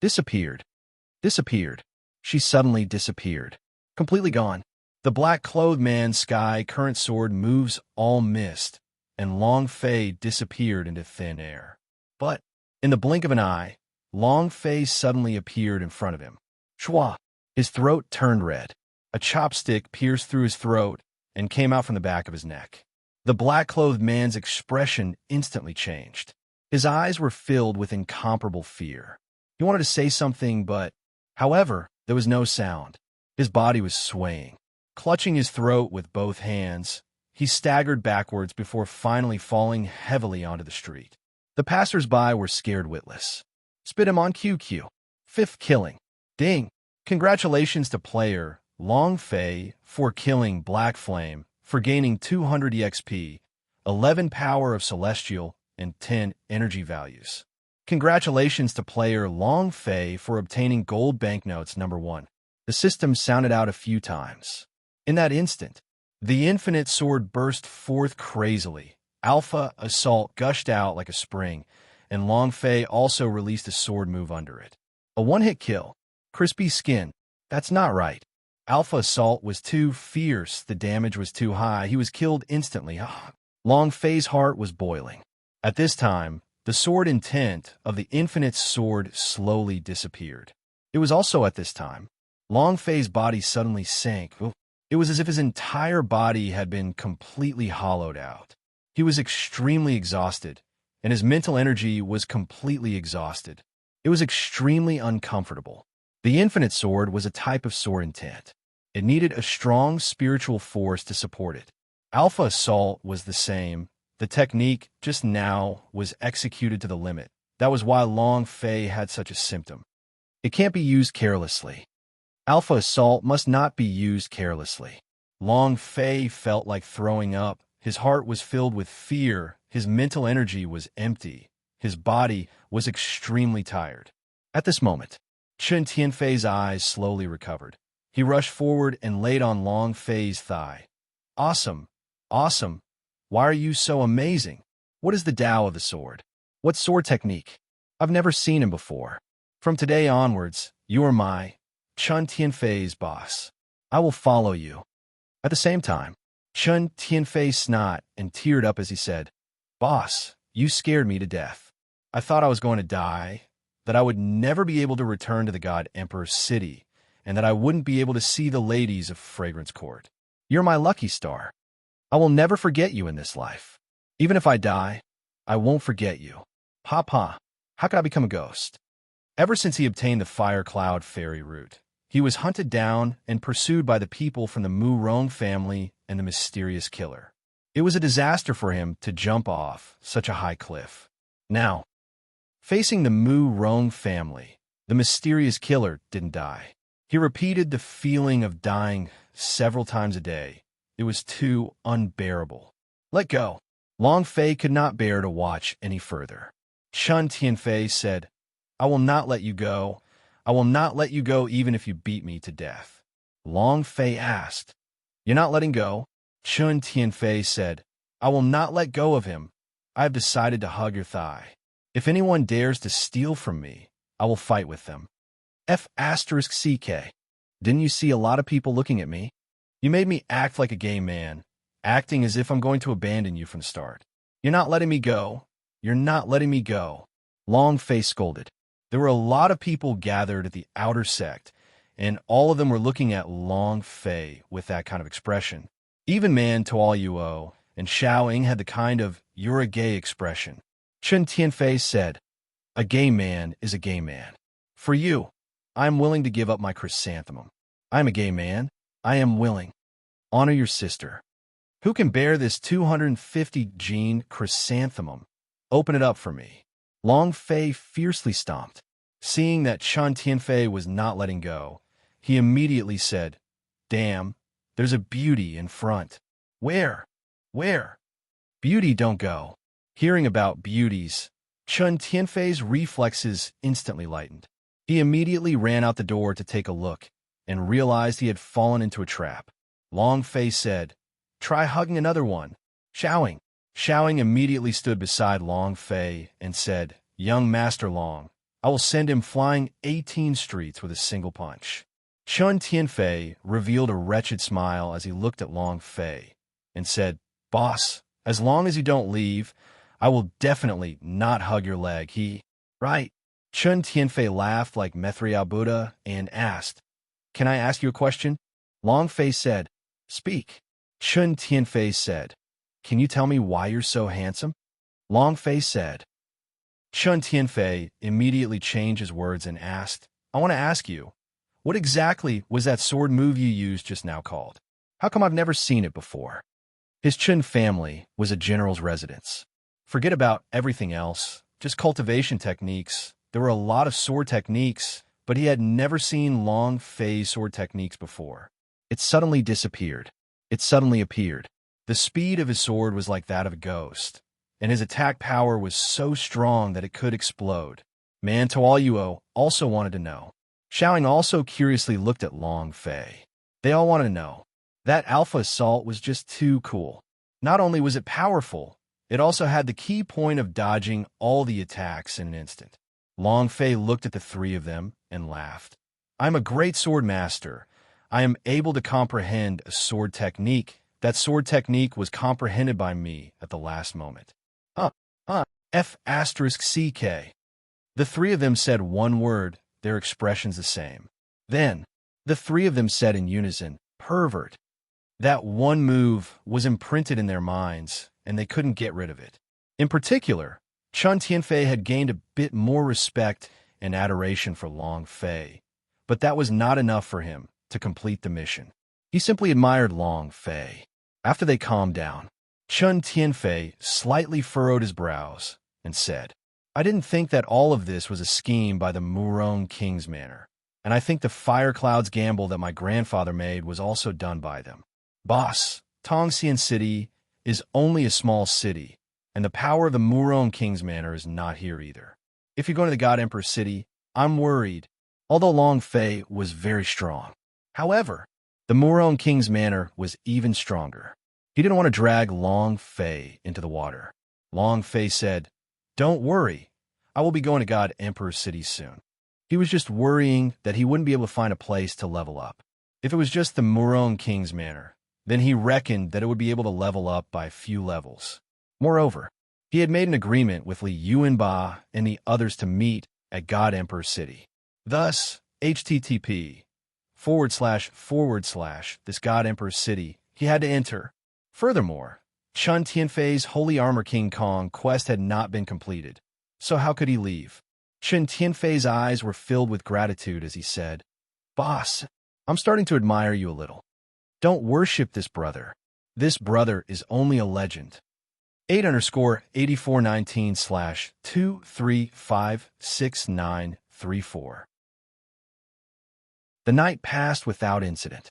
Disappeared. Disappeared. She suddenly disappeared. Completely gone. The black-clothed man's sky current sword moves all mist, and Long Fei disappeared into thin air. But, in the blink of an eye, Long Fei suddenly appeared in front of him. Shua! His throat turned red. A chopstick pierced through his throat and came out from the back of his neck. The black-clothed man's expression instantly changed. His eyes were filled with incomparable fear. He wanted to say something, but, however, there was no sound. His body was swaying. Clutching his throat with both hands, he staggered backwards before finally falling heavily onto the street. The passers-by were scared witless. Spit him on QQ. 5th killing. Ding! Congratulations to player Long Fei for killing Black Flame, for gaining 200 EXP, 11 power of Celestial, and 10 energy values. Congratulations to player Long Fei for obtaining gold banknotes number 1. The system sounded out a few times. In that instant, the infinite sword burst forth crazily. Alpha Assault gushed out like a spring, and Long Fei also released a sword move under it. A one-hit kill. Crispy skin. That's not right. Alpha Assault was too fierce, the damage was too high, he was killed instantly. Long Fei's heart was boiling. At this time, the sword intent of the infinite sword slowly disappeared. It was also at this time, Long Fei's body suddenly sank. It was as if his entire body had been completely hollowed out. He was extremely exhausted, and his mental energy was completely exhausted. It was extremely uncomfortable. The infinite sword was a type of sword intent. It needed a strong spiritual force to support it. Alpha Assault was the same. The technique just now was executed to the limit. That was why Long Fei had such a symptom. It can't be used carelessly. Alpha Assault must not be used carelessly. Long Fei felt like throwing up. His heart was filled with fear. His mental energy was empty. His body was extremely tired. At this moment, Chen Tianfei's eyes slowly recovered. He rushed forward and laid on Long Fei's thigh. Awesome! Awesome! Why are you so amazing? What is the Tao of the sword? What sword technique? I've never seen him before. From today onwards, you are my Chen Tianfei's boss. I will follow you. At the same time, Chen Tianfei snot and teared up as he said, Boss, you scared me to death. I thought I was going to die, that I would never be able to return to the God Emperor's city, and that I wouldn't be able to see the ladies of Fragrance Court. You're my lucky star. I will never forget you in this life. Even if I die, I won't forget you. Papa, how could I become a ghost? Ever since he obtained the Fire Cloud Fairy root, he was hunted down and pursued by the people from the Mu Rong family and the mysterious killer. It was a disaster for him to jump off such a high cliff. Now, facing the Mu Rong family, the mysterious killer didn't die. He repeated the feeling of dying several times a day. It was too unbearable. Let go. Long Fei could not bear to watch any further. Chen Tianfei said, I will not let you go. I will not let you go even if you beat me to death. Long Fei asked, You're not letting go? Chen Tianfei said, I will not let go of him. I have decided to hug your thigh. If anyone dares to steal from me, I will fight with them. F***CK. Didn't you see a lot of people looking at me? You made me act like a gay man, acting as if I'm going to abandon you from the start. You're not letting me go. You're not letting me go. Long Fei scolded. There were a lot of people gathered at the outer sect, and all of them were looking at Long Fei with that kind of expression. Even Man to all you owe, and Xiaoying had the kind of you're a gay expression. Chen Tianfei said, A gay man is a gay man. For you, I am willing to give up my chrysanthemum. I am a gay man. I am willing. Honor your sister. Who can bear this 250 gene chrysanthemum? Open it up for me. Long Fei fiercely stomped. Seeing that Chen Tianfei was not letting go, he immediately said, Damn, there's a beauty in front. Where? Where? Beauty don't go. Hearing about beauties, Chen Tianfei's reflexes instantly lightened. He immediately ran out the door to take a look, and realized he had fallen into a trap. Long Fei said, Try hugging another one. Xiaoying. Xiaoying immediately stood beside Long Fei and said, Young Master Long, I will send him flying 18 streets with a single punch. Chun Tianfei revealed a wretched smile as he looked at Long Fei and said, "Boss, as long as you don't leave, I will definitely not hug your leg." Right. Chun Tianfei laughed like Methriel Buddha and asked, "Can I ask you a question?" Long Fei said, "Speak." Chun Tianfei said, "Can you tell me why you're so handsome?" Long Fei said. Chun Tianfei immediately changed his words and asked, "I want to ask you, what exactly was that sword move you used just now called? How come I've never seen it before?" His Chun family was a general's residence. Forget about everything else, just cultivation techniques. There were a lot of sword techniques, but he had never seen Long Fei's sword techniques before. It suddenly disappeared. It suddenly appeared. The speed of his sword was like that of a ghost, and his attack power was so strong that it could explode. Man Toaluo also wanted to know. Xiaoying also curiously looked at Long Fei. They all wanted to know. That alpha assault was just too cool. Not only was it powerful, it also had the key point of dodging all the attacks in an instant. Long Fei looked at the three of them and laughed. "I'm a great sword master. I am able to comprehend a sword technique. That sword technique was comprehended by me at the last moment." F***CK. The three of them said one word, their expressions the same. Then, the three of them said in unison, "Pervert." That one move was imprinted in their minds, and they couldn't get rid of it. In particular, Chun Tianfei had gained a bit more respect and adoration for Long Fei, but that was not enough for him to complete the mission. He simply admired Long Fei. After they calmed down, Chun Tianfei slightly furrowed his brows and said, "I didn't think that all of this was a scheme by the Murong King's Manor, and I think the Fire Cloud's gamble that my grandfather made was also done by them. Boss, Tongxian City is only a small city, and the power of the Murong King's Manor is not here either. If you're going to the God Emperor City, I'm worried." Although Long Fei was very strong. However, the Murong King's Manor was even stronger. He didn't want to drag Long Fei into the water. Long Fei said, "Don't worry, I will be going to God Emperor City soon." He was just worrying that he wouldn't be able to find a place to level up. If it was just the Murong King's Manor, then he reckoned that it would be able to level up by a few levels. Moreover, he had made an agreement with Li Yuanba and the others to meet at God Emperor City. Thus, http:// this God Emperor City he had to enter. Furthermore, Chun Tianfei's Holy Armor King Kong quest had not been completed, so how could he leave? Chun Tianfei's eyes were filled with gratitude as he said, "Boss, I'm starting to admire you a little. Don't worship this brother. This brother is only a legend." 8_8419/2356934. The night passed without incident.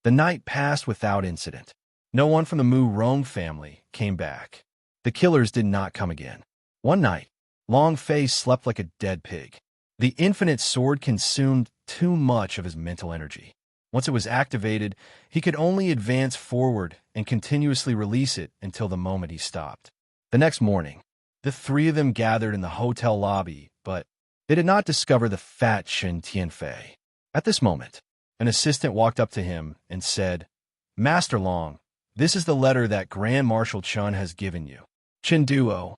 The night passed without incident. No one from the Mu Rong family came back. The killers did not come again. One night, Long Fei slept like a dead pig. The infinite sword consumed too much of his mental energy. Once it was activated, he could only advance forward and continuously release it until the moment he stopped. The next morning, the three of them gathered in the hotel lobby, but they did not discover the fat Chun Tianfei. At this moment, an assistant walked up to him and said, "Master Long, this is the letter that Grand Marshal Chun has given you." Chen Duo.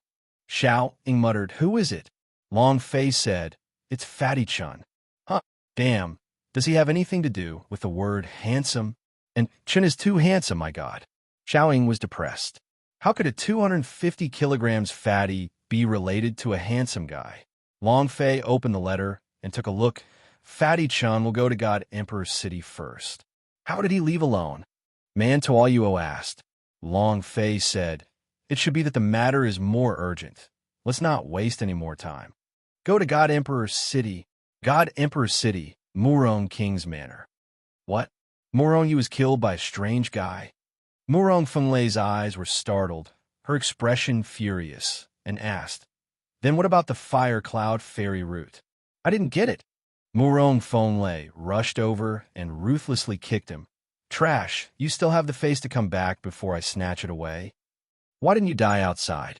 Xiaoying muttered, "Who is it?" Long Fei said, "It's Fatty Chun." "Huh, damn. Does he have anything to do with the word handsome? And Chun is too handsome, my God." Xiaoying was depressed. How could a 250 kilograms fatty be related to a handsome guy? Long Fei opened the letter and took a look. Fatty Chun will go to God Emperor City first. How did he leave alone? Man Toaluo asked. Long Fei said, "It should be that the matter is more urgent. Let's not waste any more time. Go to God Emperor City. God Emperor City, Murong King's Manor." What? Murong Yu was killed by a strange guy? Murong Fenglei's eyes were startled, her expression furious, and asked, "Then what about the fire cloud fairy route?" "I didn't get it." Murong Fenglei rushed over and ruthlessly kicked him. "Trash, you still have the face to come back before I snatch it away? Why didn't you die outside?"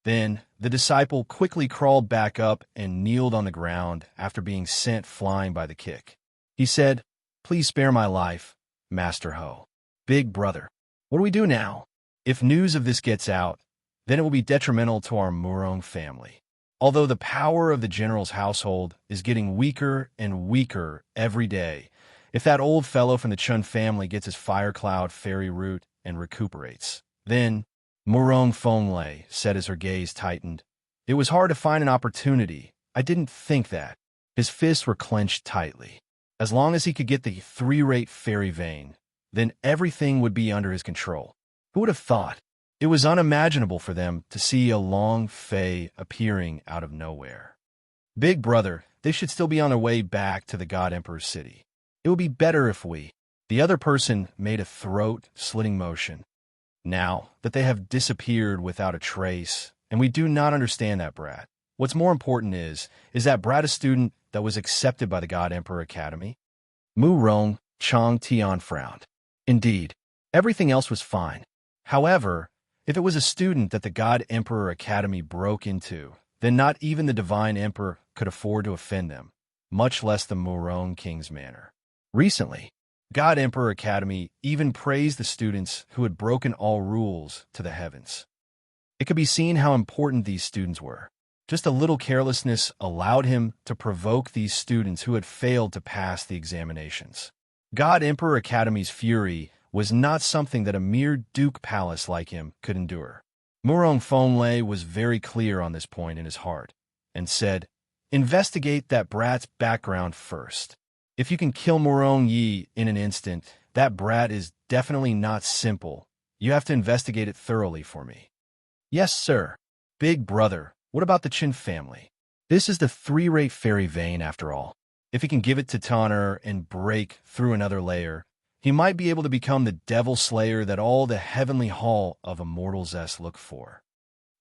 Then the disciple quickly crawled back up and kneeled on the ground after being sent flying by the kick. He said, "Please spare my life, Master Ho." "Big brother, what do we do now? If news of this gets out, then it will be detrimental to our Murong family. Although the power of the general's household is getting weaker and weaker every day, if that old fellow from the Chun family gets his fire cloud fairy root and recuperates, then—" Murong Fonglei said as her gaze tightened. "It was hard to find an opportunity. I didn't think that." His fists were clenched tightly. As long as he could get the three-rate fairy vein, then everything would be under his control. Who would have thought? It was unimaginable for them to see a long fei appearing out of nowhere. "Big brother, they should still be on their way back to the God Emperor's city. It would be better if we—" The other person made a throat-slitting motion. "Now that they have disappeared without a trace, and we do not understand that brat. What's more important is that brat a student that was accepted by the God Emperor Academy?" Mu Rong Chang Tian frowned. Indeed, everything else was fine. However, if it was a student that the God Emperor Academy broke into, then not even the Divine Emperor could afford to offend them, much less the Murong King's manor. Recently, God Emperor Academy even praised the students who had broken all rules to the heavens. It could be seen how important these students were. Just a little carelessness allowed him to provoke these students who had failed to pass the examinations. God Emperor Academy's fury was not something that a mere Duke Palace like him could endure. Murong Fonglei was very clear on this point in his heart, and said, "Investigate that brat's background first. If you can kill Murong Yi in an instant, that brat is definitely not simple. You have to investigate it thoroughly for me." "Yes, sir." "Big brother, what about the Qin family? This is the three-rate fairy vein after all. If he can give it to Tanner and break through another layer, he might be able to become the devil slayer that all the heavenly hall of immortals look for.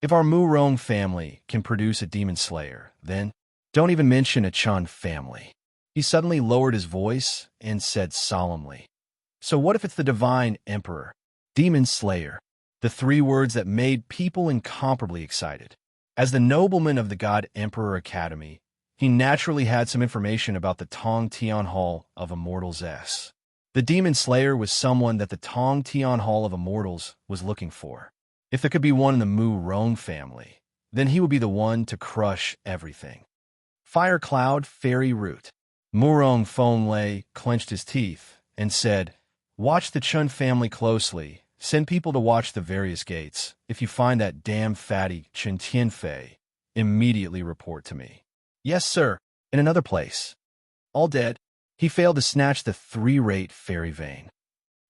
If our Murong family can produce a demon slayer, then don't even mention a Chun family." He suddenly lowered his voice and said solemnly, "So what if it's the Divine Emperor? Demon Slayer." The three words that made people incomparably excited. As the nobleman of the God Emperor Academy, he naturally had some information about the Tong Tian Hall of Immortals. The Demon Slayer was someone that the Tong Tian Hall of Immortals was looking for. If there could be one in the Murong family, then he would be the one to crush everything. Fire Cloud Fairy Root. Murong Fonglei clenched his teeth and said, "Watch the Chun family closely. Send people to watch the various gates. If you find that damn fatty Chen Tianfei, immediately report to me." "Yes, sir." In another place. All dead. He failed to snatch the three-rate fairy vein.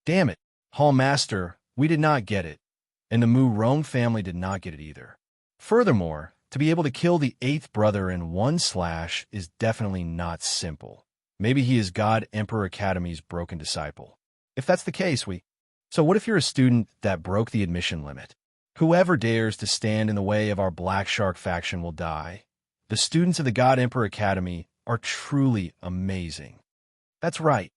"Damn it, Hall Master, we did not get it. And the Murong family did not get it either. Furthermore, to be able to kill the eighth brother in one slash is definitely not simple. Maybe he is God Emperor Academy's broken disciple. If that's the case, So what if you're a student that broke the admission limit? Whoever dares to stand in the way of our Black Shark faction will die. The students of the God Emperor Academy are truly amazing." That's right.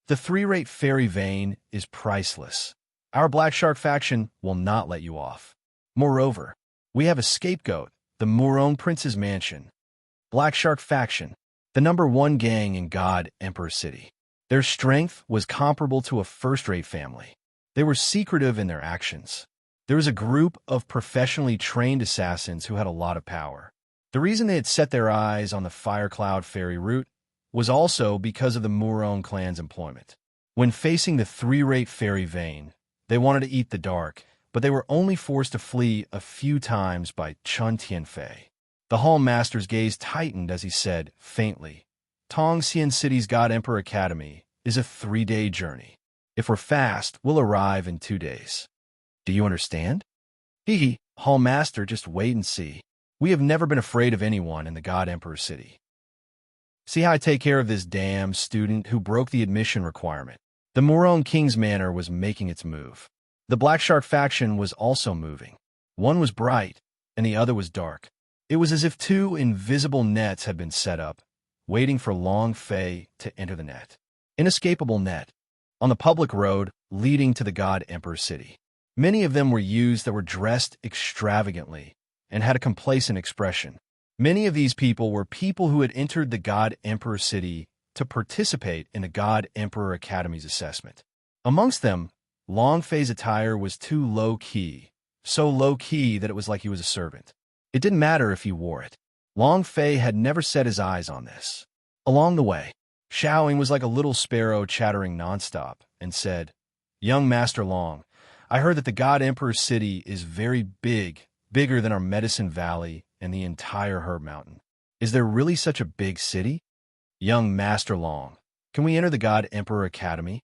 The three-rate fairy vein is priceless. Our Black Shark faction will not let you off. Moreover, we have a scapegoat, the Murong Prince's mansion. Black Shark faction, the #1 gang in God Emperor City. Their strength was comparable to a first-rate family. They were secretive in their actions. There was a group of professionally trained assassins who had a lot of power. The reason they had set their eyes on the Fire Cloud Fairy route was also because of the Murong clan's employment. When facing the three-rate fairy vein, they wanted to eat the dark, but they were only forced to flee a few times by Chun Tianfei. The Hall Master's gaze tightened as he said, faintly, "Tong Xian City's God Emperor Academy is a 3-day journey. If we're fast, we'll arrive in 2 days. Do you understand?" "Hee hee, Hall Master, just wait and see. We have never been afraid of anyone in the God Emperor City. See how I take care of this damn student who broke the admission requirement." The Murong King's manor was making its move. The Black Shark faction was also moving. One was bright, and the other was dark. It was as if 2 invisible nets had been set up, waiting for Long Fei to enter the net. Inescapable net. On the public road leading to the God Emperor City. Many of them were youths that were dressed extravagantly and had a complacent expression. Many of these people were people who had entered the God Emperor city to participate in the God Emperor Academy's assessment. Amongst them, Long Fei's attire was too low-key, so low-key that it was like he was a servant. It didn't matter if he wore it. Long Fei had never set his eyes on this. Along the way, Xiaoying was like a little sparrow chattering nonstop and said, "Young Master Long, I heard that the God Emperor city is very big, bigger than our Medicine Valley and the entire Herb Mountain. Is there really such a big city? Young Master Long, can we enter the God Emperor Academy?"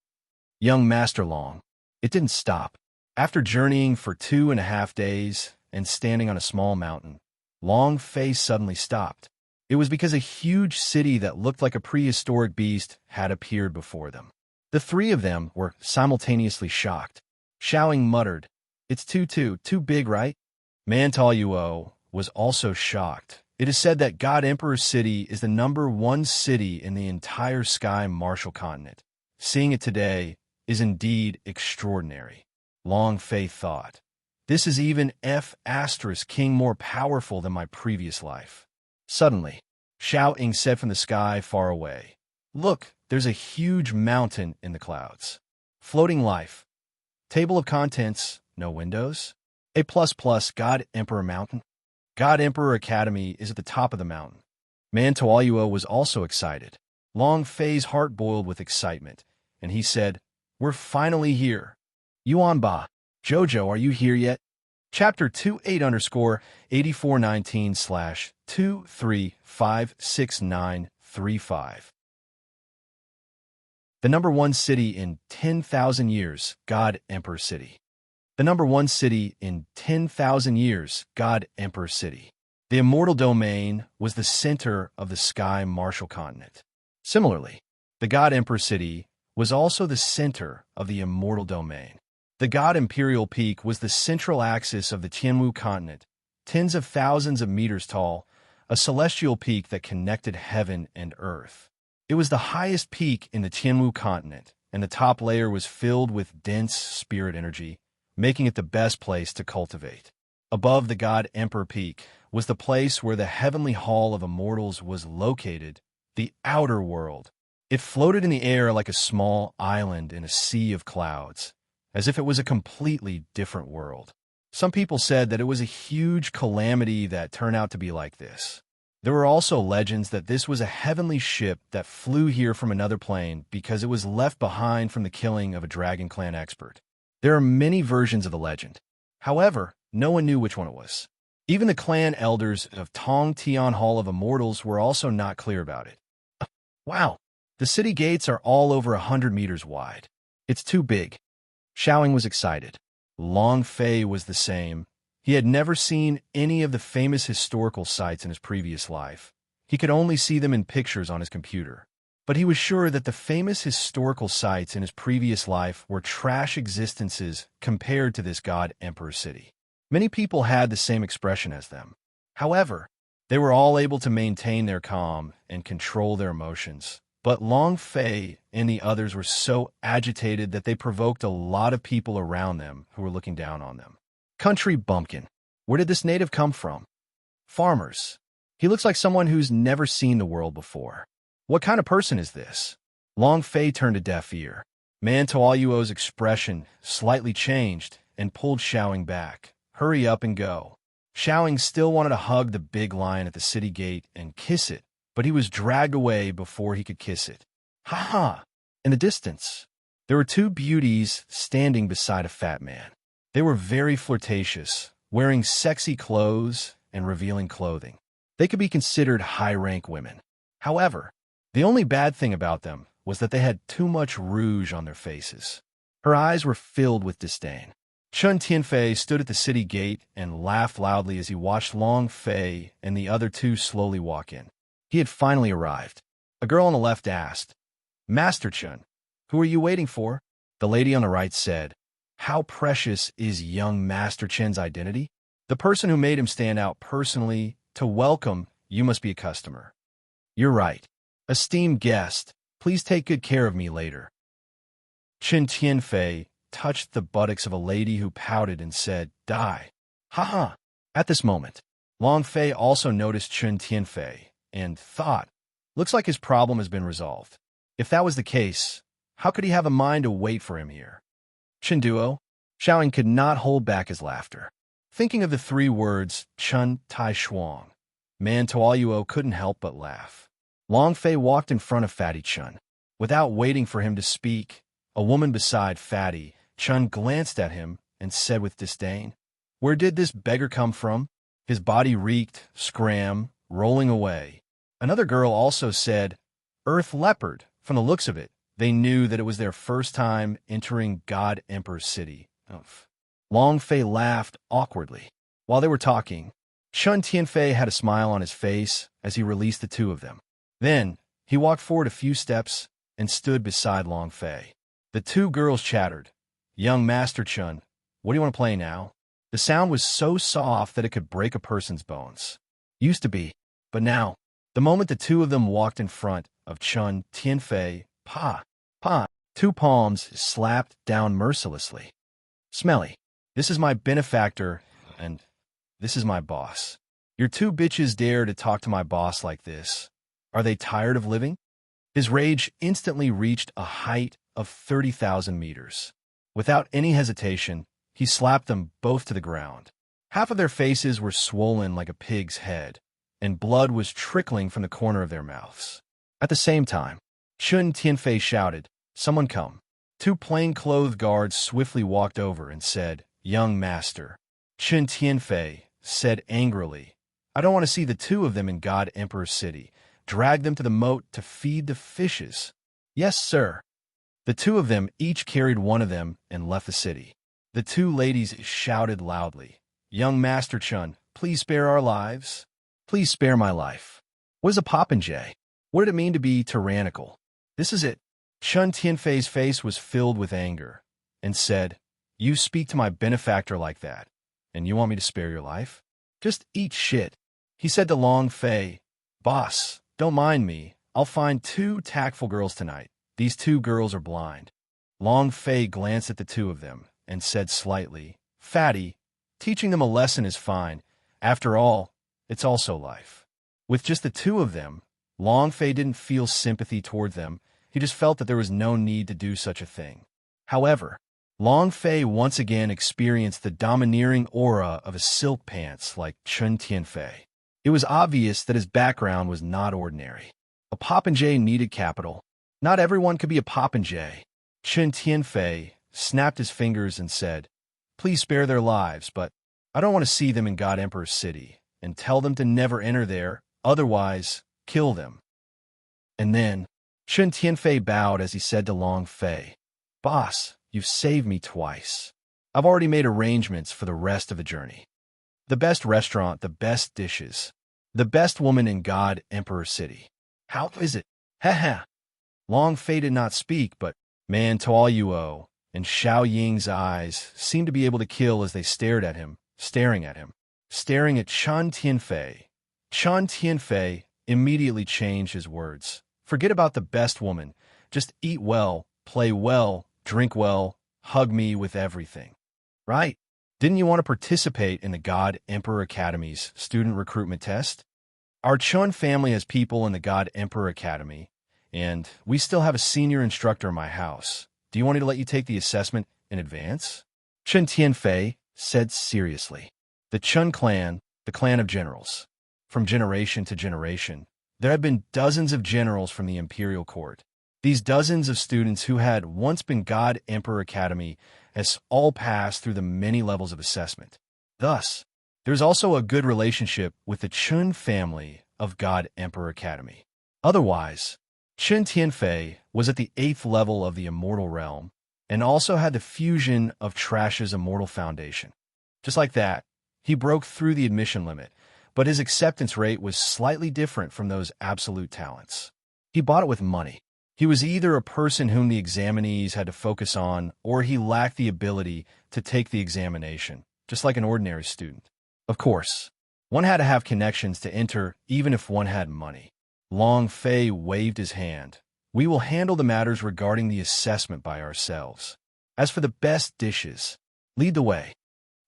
Young Master Long. It didn't stop. After journeying for 2.5 days and standing on a small mountain, Long Fei suddenly stopped. It was because a huge city that looked like a prehistoric beast had appeared before them. The three of them were simultaneously shocked. Xiaoying muttered, "It's too big, right?" Mantaluo was also shocked. It is said that God Emperor City is the #1 city in the entire Sky Martial Continent. Seeing it today is indeed extraordinary. Long Fei thought, "This is even King more powerful than my previous life." Suddenly, Xiaoying said from the sky far away, "Look, there's a huge mountain in the clouds. Floating life. Table of contents, no windows. A++ God Emperor Mountain. God Emperor Academy is at the top of the mountain." Mantaluo was also excited. Long Fei's heart boiled with excitement, and he said, "We're finally here. Yuanba, Jojo, are you here yet?" Chapter 28_8419/2356935. The #1 city in 10,000 years, God Emperor City. The #1 city in 10,000 years, God Emperor City. The immortal domain was the center of the Sky Martial Continent. Similarly, the God Emperor City was also the center of the immortal domain. The God Imperial Peak was the central axis of the Tianwu continent, tens of thousands of meters tall, a celestial peak that connected heaven and earth. It was the highest peak in the Tianwu continent, and the top layer was filled with dense spirit energy, making it the best place to cultivate. Above the God Emperor Peak was the place where the heavenly hall of immortals was located, the outer world. It floated in the air like a small island in a sea of clouds, as if it was a completely different world. Some people said that it was a huge calamity that turned out to be like this. There were also legends that this was a heavenly ship that flew here from another plane because it was left behind from the killing of a Dragon Clan expert. There are many versions of the legend. However, no one knew which one it was. Even the clan elders of Tong Tian Hall of Immortals were also not clear about it. Wow, the city gates are all over 100 meters wide. It's too big. Xiaoying was excited. Long Fei was the same. He had never seen any of the famous historical sites in his previous life. He could only see them in pictures on his computer. But he was sure that the famous historical sites in his previous life were trash existences compared to this God Emperor City. Many people had the same expression as them. However, they were all able to maintain their calm and control their emotions. But Long Fei and the others were so agitated that they provoked a lot of people around them who were looking down on them. Country bumpkin. Where did this native come from? Farmers. He looks like someone who's never seen the world before. What kind of person is this? Long Fei turned a deaf ear. Mantaluo's expression slightly changed and pulled Xiaoying back. Hurry up and go. Xiaoying still wanted to hug the big lion at the city gate and kiss it, but he was dragged away before he could kiss it. Ha! In the distance, there were two beauties standing beside a fat man. They were very flirtatious, wearing sexy clothes and revealing clothing. They could be considered high-rank women. However, the only bad thing about them was that they had too much rouge on their faces. Her eyes were filled with disdain. Chun Tianfei stood at the city gate and laughed loudly as he watched Long Fei and the other two slowly walk in. He had finally arrived. A girl on the left asked, "Master Chun, who are you waiting for?" The lady on the right said, "How precious is young Master Chen's identity? The person who made him stand out personally to welcome you must be a customer." "You're right. Esteemed guest, please take good care of me later." Chen Tianfei touched the buttocks of a lady who pouted and said, "Die." Ha! At this moment, Long Fei also noticed Chun Tianfei and thought, looks like his problem has been resolved. If that was the case, how could he have a mind to wait for him here? Chinduo, Xiaoying could not hold back his laughter. Thinking of the three words, Chun Tai Shuang, Man Tuoyuo couldn't help but laugh. Long Fei walked in front of Fatty Chun. Without waiting for him to speak, a woman beside Fatty Chun glanced at him and said with disdain, "Where did this beggar come from?" His body reeked, scram, rolling away. Another girl also said, "Earth leopard." From the looks of it, they knew that it was their first time entering God Emperor's city. Oof. Long Fei laughed awkwardly. While they were talking, Chun Tianfei had a smile on his face as he released the two of them. Then, he walked forward a few steps and stood beside Long Fei. The two girls chattered. "Young Master Chun, what do you want to play now?" The sound was so soft that it could break a person's bones. Used to be, but now, the moment the two of them walked in front of Chun Tianfei, pa, two palms slapped down mercilessly. "Smelly, this is my benefactor, and this is my boss. Your two bitches dare to talk to my boss like this. Are they tired of living?" His rage instantly reached a height of 30,000 meters. Without any hesitation, he slapped them both to the ground. Half of their faces were swollen like a pig's head, and blood was trickling from the corner of their mouths. At the same time, Chun Tianfei shouted, "Someone come." Two plain-clothed guards swiftly walked over and said, "Young master." Chun Tianfei said angrily, "I don't want to see the two of them in God Emperor's city. Drag them to the moat to feed the fishes." "Yes, sir." The two of them each carried one of them and left the city. The two ladies shouted loudly, "Young Master Chun, please spare our lives. Please spare my life." What is a popinjay? What did it mean to be tyrannical? This is it. Chun Tianfei's face was filled with anger and said, "You speak to my benefactor like that, and you want me to spare your life? Just eat shit." He said to Long Fei, "Boss, don't mind me. I'll find two tactful girls tonight. These two girls are blind." Long Fei glanced at the two of them and said slightly, "Fatty, teaching them a lesson is fine. After all, it's also life." With just the two of them, Long Fei didn't feel sympathy toward them. He just felt that there was no need to do such a thing. However, Long Fei once again experienced the domineering aura of a silk pants like Chun Tianfei. It was obvious that his background was not ordinary. A popinjay needed capital. Not everyone could be a popinjay. Chun Tianfei snapped his fingers and said, "Please spare their lives, but I don't want to see them in God Emperor's city, and tell them to never enter there, otherwise, kill them." And then, Chun Tianfei bowed as he said to Long Fei, "Boss, you've saved me twice. I've already made arrangements for the rest of the journey. The best restaurant, the best dishes, the best woman in God Emperor City. How is it? Ha." Long Fei did not speak, but Man Tuoyuo and Xiao Ying's eyes seemed to be able to kill as they stared at him, staring at Chun Tianfei. Chun Tianfei immediately changed his words. "Forget about the best woman. Just eat well, play well, drink well, hug me with everything. Right? Didn't you want to participate in the God Emperor Academy's student recruitment test? Our Chun family has people in the God Emperor Academy, and we still have a senior instructor in my house. Do you want me to let you take the assessment in advance?" Chun Tianfei said seriously. The Chun clan, the clan of generals. From generation to generation, there have been dozens of generals from the imperial court. These dozens of students who had once been God Emperor Academy has all passed through the many levels of assessment. Thus, there's also a good relationship with the Chun family of God Emperor Academy. Otherwise, Chun Tianfei was at the 8th level of the immortal realm and also had the fusion of Trash's immortal foundation. Just like that, he broke through the admission limit, but his acceptance rate was slightly different from those absolute talents. He bought it with money. He was either a person whom the examinees had to focus on, or he lacked the ability to take the examination, just like an ordinary student. Of course, one had to have connections to enter even if one had money. Long Fei waved his hand. "We will handle the matters regarding the assessment by ourselves. As for the best dishes, lead the way."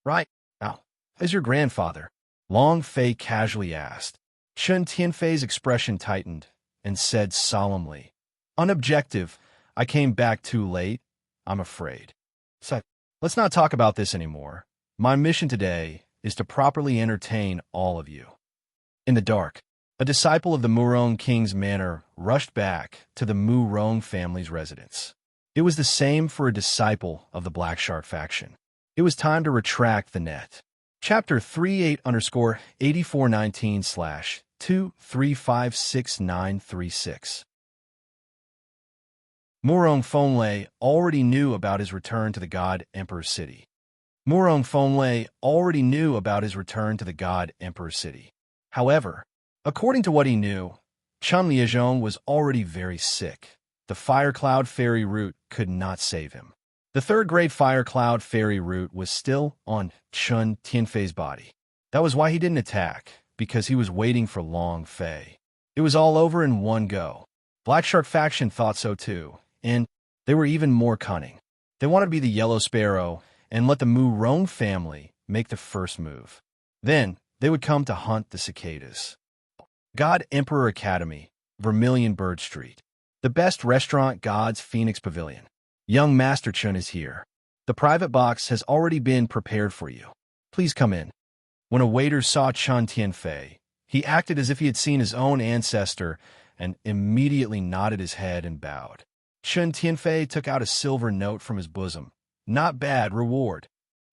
"Right. Now, as your grandfather, Long Fei casually asked. Chen Tianfei's expression tightened and said solemnly, "Unobjective, I came back too late, I'm afraid. So, let's not talk about this anymore. My mission today is to properly entertain all of you." In the dark, a disciple of the Murong king's manor rushed back to the Murong family's residence. It was the same for a disciple of the Black Shark faction. It was time to retract the net. Chapter 38_8419/2356936. Murong Fonlei already knew about his return to the God Emperor City. Murong Fonlei already knew about his return to the God Emperor City. However, according to what he knew, Chen Liezhong was already very sick. The Fire Cloud Fairy root could not save him. The third great Fire Cloud Fairy root was still on Chen Tianfei's body. That was why he didn't attack, because he was waiting for Long Fei. It was all over in one go. Black Shark faction thought so too, and they were even more cunning. They wanted to be the Yellow Sparrow and let the Murong family make the first move. Then they would come to hunt the cicadas. God Emperor Academy, Vermilion Bird Street. The best restaurant, God's Phoenix Pavilion. Young Master Chen is here. The private box has already been prepared for you. Please come in. When a waiter saw Chen Tianfei, he acted as if he had seen his own ancestor and immediately nodded his head and bowed. Chen Tianfei took out a silver note from his bosom. Not bad reward.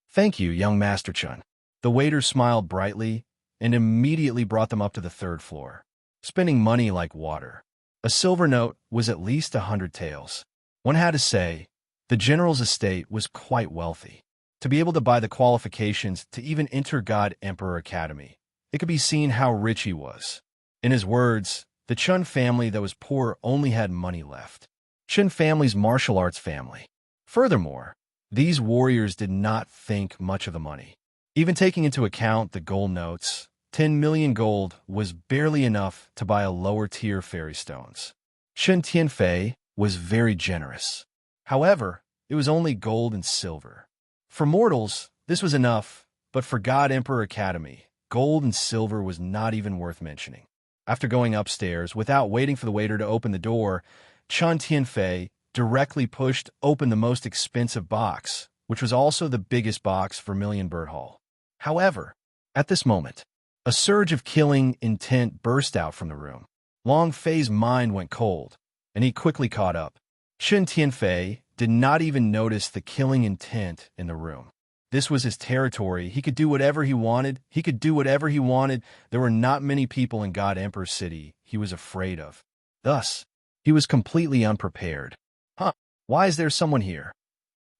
Thank you, young Master Chen. The waiter smiled brightly and immediately brought them up to the third floor, spending money like water. A silver note was at least 100 taels. One had to say, the general's estate was quite wealthy. To be able to buy the qualifications to even enter God Emperor Academy, it could be seen how rich he was. In his words, the Chen family that was poor only had money left. Chen family's martial arts family. Furthermore, these warriors did not think much of the money. Even taking into account the gold notes, 10 million gold was barely enough to buy a lower-tier fairy stones. Chen Tianfei was very generous. However, it was only gold and silver. For mortals, this was enough, but for God Emperor Academy, gold and silver was not even worth mentioning. After going upstairs, without waiting for the waiter to open the door, Chen Tianfei directly pushed open the most expensive box, which was also the biggest box for Vermilion Bird Hall. However, at this moment, a surge of killing intent burst out from the room. Long Fei's mind went cold, and he quickly caught up. Chen Tianfei did not even notice the killing intent in the room. This was his territory. He could do whatever he wanted. There were not many people in God Emperor City he was afraid of. Thus, he was completely unprepared. Why is there someone here?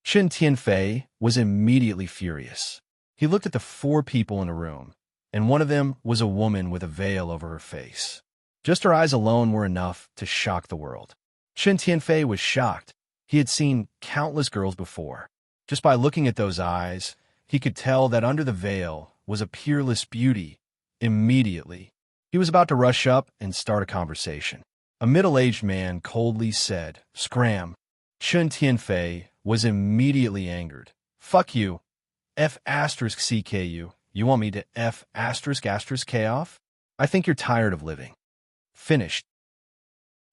Chen Tianfei was immediately furious. He looked at the 4 people in the room, and one of them was a woman with a veil over her face. Just her eyes alone were enough to shock the world. Chen Tianfei was shocked. He had seen countless girls before. Just by looking at those eyes, he could tell that under the veil was a peerless beauty. Immediately, he was about to rush up and start a conversation. A middle-aged man coldly said, "Scram." Chen Tianfei was immediately angered. "Fuck you. F***CKU. You want me to F***K off? I think you're tired of living." Finished.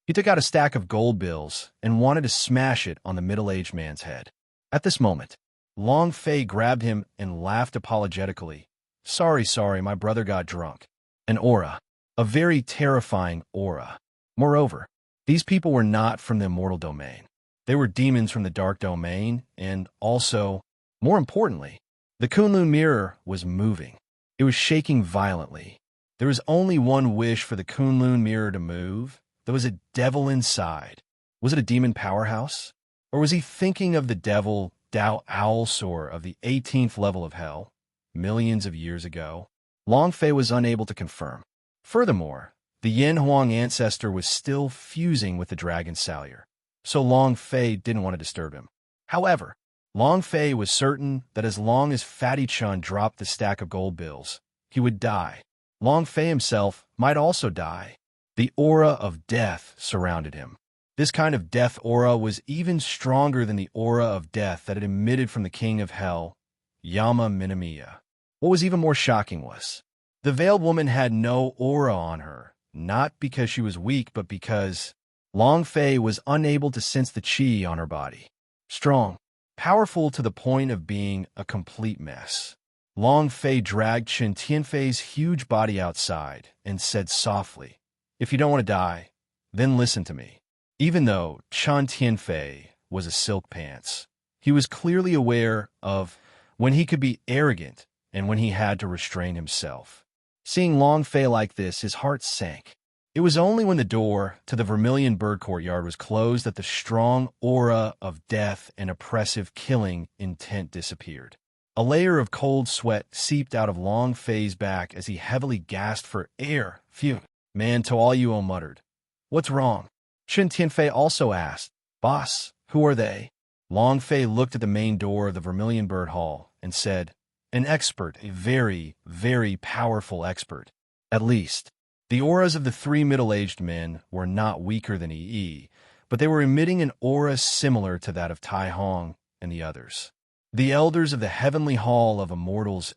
He took out a stack of gold bills and wanted to smash it on the middle-aged man's head. At this moment, Long Fei grabbed him and laughed apologetically. Sorry, my brother got drunk." An aura. A very terrifying aura. Moreover, these people were not from the immortal domain. They were demons from the dark domain, and also, more importantly, the Kunlun mirror was moving. It was shaking violently. There was only one wish for the Kunlun mirror to move. There was a devil inside. Was it a demon powerhouse? Or was he thinking of the devil Dao Owlsor of the 18th level of hell, millions of years ago? Long Fei was unable to confirm. Furthermore, the Yin Huang ancestor was still fusing with the dragon Salyer, so Long Fei didn't want to disturb him. However, Long Fei was certain that as long as Fatty Chun dropped the stack of gold bills, he would die. Long Fei himself might also die. The aura of death surrounded him. This kind of death aura was even stronger than the aura of death that had emitted from the king of hell, Yama Minamiya. What was even more shocking was, The veiled woman had no aura on her, not because she was weak, but because Long Fei was unable to sense the qi on her body. Strong, powerful to the point of being a complete mess. Long Fei dragged Chen Tianfei's huge body outside and said softly, "If you don't want to die, then listen to me." Even though Chen Tianfei was a silk pants, he was clearly aware of when he could be arrogant and when he had to restrain himself. Seeing Long Fei like this, his heart sank. It was only when the door to the Vermilion Bird Courtyard was closed that the strong aura of death and oppressive killing intent disappeared. A layer of cold sweat seeped out of Long Fei's back as he heavily gasped for air. "Phew." "Man, Toayuo muttered. "What's wrong?" Chen Tianfei also asked. "Boss, who are they?" Long Fei looked at the main door of the Vermilion Bird Hall and said, "An expert, a very, very powerful expert. At least." The auras of the three middle-aged men were not weaker than Yi, but they were emitting an aura similar to that of Tai Hong and the others. The elders of the Heavenly Hall of Immortals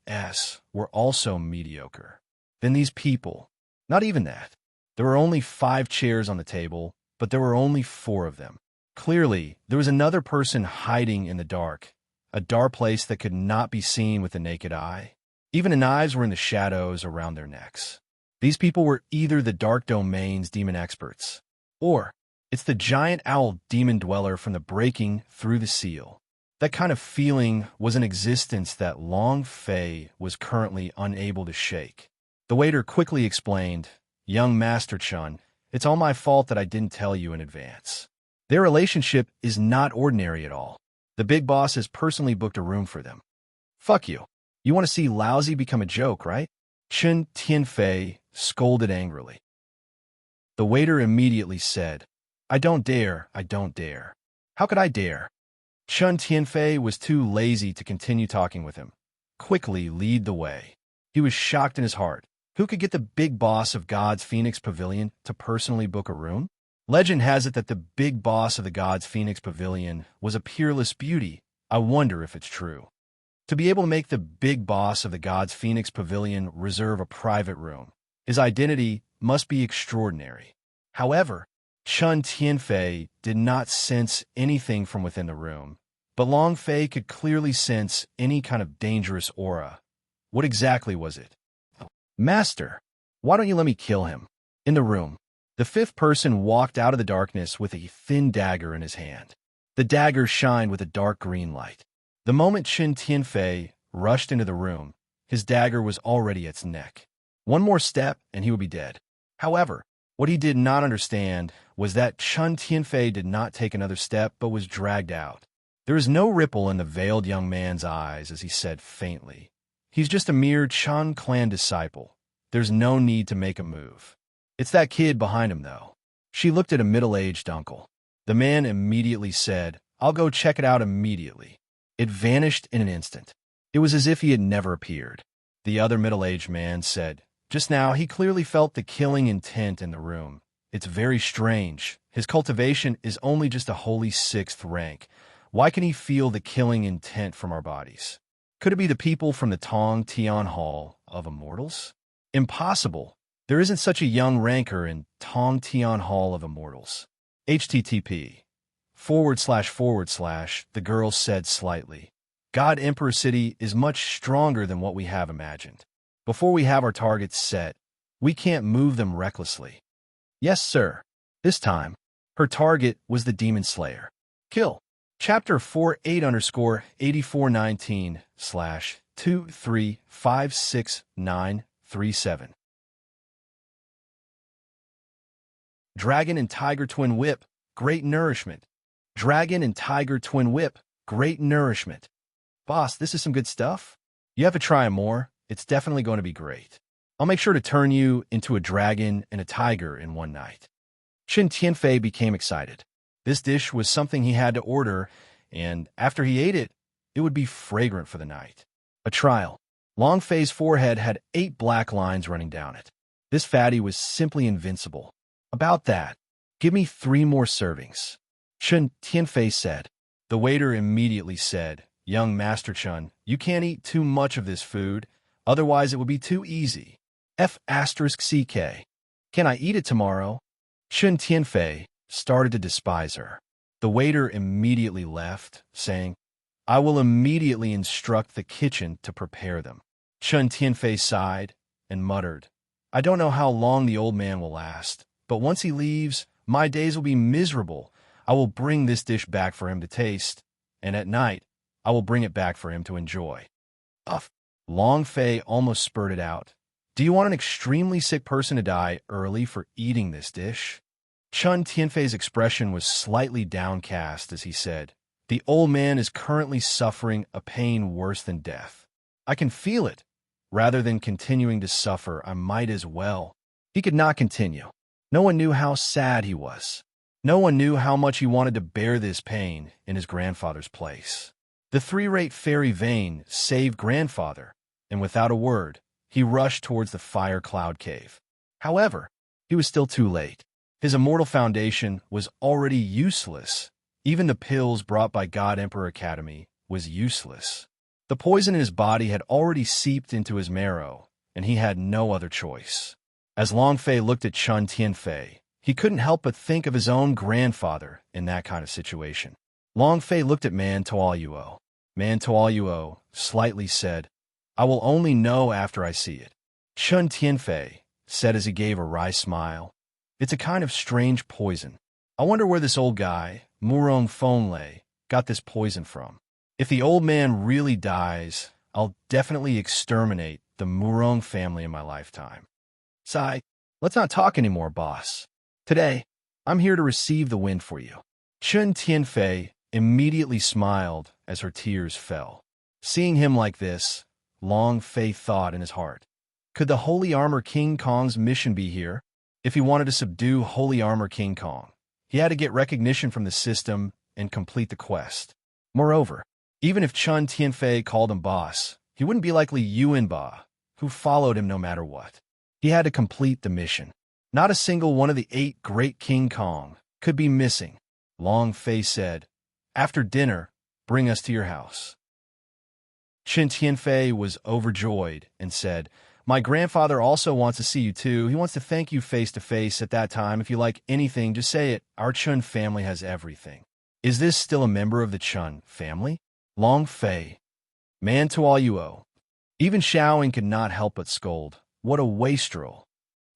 were also mediocre. Then these people, not even that. There were only 5 chairs on the table, but there were only 4 of them. Clearly, there was another person hiding in the dark, a dark place that could not be seen with the naked eye. Even the knives were in the shadows around their necks. These people were either the Dark Domain's demon experts, or it's the giant owl demon dweller from the Breaking Through the Seal. That kind of feeling was an existence that Long Fei was currently unable to shake. The waiter quickly explained, "Young Master Chun, it's all my fault that I didn't tell you in advance. Their relationship is not ordinary at all. The big boss has personally booked a room for them." "Fuck you. You want to see lousy become a joke, right?" Chen Tianfei scolded angrily. The waiter immediately said, I don't dare. How could I dare?" Chen Tianfei was too lazy to continue talking with him. Quickly lead the way. He was shocked in his heart. Who could get the big boss of God's Phoenix Pavilion to personally book a room? Legend has it that the big boss of the God's Phoenix Pavilion was a peerless beauty. I wonder if it's true. To be able to make the big boss of the God's Phoenix Pavilion reserve a private room, his identity must be extraordinary. However, Chen Tianfei did not sense anything from within the room, but Long Fei could clearly sense any kind of dangerous aura. What exactly was it? "Master, why don't you let me kill him?" In the room, the 5th person walked out of the darkness with a thin dagger in his hand. The dagger shined with a dark green light. The moment Chen Tianfei rushed into the room, his dagger was already at its neck. One more step and he would be dead. However, what he did not understand was that Chen Tianfei did not take another step but was dragged out. There was no ripple in the veiled young man's eyes as he said faintly, "He's just a mere Chan clan disciple. There's no need to make a move. It's that kid behind him, though." She looked at a middle-aged uncle. The man immediately said, "I'll go check it out immediately." It vanished in an instant. It was as if he had never appeared. The other middle-aged man said, "Just now he clearly felt the killing intent in the room. It's very strange. His cultivation is only just a holy 6th rank. Why can he feel the killing intent from our bodies? Could it be the people from the Tong Tian Hall of Immortals? Impossible. There isn't such a young ranker in Tong Tian Hall of Immortals." http:// the girl said slightly. "God Emperor City is much stronger than what we have imagined. Before we have our targets set, we can't move them recklessly." "Yes, sir." This time, her target was the Demon Slayer. Kill. Chapter 48_8419/2356937. Dragon and Tiger Twin Whip, great nourishment. Dragon and Tiger Twin Whip, great nourishment. Boss, this is some good stuff. You have to try more. It's definitely going to be great. I'll make sure to turn you into a dragon and a tiger in one night. Chen Tianfei became excited. This dish was something he had to order, and after he ate it, it would be fragrant for the night. A trial. Long Fei's forehead had 8 black lines running down it. This fatty was simply invincible. About that, give me 3 more servings. Chen Tianfei said. The waiter immediately said, "Young Master Chun, you can't eat too much of this food, otherwise it would be too easy." F***CK. Can I eat it tomorrow? Chen Tianfei started to despise her. The waiter immediately left, saying, I will immediately instruct the kitchen to prepare them. Chen Tianfei sighed and muttered, I don't know how long the old man will last, but once he leaves, my days will be miserable. I will bring this dish back for him to taste, and at night, I will bring it back for him to enjoy. Uff. Long Fei almost spurted out. Do you want an extremely sick person to die early for eating this dish? Chen Tianfei's expression was slightly downcast as he said, The old man is currently suffering a pain worse than death. I can feel it. Rather than continuing to suffer, I might as well. He could not continue. No one knew how sad he was. No one knew how much he wanted to bear this pain in his grandfather's place. The three-rate fairy Vane saved grandfather, and without a word, he rushed towards the fire cloud cave. However, he was still too late. His immortal foundation was already useless. Even the pills brought by God Emperor Academy was useless. The poison in his body had already seeped into his marrow, and he had no other choice. As Long Fei looked at Chen Tianfei, he couldn't help but think of his own grandfather in that kind of situation. Long Fei looked at Man Tuoyuo. Man Tuoyuo slightly said, I will only know after I see it. Chen Tianfei said as he gave a wry smile, It's a kind of strange poison. I wonder where this old guy, Murong Fenglei, got this poison from. If the old man really dies, I'll definitely exterminate the Murong family in my lifetime. Sai, let's not talk anymore, boss. Today, I'm here to receive the wind for you. Chen Tianfei immediately smiled as her tears fell. Seeing him like this, Long Fei thought in his heart, could the Holy Armor King Kong's mission be here? If he wanted to subdue Holy Armor King Kong, he had to get recognition from the system and complete the quest. Moreover, even if Chen Tianfei called him boss, he wouldn't be like Li Yuanba, who followed him no matter what. He had to complete the mission. Not a single one of the 8 great King Kong could be missing. Long Fei said, After dinner, bring us to your house. Chen Tianfei was overjoyed and said, My grandfather also wants to see you too. He wants to thank you face to face at that time. If you like anything, just say it. Our Chen family has everything. Is this still a member of the Chen family? Long Fei. Man Tuoyuo. Even Xiaoing could not help but scold. What a wastrel.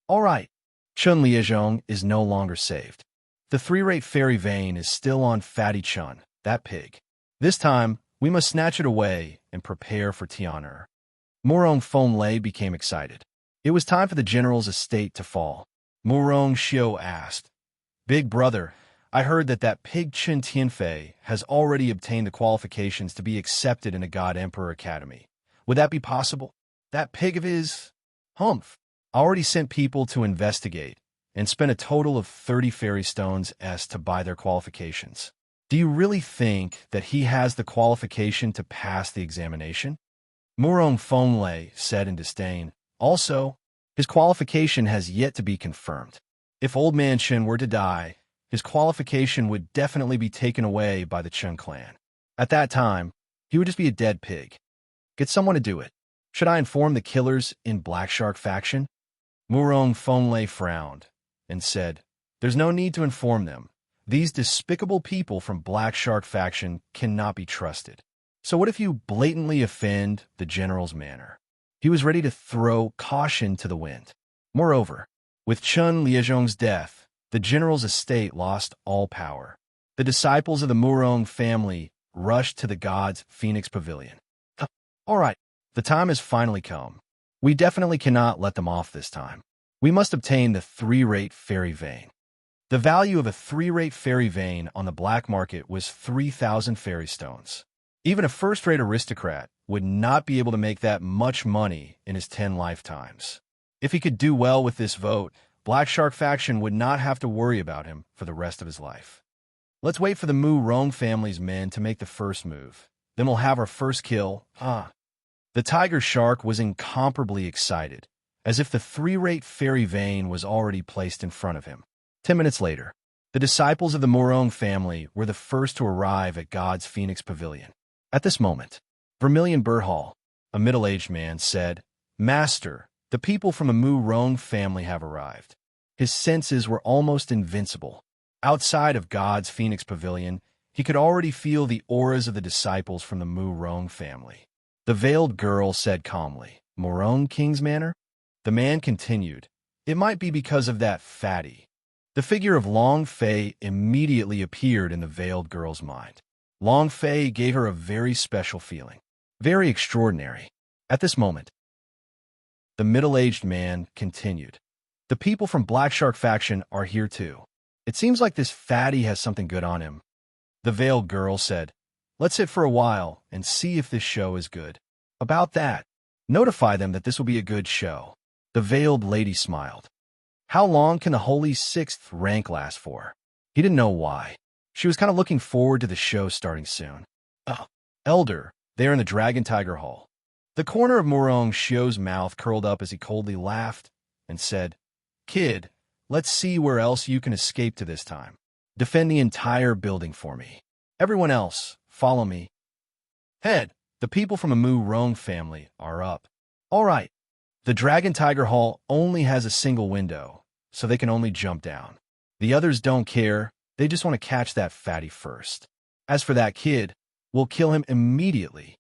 All right. Chen Liezhong is no longer saved. The three-rate fairy Vane is still on Fatty Chen, that pig. This time, we must snatch it away and prepare for Tian'er. Murong Fenglei became excited. It was time for the general's estate to fall. Murong Xiu asked, Big brother, I heard that pig Chen Tianfei has already obtained the qualifications to be accepted in a God Emperor Academy. Would that be possible? That pig of his? Humph. I already sent people to investigate and spent a total of 30 fairy stones to buy their qualifications. Do you really think that he has the qualification to pass the examination? Murong Fenglei said in disdain. Also, his qualification has yet to be confirmed. If Old Man Chen were to die, his qualification would definitely be taken away by the Chen clan. At that time, he would just be a dead pig. Get someone to do it. Should I inform the killers in Black Shark faction? Murong Fenglei frowned and said, There's no need to inform them. These despicable people from Black Shark faction cannot be trusted. So what if you blatantly offend the general's manner? He was ready to throw caution to the wind. Moreover, with Chen Liezhong's death, the general's estate lost all power. The disciples of the Murong family rushed to the god's Phoenix Pavilion. All right, the time has finally come. We definitely cannot let them off this time. We must obtain the three-rate fairy Vane. The value of a three-rate fairy Vane on the black market was 3,000 fairy stones. Even a first-rate aristocrat would not be able to make that much money in his 10 lifetimes. If he could do well with this vote, Black Shark faction would not have to worry about him for the rest of his life. Let's wait for the Mu Rong family's men to make the first move. Then we'll have our first kill. The tiger shark was incomparably excited, as if the three-rate fairy Vane was already placed in front of him. 10 minutes later, the disciples of the Murong family were the first to arrive at God's Phoenix Pavilion. At this moment, Vermilion Burhall, a middle-aged man, said, Master, The people from the Mu Rong family have arrived. His senses were almost invincible. Outside of God's Phoenix Pavilion, he could already feel the auras of the disciples from the Mu Rong family. The veiled girl said calmly, "Morong King's Manor?" The man continued, "It might be because of that fatty." The figure of Long Fei immediately appeared in the veiled girl's mind. Long Fei gave her a very special feeling, very extraordinary. At this moment, the middle-aged man continued, "The people from Black Shark faction are here too. It seems like this fatty has something good on him." The veiled girl said, "Let's sit for a while and see if this show is good. About that, notify them that this will be a good show." The veiled lady smiled. How long can the holy sixth rank last for? He didn't know why. She was kind of looking forward to the show starting soon. Oh, Elder, there in the Dragon Tiger Hall. The corner of Morong Shio's mouth curled up as he coldly laughed and said, "Kid, let's see where else you can escape to this time. Defend the entire building for me. Everyone else, follow me." Head, the people from the Mu Rong family are up. All right. The Dragon Tiger Hall only has a single window, so they can only jump down. The others don't care. They just want to catch that fatty first. As for that kid, we'll kill him immediately.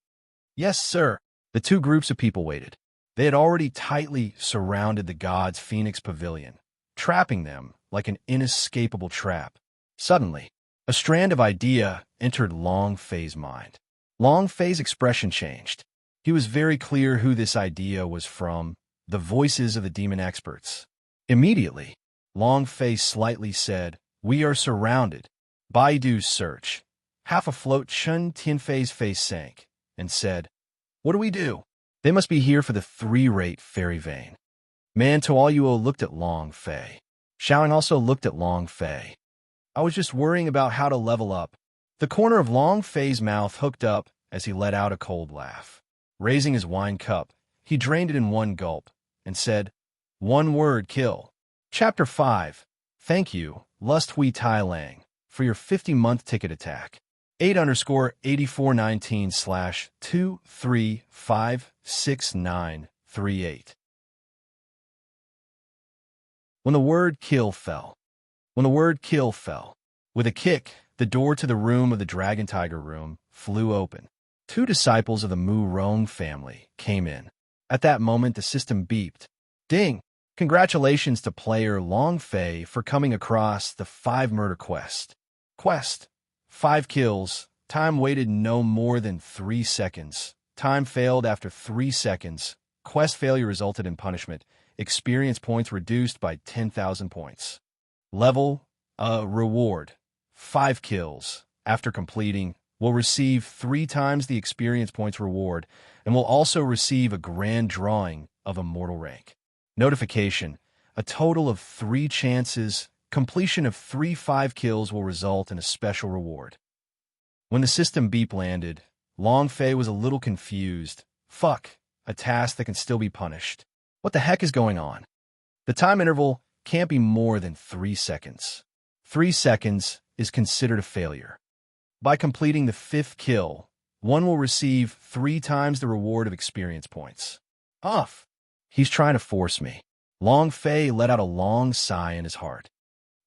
Yes, sir. The two groups of people waited. They had already tightly surrounded the God's Phoenix Pavilion, trapping them like an inescapable trap. Suddenly, a strand of idea entered Long Fei's mind. Long Fei's expression changed. He was very clear who this idea was from, the voices of the demon experts. Immediately, Long Fei slightly said, "We are surrounded." Baidu's search. Half afloat, Chun Tianfei's face sank and said, "What do we do? They must be here for the three-rate fairy vein." Man Tuoyuo looked at Long Fei. Xiaoying also looked at Long Fei. "I was just worrying about how to level up." The corner of Long Fei's mouth hooked up as he let out a cold laugh. Raising his wine cup, he drained it in one gulp and said, "One word, kill." Chapter 5. Thank you, Lust Hui Tai Lang, for your 50-month ticket attack. 8_8419/2356938. When the word kill fell. When the word kill fell. With a kick, the door to the room of the Dragon Tiger room flew open. Two disciples of the Mu Rong family came in. At that moment, the system beeped. Ding! Congratulations to player Long Fei for coming across the 5-murder quest. Quest. 5 kills. Time waited no more than 3 seconds. Time failed after 3 seconds. Quest failure resulted in punishment. Experience points reduced by 10,000 points. Level. Reward. 5 kills. After completing, will receive 3 times the experience points reward and will also receive a grand drawing of immortal rank. Notification. A total of 3 chances. Completion of 3 5 kills will result in a special reward. When the system beep landed, Long Fei was a little confused. Fuck. A task that can still be punished. What the heck is going on? The time interval can't be more than 3 seconds. 3 seconds is considered a failure. By completing the 5th kill, one will receive 3 times the reward of experience points. Off. He's trying to force me. Long Fei let out a long sigh in his heart.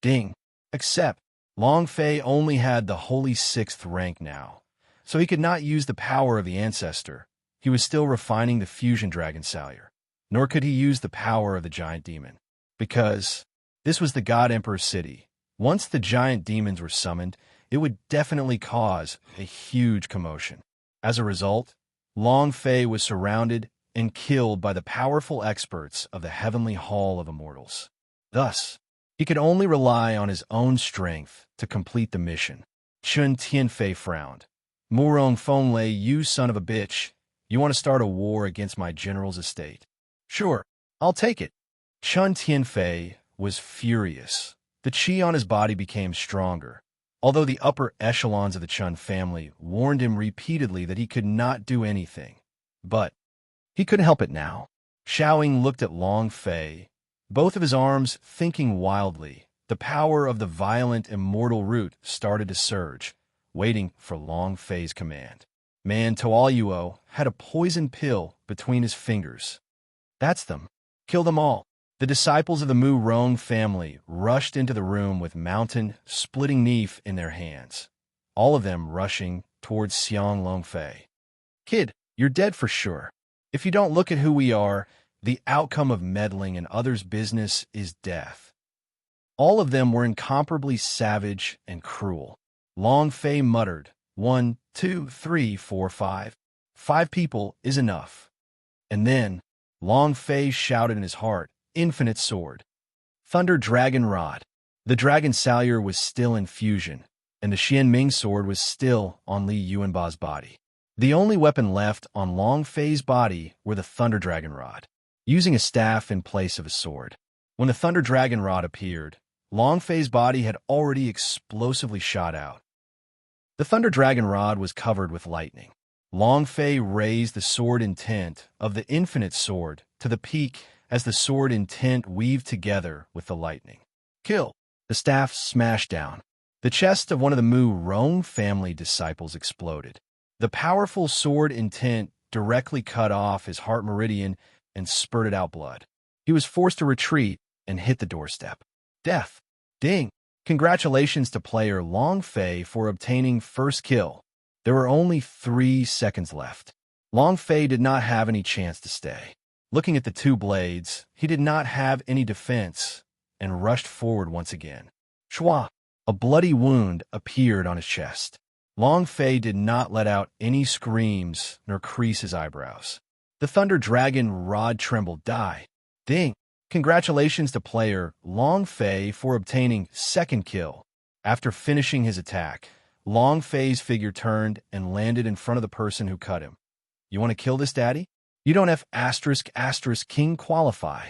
Ding. Except, Long Fei only had the holy 6th rank now, so he could not use the power of the ancestor. He was still refining the fusion dragon Salyer. Nor could he use the power of the giant demon. Because this was the God Emperor city. Once the giant demons were summoned, it would definitely cause a huge commotion. As a result, Long Fei was surrounded and killed by the powerful experts of the Heavenly Hall of Immortals. Thus, he could only rely on his own strength to complete the mission. Chun Tianfei frowned. Murong Fenglei, you son of a bitch. You want to start a war against my general's estate? Sure, I'll take it. Chun Tianfei was furious. The chi on his body became stronger, although the upper echelons of the Chun family warned him repeatedly that he could not do anything. But he couldn't help it now. Xiaoying looked at Long Fei, both of his arms thinking wildly. The power of the violent immortal root started to surge, waiting for Long Fei's command. Man Tuoyuo had a poison pill between his fingers. That's them. Kill them all. The disciples of the Mu Rong family rushed into the room with mountain-splitting knife in their hands, all of them rushing towards Xiang Longfei. Kid, you're dead for sure. If you don't look at who we are, the outcome of meddling in others' business is death. All of them were incomparably savage and cruel. Long Fei muttered, 1, 2, 3, 4, 5. 5 people is enough. And then, Long Fei shouted in his heart, infinite sword. Thunder Dragon Rod. The Dragon Salure was still in fusion, and the Xianming sword was still on Li Yuanba's body. The only weapon left on Long Fei's body were the Thunder Dragon Rod, using a staff in place of a sword. When the Thunder Dragon Rod appeared, Long Fei's body had already explosively shot out. The Thunder Dragon Rod was covered with lightning. Long Fei raised the sword intent of the infinite sword to the peak as the sword intent weaved together with the lightning. Kill! The staff smashed down. The chest of one of the Mu Rong family disciples exploded. The powerful sword intent directly cut off his heart meridian and spurted out blood. He was forced to retreat and hit the doorstep. Death. Ding. Congratulations to player Long Fei for obtaining first kill. There were only 3 seconds left. Long Fei did not have any chance to stay. Looking at the 2 blades, he did not have any defense and rushed forward once again. Shua! A bloody wound appeared on his chest. Long Fei did not let out any screams nor crease his eyebrows. The Thunder Dragon Rod trembled. Die. Ding. Congratulations to player Long Fei for obtaining second kill. After finishing his attack, Long Fei's figure turned and landed in front of the person who cut him. You want to kill this daddy? You don't have *** king qualify.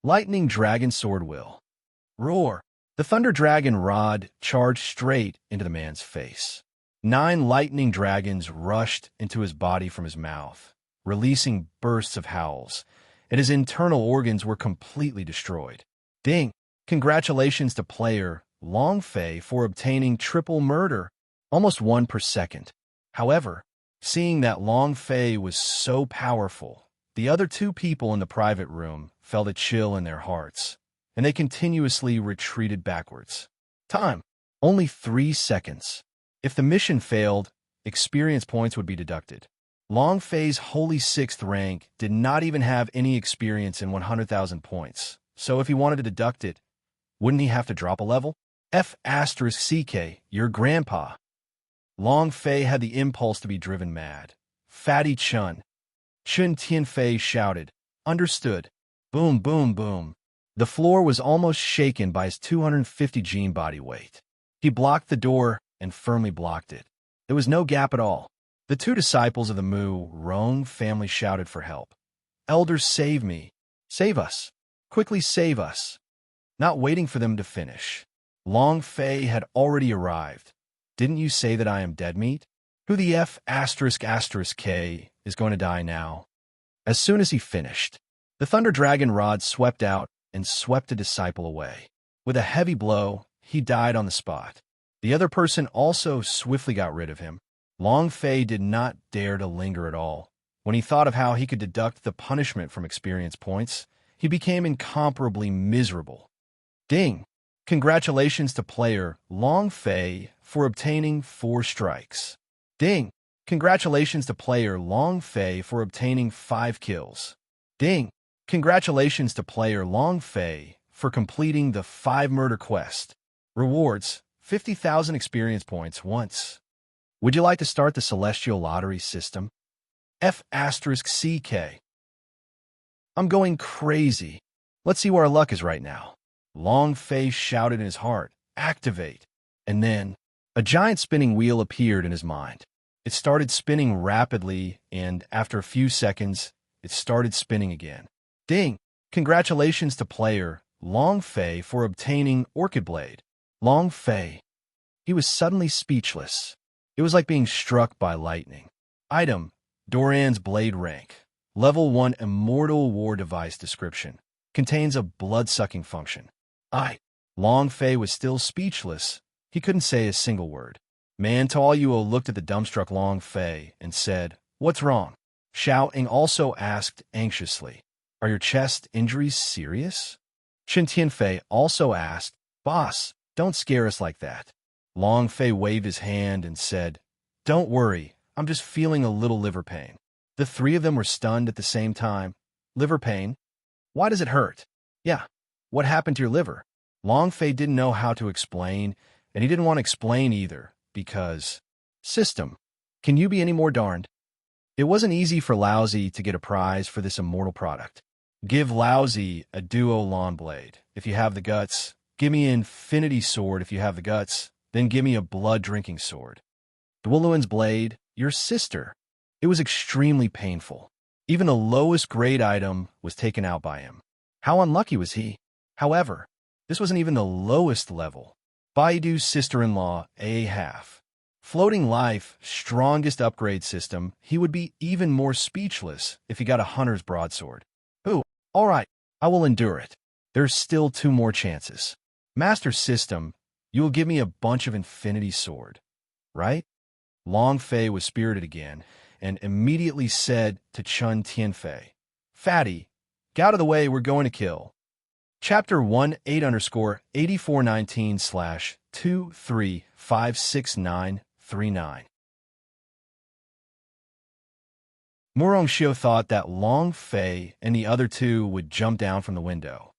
Lightning Dragon Sword will. Roar. The Thunder Dragon Rod charged straight into the man's face. 9 lightning dragons rushed into his body from his mouth, releasing bursts of howls, and his internal organs were completely destroyed. Ding! Congratulations to player Long Fei for obtaining triple murder, almost 1 per second. However, seeing that Long Fei was so powerful, the other 2 people in the private room felt a chill in their hearts, and they continuously retreated backwards. Time. Only 3 seconds. If the mission failed, experience points would be deducted. Long Fei's holy 6th rank did not even have any experience in 100,000 points, so if he wanted to deduct it, wouldn't he have to drop a level? ***CK, your grandpa. Long Fei had the impulse to be driven mad. Fatty Chun. Chun Tianfei shouted. Understood. Boom, boom, boom. The floor was almost shaken by his 250 gene body weight. He blocked the door and firmly blocked it. There was no gap at all. The 2 disciples of the Mu Rong family shouted for help. Elders, save me. Save us. Quickly save us. Not waiting for them to finish. Long Fei had already arrived. Didn't you say that I am dead meat? Who the ***K is going to die now? As soon as he finished, the Thunder Dragon Rod swept out and swept a disciple away. With a heavy blow, he died on the spot. The other person also swiftly got rid of him. Long Fei did not dare to linger at all. When he thought of how he could deduct the punishment from experience points, he became incomparably miserable. Ding! Congratulations to player Long Fei for obtaining 4 strikes. Ding! Congratulations to player Long Fei for obtaining 5 kills. Ding! Congratulations to player Long Fei for completing the 5 murder quest. Rewards, 50,000 experience points once. Would you like to start the Celestial Lottery system? ***CK. I'm going crazy. Let's see where our luck is right now. Long Fei shouted in his heart, activate. And then, a giant spinning wheel appeared in his mind. It started spinning rapidly, and after a few seconds, it started spinning again. Ding! Congratulations to player Long Fei for obtaining Orchid Blade. Long Fei. He was suddenly speechless. It was like being struck by lightning. Item, Doran's Blade Rank. Level 1 Immortal War Device Description. Contains a blood-sucking function. Long Fei was still speechless. He couldn't say a single word. Man Taoyuo looked at the dumbstruck Long Fei and said, "What's wrong?" Xiao Ying also asked anxiously, Are your chest injuries serious? Chen Tianfei also asked, Boss, don't scare us like that. Long Fei waved his hand and said, Don't worry, I'm just feeling a little liver pain. The three of them were stunned at the same time. Liver pain? Why does it hurt? Yeah, what happened to your liver? Long Fei didn't know how to explain, and he didn't want to explain either, because... System, can you be any more darned? It wasn't easy for Lousy to get a prize for this immortal product. Give Lousy a duo lawn blade, if you have the guts. Give me an infinity sword if you have the guts. Then give me a blood-drinking sword. Dwuluan's blade, your sister. It was extremely painful. Even the lowest grade item was taken out by him. How unlucky was he? However, this wasn't even the lowest level. Baidu's sister-in-law, A-half. Floating life, strongest upgrade system, he would be even more speechless if he got a hunter's broadsword. Ooh, all right, I will endure it. There's still 2 more chances. Master System, you will give me a bunch of infinity sword, right? Long Fei was spirited again and immediately said to Chen Tianfei, Fatty, get out of the way, we're going to kill. Chapter 18_8419/2356939. Murongxiu thought that Long Fei and the other 2 would jump down from the window.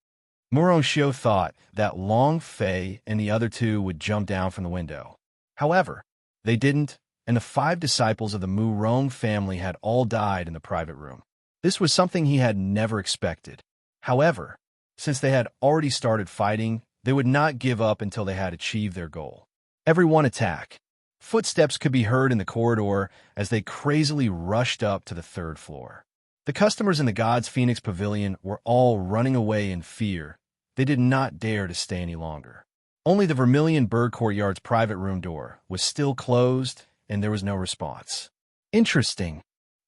Murongxiu thought that Long Fei and the other 2 would jump down from the window. However, they didn't, and the 5 disciples of the Murong family had all died in the private room. This was something he had never expected. However, since they had already started fighting, they would not give up until they had achieved their goal. Everyone attack. Footsteps could be heard in the corridor as they crazily rushed up to the 3rd floor. The customers in the God's Phoenix Pavilion were all running away in fear. They did not dare to stay any longer. Only the Vermilion Bird Courtyard's private room door was still closed, and there was no response. Interesting.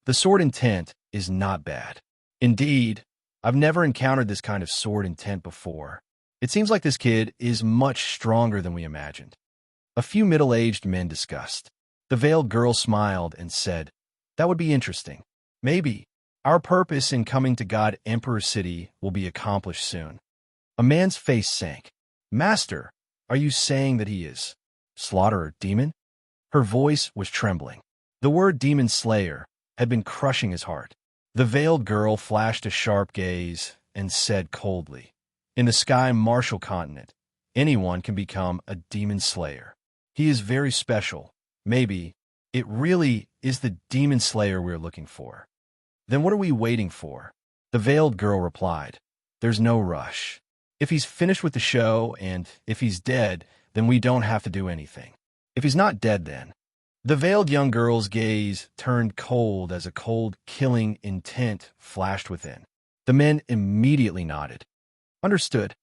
The sword intent is not bad. Indeed, I've never encountered this kind of sword intent before. It seems like this kid is much stronger than we imagined. A few middle-aged men discussed. The veiled girl smiled and said, That would be interesting. Maybe. Our purpose in coming to God Emperor City will be accomplished soon. A man's face sank. Master, are you saying that he is Slaughterer Demon? Her voice was trembling. The word Demon Slayer had been crushing his heart. The veiled girl flashed a sharp gaze and said coldly, In the Sky Martial Continent, anyone can become a Demon Slayer. He is very special. Maybe it really is the Demon Slayer we're looking for. Then what are we waiting for? The veiled girl replied, There's no rush. If he's finished with the show, and if he's dead, then we don't have to do anything. If he's not dead, then. The veiled young girl's gaze turned cold as a cold, killing intent flashed within. The men immediately nodded. Understood.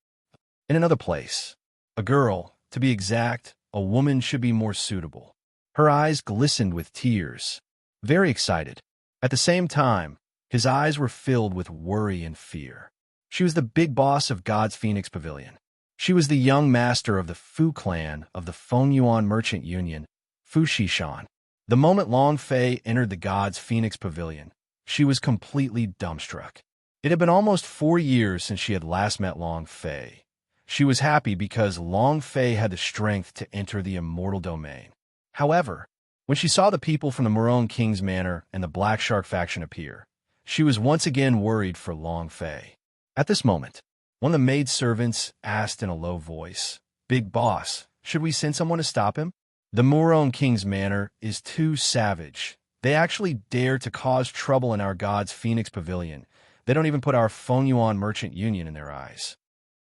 In another place, a girl, to be exact, a woman should be more suitable. Her eyes glistened with tears. Very excited. At the same time, his eyes were filled with worry and fear. She was the big boss of God's Phoenix Pavilion. She was the young master of the Fu clan of the Fengyuan Merchant Union, Fu Shishan. The moment Long Fei entered the God's Phoenix Pavilion, she was completely dumbstruck. It had been almost 4 years since she had last met Long Fei. She was happy because Long Fei had the strength to enter the immortal domain. However, when she saw the people from the Murong King's Manor and the Black Shark faction appear, she was once again worried for Long Fei. At this moment, one of the maidservants asked in a low voice, Big boss, should we send someone to stop him? The Murong King's Manor is too savage. They actually dare to cause trouble in our God's Phoenix Pavilion. They don't even put our Fengyuan Merchant Union in their eyes.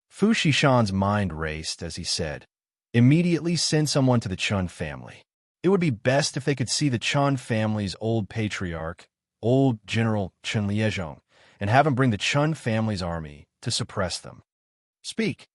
Fu Shishan's mind raced as he said, Immediately send someone to the Chun family. It would be best if they could see the Chun family's old patriarch, old General Chen Liezhong, and have him bring the Chun family's army to suppress them. Speak.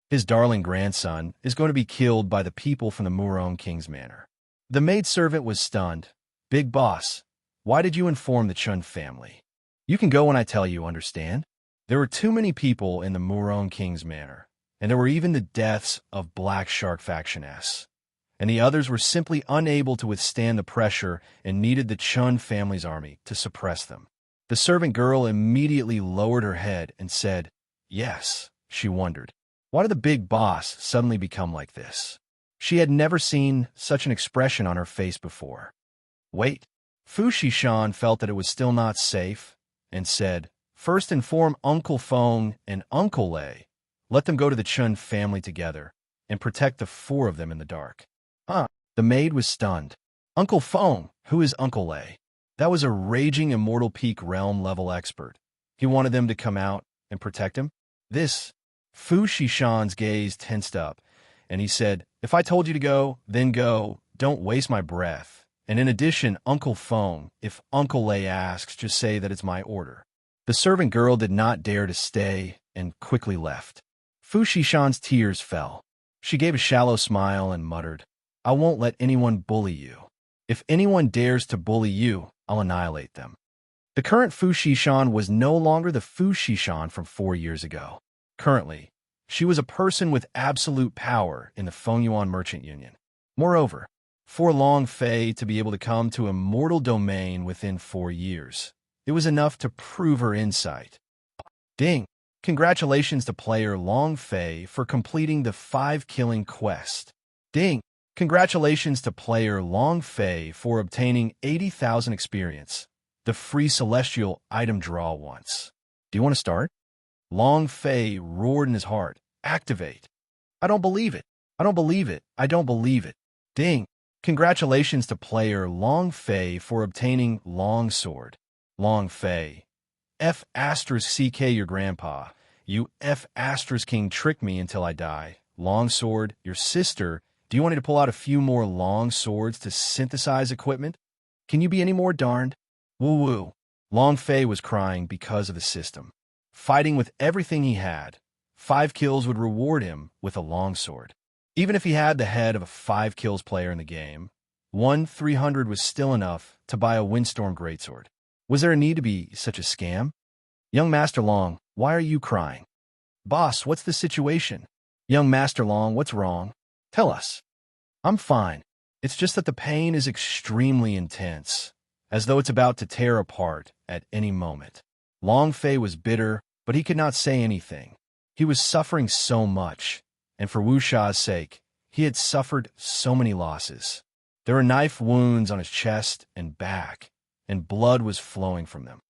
His darling grandson is going to be killed by the people from the Murong King's Manor. The maidservant was stunned. Big boss, why did you inform the Chun family? You can go when I tell you, understand? There were too many people in the Murong King's Manor, and there were even the deaths of Black Shark Faction S. And the others were simply unable to withstand the pressure and needed the Chun family's army to suppress them. The servant girl immediately lowered her head and said, "Yes." She wondered, why did the big boss suddenly become like this? She had never seen such an expression on her face before. Wait. Fu Shishan felt that it was still not safe and said, "First inform Uncle Feng and Uncle Lei. Let them go to the Chun family together and protect the four of them in the dark." Huh? The maid was stunned. Uncle Feng, who is Uncle Lei? That was a raging immortal peak realm level expert. He wanted them to come out and protect him? Fu Shishan's gaze tensed up, and he said, "If I told you to go, then go. Don't waste my breath. And in addition, Uncle Feng, if Uncle Lei asks, just say that it's my order." The servant girl did not dare to stay and quickly left. Fu Shishan's tears fell. She gave a shallow smile and muttered, "I won't let anyone bully you. If anyone dares to bully you, I'll annihilate them." The current Fu Shishan was no longer the Fu Shishan from 4 years ago. Currently, she was a person with absolute power in the Fengyuan Merchant Union. Moreover, for Long Fei to be able to come to immortal domain within 4 years, it was enough to prove her insight. Ding! Congratulations to player Long Fei for completing the 5-killing quest. Ding! Congratulations to player Long Fei for obtaining 80,000 experience. The free celestial item draw once. Do you want to start? Long Fei roared in his heart. Activate. I don't believe it. I don't believe it. I don't believe it. Ding. Congratulations to player Long Fei for obtaining Long Sword. Long Fei. F asterisk CK your grandpa. You F asterisk king trick me until I die. Long Sword, your sister. Do you want me to pull out a few more long swords to synthesize equipment? Can you be any more darned? Woo woo. Long Fei was crying because of the system. Fighting with everything he had, 5 kills would reward him with a longsword. Even if he had the head of a 5 kills player in the game, 300 was still enough to buy a Windstorm Greatsword. Was there a need to be such a scam? Young Master Long, why are you crying? Boss, what's the situation? Young Master Long, what's wrong? Tell us. I'm fine. It's just that the pain is extremely intense, as though it's about to tear apart at any moment. Long Fei was bitter, but he could not say anything. He was suffering so much, and for Wu Sha's sake, he had suffered so many losses. There were knife wounds on his chest and back, and blood was flowing from them.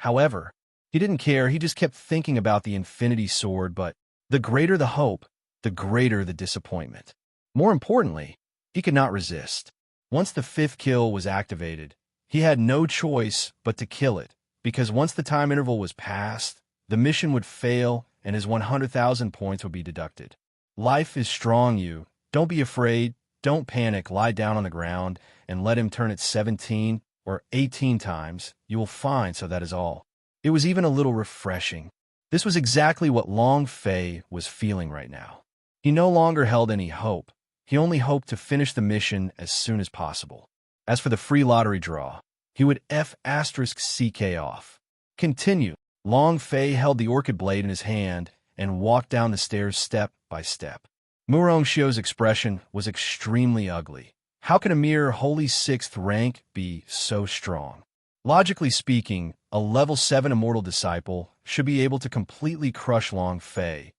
However, he didn't care. He just kept thinking about the Infinity Sword, but the greater the hope, the greater the disappointment. More importantly, he could not resist. Once the 5th kill was activated, he had no choice but to kill it, because once the time interval was passed, the mission would fail and his 100,000 points would be deducted. Life is strong, you. Don't be afraid. Don't panic. Lie down on the ground and let him turn it 17 or 18 times. You will find, so that is all. It was even a little refreshing. This was exactly what Long Fei was feeling right now. He no longer held any hope. He only hoped to finish the mission as soon as possible. As for the free lottery draw, he would F asterisk CK off. Continue. Long Fei held the orchid blade in his hand and walked down the stairs step by step. Murong Xiu's expression was extremely ugly. How can a mere holy 6th rank be so strong? Logically speaking, a level 7 immortal disciple should be able to completely crush Long Fei,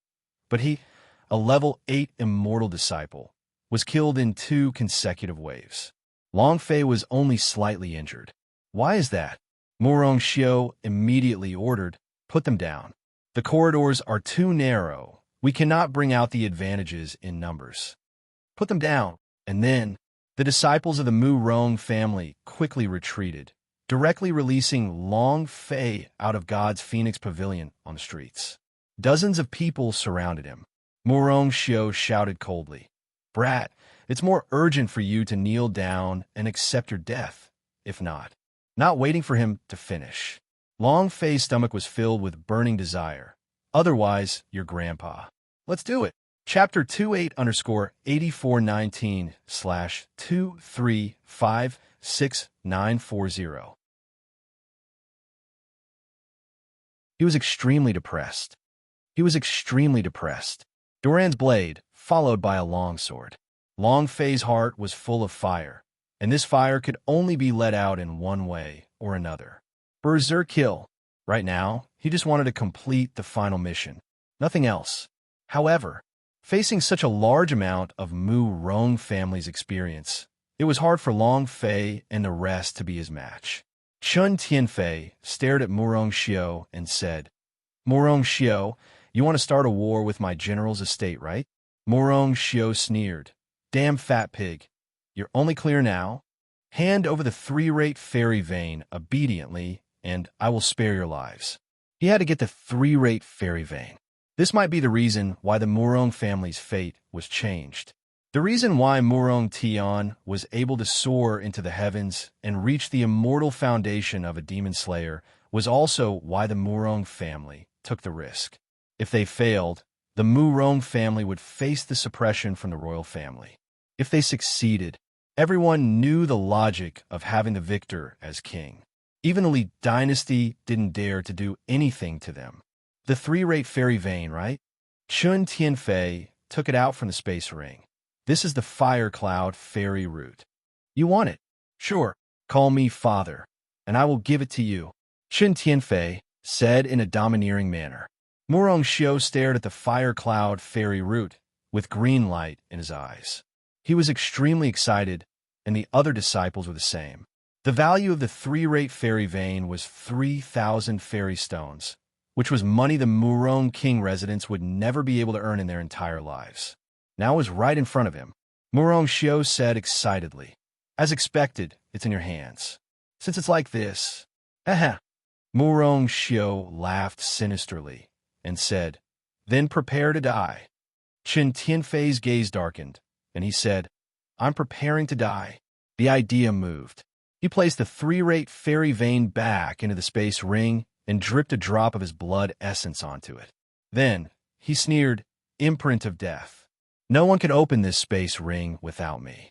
but he, a level 8 immortal disciple, was killed in 2 consecutive waves. Long Fei was only slightly injured. Why is that? Murong Xiu immediately ordered, "Put them down. The corridors are too narrow. We cannot bring out the advantages in numbers. Put them down." And then, the disciples of the Mu Rong family quickly retreated, directly releasing Long Fei out of God's Phoenix Pavilion on the streets. Dozens of people surrounded him. Murong Xiu shouted coldly, "Brat, it's more urgent for you to kneel down and accept your death, if not." Not waiting for him to finish. Long Fei's stomach was filled with burning desire. Otherwise, your grandpa. Let's do it. Chapter 28_8419/2356940. He was extremely depressed. He was extremely depressed. Doran's blade, followed by a longsword. Long Fei's heart was full of fire, and this fire could only be let out in one way or another. Berserk. Right now, he just wanted to complete the final mission. Nothing else. However, facing such a large amount of Mu Rong family's experience, it was hard for Long Fei and the rest to be his match. Chun Tianfei stared at Murong Xiao and said, Murong Xiao, you want to start a war with my general's estate, right? Murong Xiao sneered. Damn fat pig. You're only clear now. Hand over the 3-rate fairy vein obediently, and I will spare your lives. He had to get the 3-rate fairy vein. This might be the reason why the Murong family's fate was changed. The reason why Murong Tian was able to soar into the heavens and reach the immortal foundation of a demon slayer was also why the Murong family took the risk. If they failed, the Murong family would face the suppression from the royal family. If they succeeded, everyone knew the logic of having the victor as king. Even the Li dynasty didn't dare to do anything to them. The 3-rate fairy vein, right? Chun Tianfei took it out from the space ring. This is the fire cloud fairy root. You want it? Sure. Call me father, and I will give it to you. Chun Tianfei said in a domineering manner. Murong Xiao stared at the fire cloud fairy root with green light in his eyes. He was extremely excited, and the other disciples were the same. The value of the 3-rate fairy vein was 3,000 fairy stones, which was money the Murong king residents would never be able to earn in their entire lives. Now it was right in front of him. Murong Xiao said excitedly, As expected, it's in your hands. Since it's like this, haha. Murong Xiao laughed sinisterly and said, Then prepare to die. Chun Tianfei's gaze darkened, and he said, I'm preparing to die. The idea moved. He placed the 3-rate fairy vein back into the space ring and dripped a drop of his blood essence onto it. Then, he sneered, Imprint of death. No one can open this space ring without me.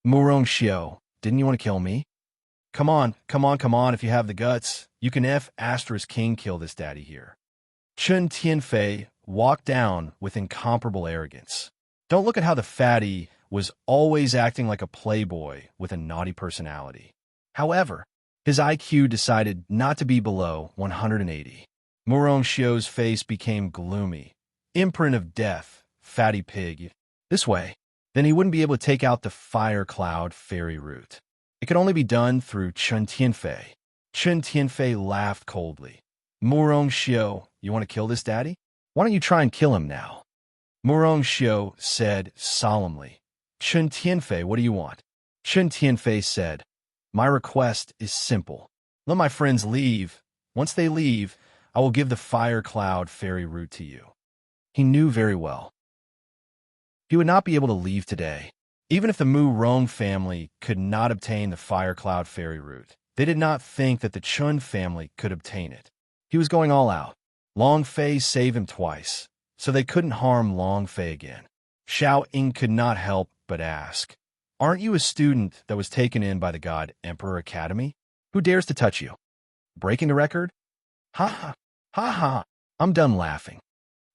Murong Xiao, didn't you want to kill me? Come on, if you have the guts. You can *King kill this daddy here. Chun Tianfei walked down with incomparable arrogance. Don't look at how the fatty was always acting like a playboy with a naughty personality. However, his IQ decided not to be below 180. Murong Xiao's face became gloomy. Imprint of death, fatty pig. This way, then he wouldn't be able to take out the fire cloud fairy root. It could only be done through Chun Tianfei. Chun Tianfei laughed coldly. Murong Xiao, you want to kill this daddy? Why don't you try and kill him now? Murong Xiao said solemnly. Chun Tianfei, what do you want? Chun Tianfei said, My request is simple. Let my friends leave. Once they leave, I will give the fire cloud fairy root to you. He knew very well he would not be able to leave today. Even if the Mu Rong family could not obtain the fire cloud fairy root, they did not think that the Chun family could obtain it. He was going all out. Long Fei saved him twice, so they couldn't harm Long Fei again. Xiao Ying could not help but ask, Aren't you a student that was taken in by the God Emperor Academy? Who dares to touch you? Breaking the record? Ha ha, ha ha, I'm done laughing.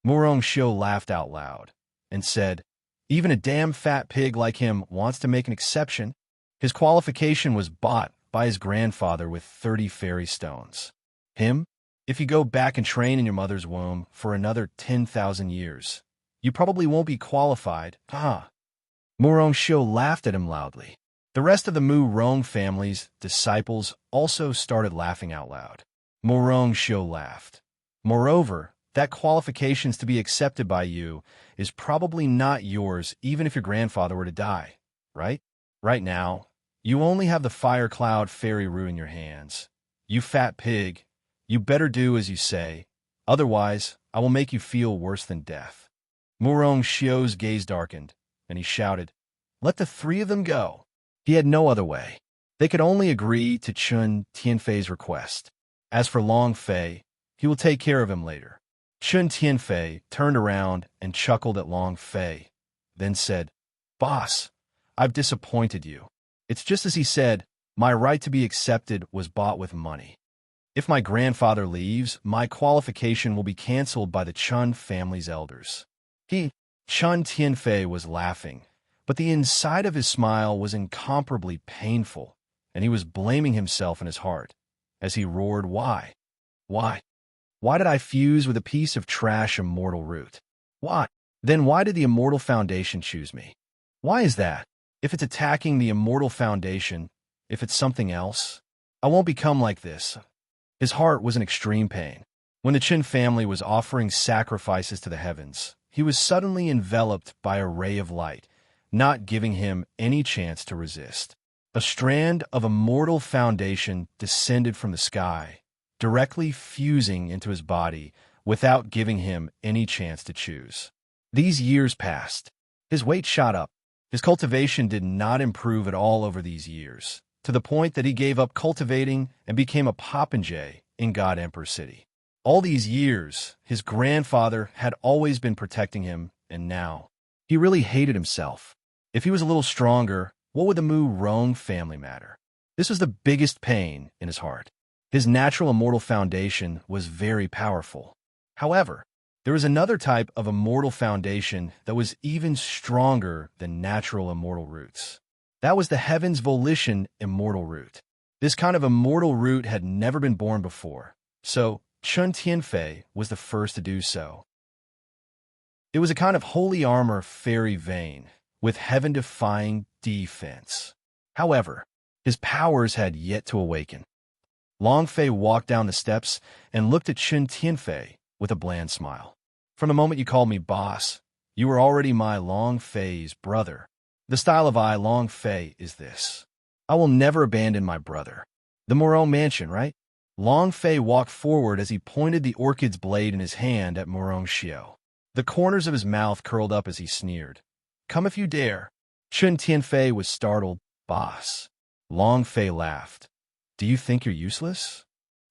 Murong Xiao laughed out loud and said, Even a damn fat pig like him wants to make an exception. His qualification was bought by his grandfather with 30 fairy stones. Him? If you go back and train in your mother's womb for another 10,000 years, you probably won't be qualified. Ha! Murong Xiao laughed at him loudly. The rest of the Mu Rong family's disciples also started laughing out loud. Murong Xiao laughed. Moreover, that qualifications to be accepted by you is probably not yours even if your grandfather were to die, right? Right now, you only have the fire cloud fairy root in your hands. You fat pig, you better do as you say, otherwise I will make you feel worse than death. Murong Xiao's gaze darkened, and he shouted, Let the 3 of them go. He had no other way. They could only agree to Chun Tianfei's request. As for Long Fei, he will take care of him later. Chun Tianfei turned around and chuckled at Long Fei, then said, Boss, I've disappointed you. It's just as he said, my right to be accepted was bought with money. If my grandfather leaves, my qualification will be canceled by the Chun family's elders. Chun Tianfei was laughing, but the inside of his smile was incomparably painful, and he was blaming himself in his heart. as he roared, "Why? Why? Why did I fuse with a piece of trash immortal root? Why? Then why did the immortal foundation choose me? Why is that? If it's attacking the immortal foundation, if it's something else, I won't become like this." His heart was in extreme pain. When the Qin family was offering sacrifices to the heavens, he was suddenly enveloped by a ray of light, not giving him any chance to resist. A strand of immortal foundation descended from the sky, directly fusing into his body without giving him any chance to choose. These years passed. His weight shot up. His cultivation did not improve at all over these years, to the point that he gave up cultivating and became a popinjay in God Emperor City. All these years, his grandfather had always been protecting him, and now he really hated himself. If he was a little stronger, what would the Mu Rong family matter? This was the biggest pain in his heart. His natural immortal foundation was very powerful. However, there was another type of immortal foundation that was even stronger than natural immortal roots. That was the Heaven's Volition immortal root. This kind of immortal root had never been born before, so Chun Tianfei was the first to do so. It was a kind of holy armor fairy vein, with heaven-defying defense. However, his powers had yet to awaken. Long Fei walked down the steps and looked at Chun Tianfei with a bland smile. "From the moment you called me boss, you were already my Long Fei's brother. The style of I Long Fei is this. I will never abandon my brother. The Moreau mansion, right?" Long Fei walked forward as he pointed the orchid's blade in his hand at Moreau Xiao. The corners of his mouth curled up as he sneered. "Come if you dare." Chun Tianfei was startled. "Boss." Long Fei laughed. "Do you think you're useless?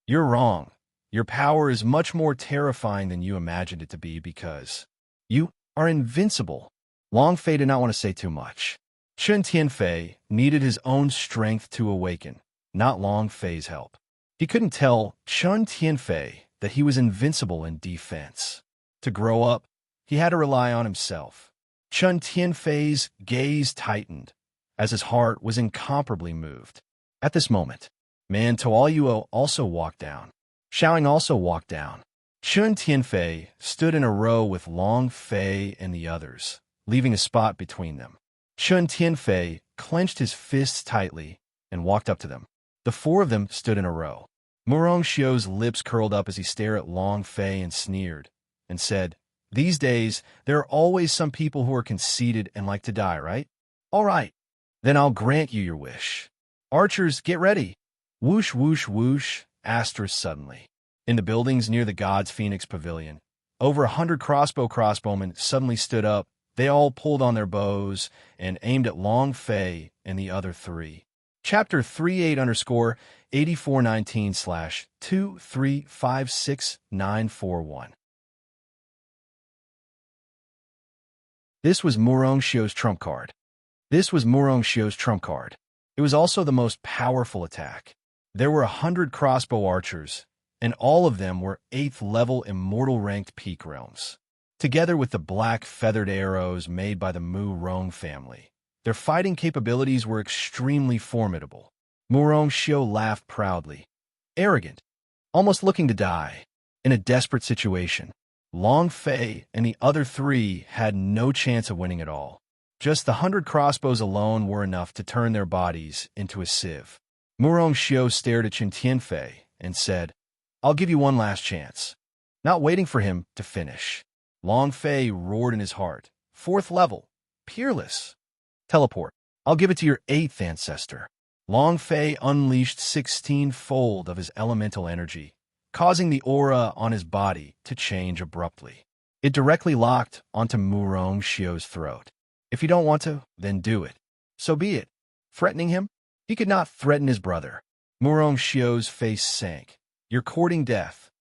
You're wrong. Your power is much more terrifying than you imagined it to be because you are invincible." Long Fei did not want to say too much. Chun Tianfei needed his own strength to awaken, not Long Fei's help. He couldn't tell Chun Tianfei that he was invincible in defense. To grow up, he had to rely on himself. Chun Tianfei's gaze tightened, as his heart was incomparably moved. At this moment, Man Toalyuo also walked down. Xiaoying also walked down. Chun Tianfei stood in a row with Long Fei and the others, leaving a spot between them. Chun Tianfei clenched his fists tightly and walked up to them. The four of them stood in a row. Murong Xiu's lips curled up as he stared at Long Fei and sneered, and said, "These days, there are always some people who are conceited and like to die, right? All right, then I'll grant you your wish. Archers, get ready." Whoosh, whoosh, whoosh, asterisk suddenly. In the buildings near the God's Phoenix Pavilion, over 100 crossbowmen suddenly stood up. They all pulled on their bows and aimed at Long Fei and the other three. Chapter 38_8419/2356941. This was Murong Xiu's trump card. This was Murong Xiu's trump card. It was also the most powerful attack. There were 100 crossbow archers, and all of them were 8th level immortal ranked peak realms. Together with the black feathered arrows made by the Mu Rong family, their fighting capabilities were extremely formidable. Murong Xiu laughed proudly. Arrogant, almost looking to die. In a desperate situation, Long Fei and the other three had no chance of winning at all. Just the 100 crossbows alone were enough to turn their bodies into a sieve. Murong Xiu stared at Chun Tianfei and said, "I'll give you one last chance." Not waiting for him to finish, Long Fei roared in his heart, "4th level, peerless. Teleport. I'll give it to your 8th ancestor." Long Fei unleashed 16-fold of his elemental energy, causing the aura on his body to change abruptly. It directly locked onto Murong Xiu's throat. If you don't want to, then do it. So be it. Threatening him? He could not threaten his brother. Murong Xiu's face sank. "You're courting death."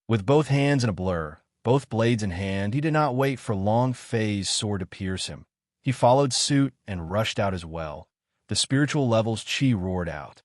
With both hands in a blur, both blades in hand, he did not wait for Long Fei's sword to pierce him. He followed suit and rushed out as well. The spiritual level's chi roared out.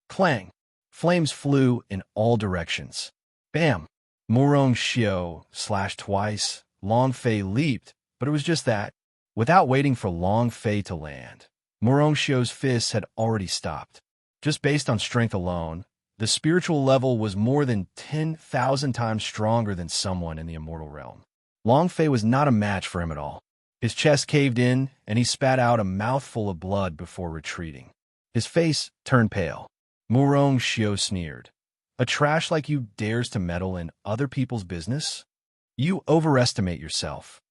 Clang! Flames flew in all directions. Bam! Murong Xiu slashed twice. Long Fei leaped, but it was just that. Without waiting for Long Fei to land, Murong Xiu's fists had already stopped. Just based on strength alone, The spiritual level was more than 10,000 times stronger than someone in the immortal realm. Long Fei was not a match for him at all. His chest caved in, and he spat out a mouthful of blood before retreating. His face turned pale. Murong Xiu sneered. A trash like you dares to meddle in other people's business? You overestimate yourself.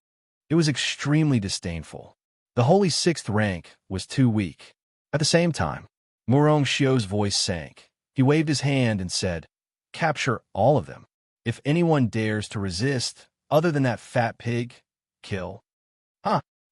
It was extremely disdainful. The holy sixth rank was too weak. At the same time, Murong Xiu's voice sank. He waved his hand and said, "Capture all of them. If anyone dares to resist, other than that fat pig, kill."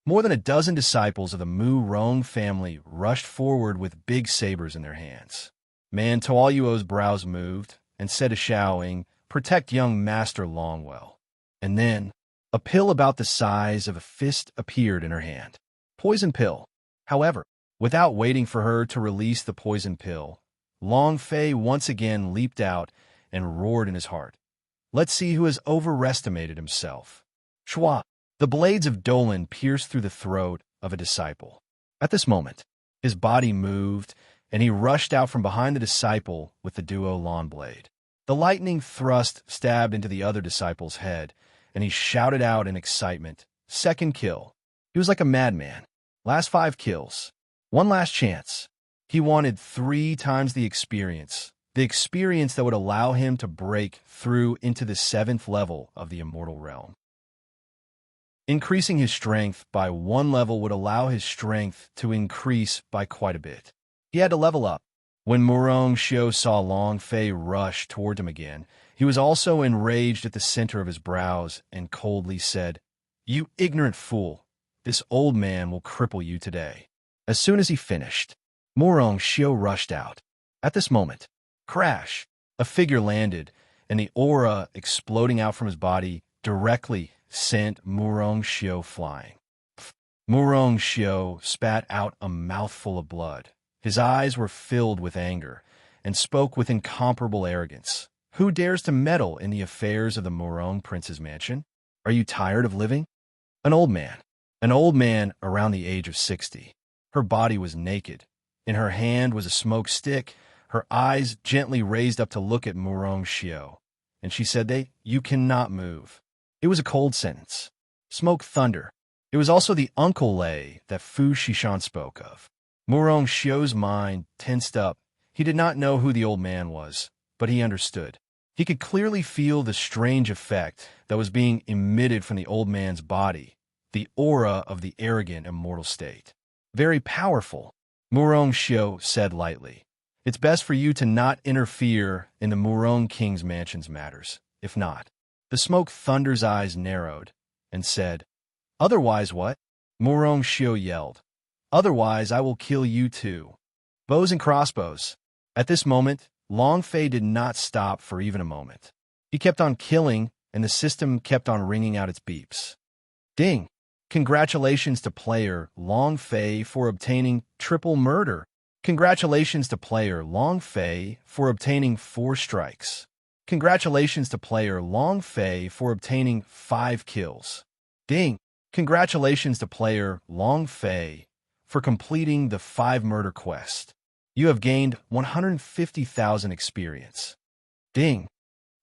More than a dozen disciples of the Mu Rong family rushed forward with big sabers in their hands. Man Tuoyuo's brows moved and said to Xiaoying, "Protect young Master Longwell." And then, a pill about the size of a fist appeared in her hand. Poison pill. However, without waiting for her to release the poison pill, Long Fei once again leaped out and roared in his heart. Let's see who has overestimated himself. Shua. The blades of Dolan pierced through the throat of a disciple. At this moment, his body moved, and he rushed out from behind the disciple with the duo lawn blade. The lightning thrust stabbed into the other disciple's head, and he shouted out in excitement, "Second kill." He was like a madman. Last 5 kills. One last chance. He wanted 3 times the experience that would allow him to break through into the 7th level of the immortal realm. Increasing his strength by 1 level would allow his strength to increase by quite a bit. He had to level up. When Murong Xiu saw Long Fei rush toward him again, he was also enraged at the center of his brows and coldly said, "You ignorant fool, this old man will cripple you today." As soon as he finished, Murong Xiu rushed out. At this moment, crash! A figure landed, and the aura exploding out from his body directly sent Murong Xiu flying. Murong Xiu spat out a mouthful of blood. His eyes were filled with anger, and spoke with incomparable arrogance. "Who dares to meddle in the affairs of the Murong prince's mansion? Are you tired of living?" An old man around the age of 60. Her body was naked. In her hand was a smoke stick, her eyes gently raised up to look at Murong Xiu, and she said, "You cannot move." It was a cold sentence. Smoke thunder. It was also the Uncle Lei that Fu Shishan spoke of. Murong Xiu's mind tensed up. He did not know who the old man was, but he understood. He could clearly feel the strange effect that was being emitted from the old man's body, the aura of the arrogant immortal state. "Very powerful," Murong Xiu said lightly. "It's best for you to not interfere in the Murong King's mansion's matters. If not..." The smoke thunder's eyes narrowed and said, "Otherwise what?" Murong Xiu yelled. "Otherwise I will kill you too." Bows and crossbows. At this moment, Long Fei did not stop for even a moment. He kept on killing, and the system kept on ringing out its beeps. Ding! Congratulations to player Long Fei for obtaining triple murder. Congratulations to player Long Fei for obtaining 4 strikes. Congratulations to player Long Fei for obtaining 5 kills. Ding! Congratulations to player Long Fei for completing the 5 murder quest. You have gained 150,000 experience. Ding!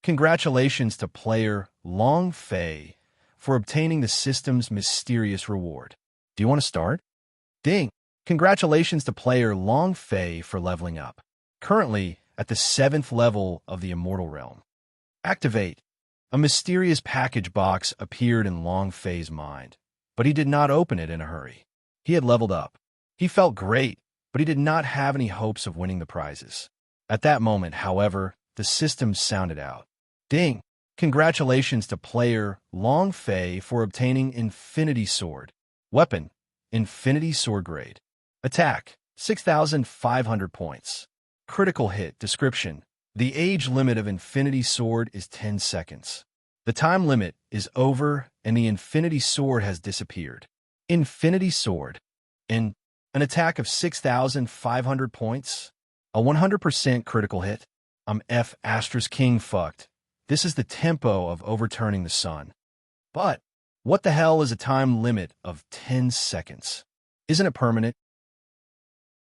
Congratulations to player Long Fei for obtaining the system's mysterious reward. Do you want to start? Ding! Congratulations to player Long Fei for leveling up. Currently at the 7th level of the immortal realm. Activate. A mysterious package box appeared in Long Fei's mind, but he did not open it in a hurry. He had leveled up. He felt great, but he did not have any hopes of winning the prizes. At that moment, however, the system sounded out. Ding! Congratulations to player Long Fei for obtaining Infinity Sword. Weapon: Infinity Sword Grade. Attack: 6,500 points. Critical hit. Description: the age limit of Infinity Sword is 10 seconds. The time limit is over and the Infinity Sword has disappeared. Infinity Sword. An attack of 6,500 points. A 100% critical hit. I'm F*** King fucked. This is the tempo of overturning the sun. But what the hell is a time limit of 10 seconds? Isn't it permanent?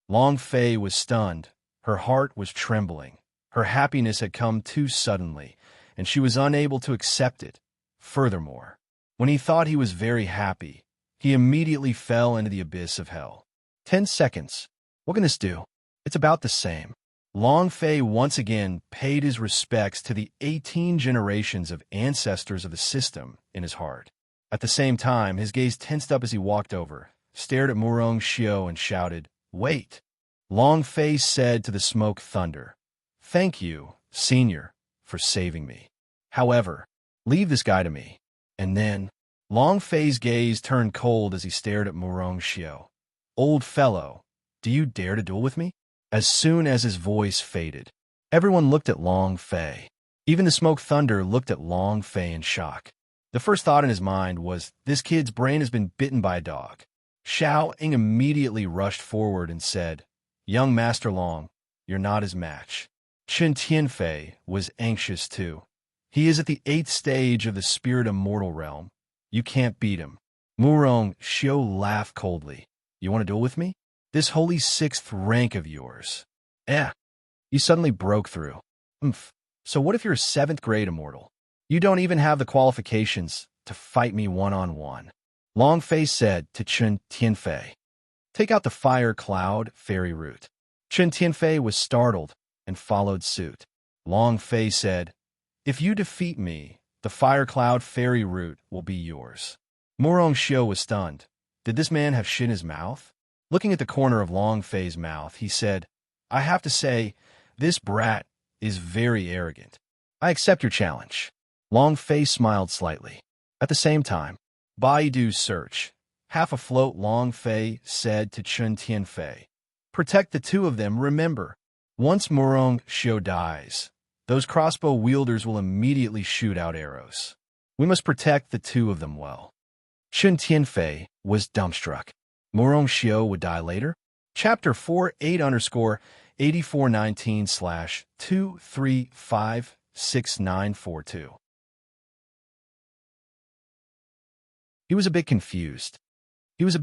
Long Fei was stunned. Her heart was trembling. Her happiness had come too suddenly, and she was unable to accept it. Furthermore, when he thought he was very happy, he immediately fell into the abyss of hell. 10 seconds. What can this do? It's about the same. Long Fei once again paid his respects to the 18 generations of ancestors of the system in his heart. At the same time, his gaze tensed up as he walked over, stared at Murong Xiao and shouted, "Wait!" Long Fei said to the smoke thunder, "Thank you, Senior, for saving me. However, leave this guy to me." And then, Long Fei's gaze turned cold as he stared at Murong Xiao. "Old fellow, do you dare to duel with me?" As soon as his voice faded, everyone looked at Long Fei. Even the smoke thunder looked at Long Fei in shock. The first thought in his mind was, this kid's brain has been bitten by a dog. Xiao Ying immediately rushed forward and said, "Young Master Long, you're not his match." Chen Tianfei was anxious too. "He is at the 8th stage of the spirit immortal realm. You can't beat him." Murong Xiao laughed coldly. "You want to duel with me? This holy 6th rank of yours." You suddenly broke through. So what if you're a 7th grade immortal? You don't even have the qualifications to fight me one-on-one. Long Fei said to Chen Tianfei, "Take out the fire cloud fairy root." Chen Tianfei was startled and followed suit. Long Fei said, "If you defeat me, the fire cloud fairy root will be yours." Murong Xiao was stunned. Did this man have shit in his mouth? Looking at the corner of Long Fei's mouth, he said, "I have to say, this brat is very arrogant. I accept your challenge." Long Fei smiled slightly. At the same time, Baidu's search. Half afloat, Long Fei said to Chen Tianfei, "Protect the two of them, remember. Once Murong Xiao dies, those crossbow wielders will immediately shoot out arrows. We must protect the two of them well." Chen Tianfei was dumbstruck. Murong Xiao would die later? Chapter 48_8419/2356942. He was a bit confused. He was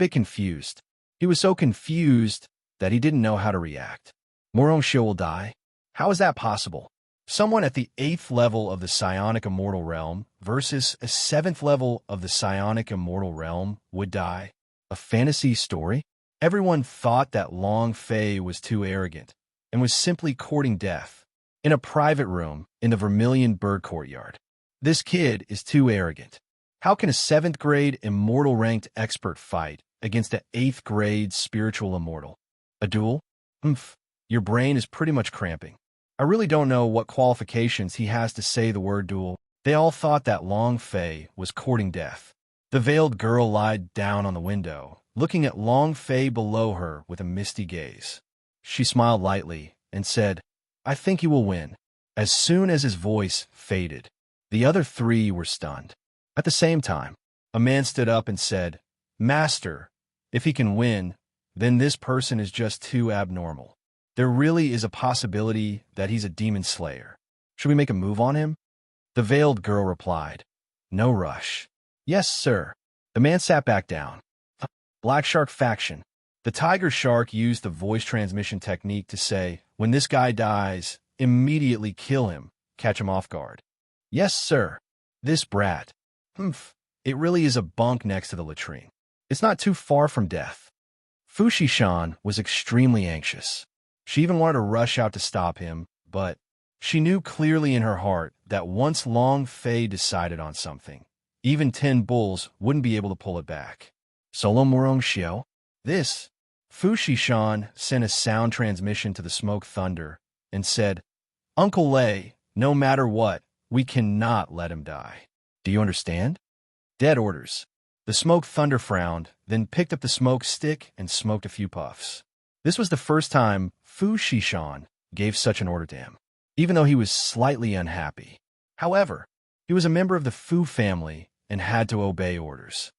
so confused that he didn't know how to react. Murong Xiao will die? How is that possible? Someone at the 8th level of the psionic immortal realm versus a 7th level of the psionic immortal realm would die? A fantasy story? Everyone thought that Long Fei was too arrogant and was simply courting death. In a private room in the Vermilion Bird Courtyard. This kid is too arrogant. How can a 7th grade immortal ranked expert fight against an 8th grade spiritual immortal? A duel? Your brain is pretty much cramping. I really don't know what qualifications he has to say the word duel. They all thought that Long Fei was courting death. The veiled girl lied down on the window, looking at Long Fei below her with a misty gaze. She smiled lightly and said, "I think you will win." As soon as his voice faded, the other three were stunned. At the same time, a man stood up and said, "Master, if he can win, then this person is just too abnormal. There really is a possibility that he's a demon slayer. Should we make a move on him?" The veiled girl replied, "No rush." "Yes, sir." The man sat back down. Black Shark faction. The Tiger Shark used the voice transmission technique to say, "When this guy dies, immediately kill him, catch him off guard." "Yes, sir." This brat. It really is a bunk next to the latrine. It's not too far from death. Fu Shishan was extremely anxious. She even wanted to rush out to stop him, but she knew clearly in her heart that once Long Fei decided on something, even 10 bulls wouldn't be able to pull it back. Solo Murong Xiao? This? Fu Shishan sent a sound transmission to the Smoke Thunder and said, "Uncle Lei, no matter what, we cannot let him die. Do you understand?" "Dead orders." The Smoke Thunder frowned, then picked up the smoke stick and smoked a few puffs. This was the first time Fu Shishan gave such an order to him, even though he was slightly unhappy. However, he was a member of the Fu family and had to obey orders.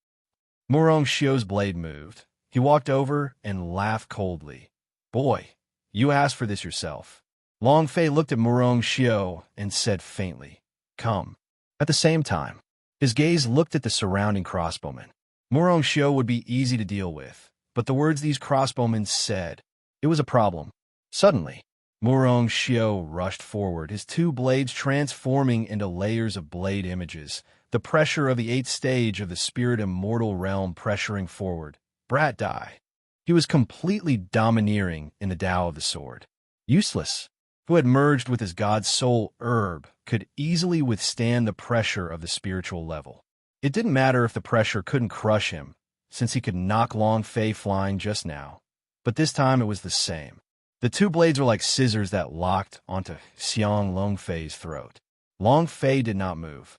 Murong Xiao's blade moved. He walked over and laughed coldly. "Boy, you asked for this yourself." Long Fei looked at Murong Xiao and said faintly, "Come." At the same time, his gaze looked at the surrounding crossbowmen. Murong Xiao would be easy to deal with, but the words these crossbowmen said, it was a problem. Suddenly, Murong Xiao rushed forward, his two blades transforming into layers of blade images, the pressure of the eighth stage of the spirit immortal realm pressuring forward. Brat die. He was completely domineering in the Tao of the sword. Useless, who had merged with his god's soul herb, could easily withstand the pressure of the spiritual level. It didn't matter if the pressure couldn't crush him, since he could knock Long Fei flying just now. But this time it was the same. The two blades were like scissors that locked onto Xiang Long Fei's throat. Long Fei did not move.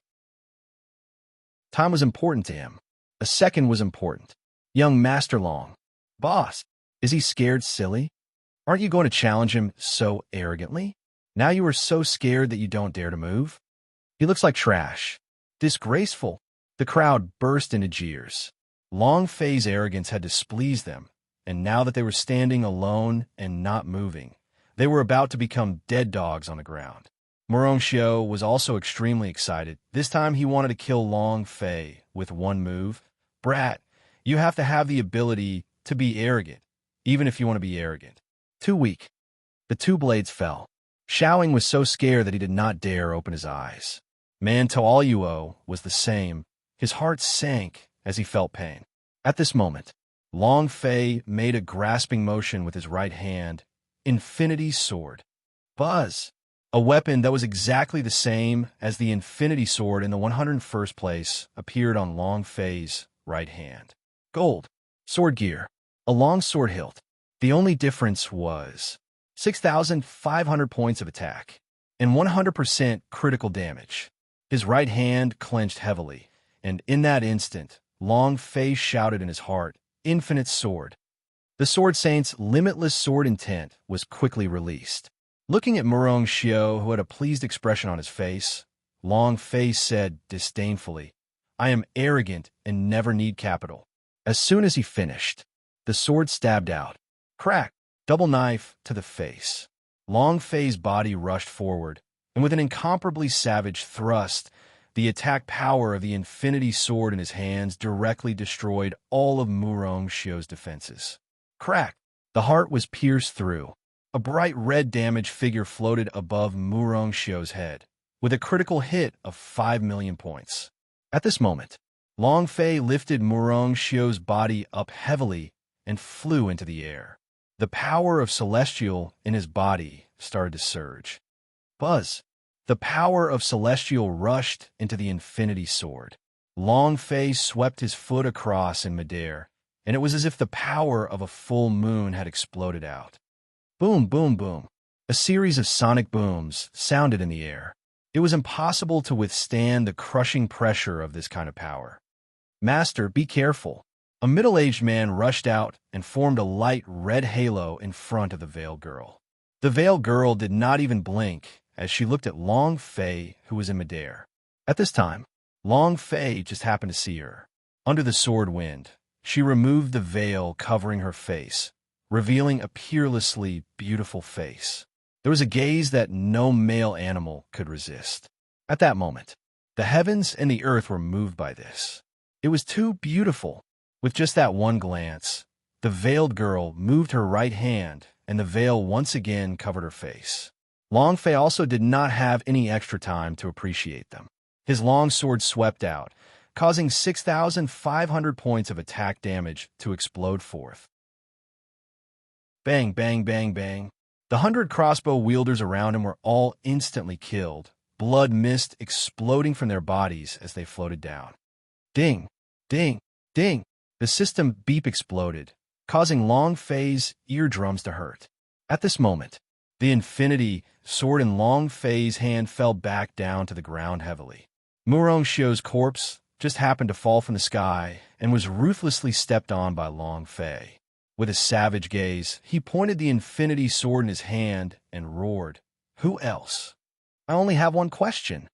Time was important to him. A second was important. Young Master Long. Boss, is he scared silly? Aren't you going to challenge him so arrogantly? Now you are so scared that you don't dare to move? He looks like trash. Disgraceful. The crowd burst into jeers. Long Fei's arrogance had displeased them, and now that they were standing alone and not moving, they were about to become dead dogs on the ground. Murong Xiao was also extremely excited. This time he wanted to kill Long Fei with one move. Brat, you have to have the ability to be arrogant, even if you want to be arrogant. Too weak. The two blades fell. Xiaoing was so scared that he did not dare open his eyes. Man Taoyuo was the same. His heart sank as he felt pain. At this moment, Long Fei made a grasping motion with his right hand. Infinity Sword. Buzz! A weapon that was exactly the same as the Infinity Sword in the 101st place appeared on Long Fei's right hand. Gold. Sword gear. A long sword hilt. The only difference was 6,500 points of attack and 100% critical damage. His right hand clenched heavily, and in that instant, Long Fei shouted in his heart, "Infinite Sword." The Sword Saint's limitless sword intent was quickly released. Looking at Murong Xiao, who had a pleased expression on his face, Long Fei said disdainfully, "I am arrogant and never need capital." As soon as he finished, the sword stabbed out. Crack! Double knife to the face. Long Fei's body rushed forward, and with an incomparably savage thrust, the attack power of the Infinity Sword in his hands directly destroyed all of Murong Xiao's defenses. Crack! The heart was pierced through. A bright red damage figure floated above Murong Xiao's head, with a critical hit of 5 million points. At this moment, Long Fei lifted Murong Xiao's body up heavily and flew into the air. The power of Celestial in his body started to surge. Buzz! The power of Celestial rushed into the Infinity Sword. Long Fei swept his foot across in midair, and it was as if the power of a full moon had exploded out. Boom, boom, boom. A series of sonic booms sounded in the air. It was impossible to withstand the crushing pressure of this kind of power. Master, be careful. A middle-aged man rushed out and formed a light red halo in front of the veiled girl. The veiled girl did not even blink as she looked at Long Fei, who was in midair. At this time, Long Fei just happened to see her. Under the sword wind, she removed the veil covering her face, revealing a peerlessly beautiful face. There was a gaze that no male animal could resist. At that moment, the heavens and the earth were moved by this. It was too beautiful. With just that one glance, the veiled girl moved her right hand, and the veil once again covered her face. Long Fei also did not have any extra time to appreciate them. His long sword swept out, causing 6,500 points of attack damage to explode forth. Bang, bang, bang, bang. The 100 crossbow wielders around him were all instantly killed, blood mist exploding from their bodies as they floated down. Ding, ding, ding. The system beep exploded, causing Long Fei's eardrums to hurt. At this moment, the Infinity Sword in Long Fei's hand fell back down to the ground heavily. Murong Xiao's corpse just happened to fall from the sky and was ruthlessly stepped on by Long Fei. With a savage gaze, he pointed the Infinity Sword in his hand and roared, "Who else? I only have one question."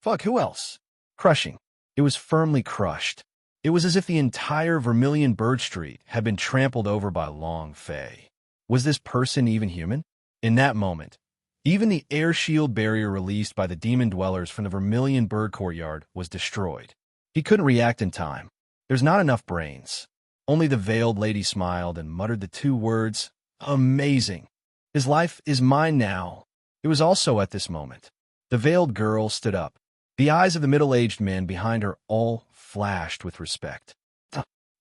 Fuck, who else? Crushing. It was firmly crushed. It was as if the entire Vermilion Bird Street had been trampled over by Long Fei. Was this person even human? In that moment, even the air shield barrier released by the demon dwellers from the Vermilion Bird Courtyard was destroyed. He couldn't react in time. There's not enough brains. Only the veiled lady smiled and muttered the two words, "Amazing." His life is mine now. It was also at this moment. The veiled girl stood up. The eyes of the middle-aged men behind her all flashed with respect.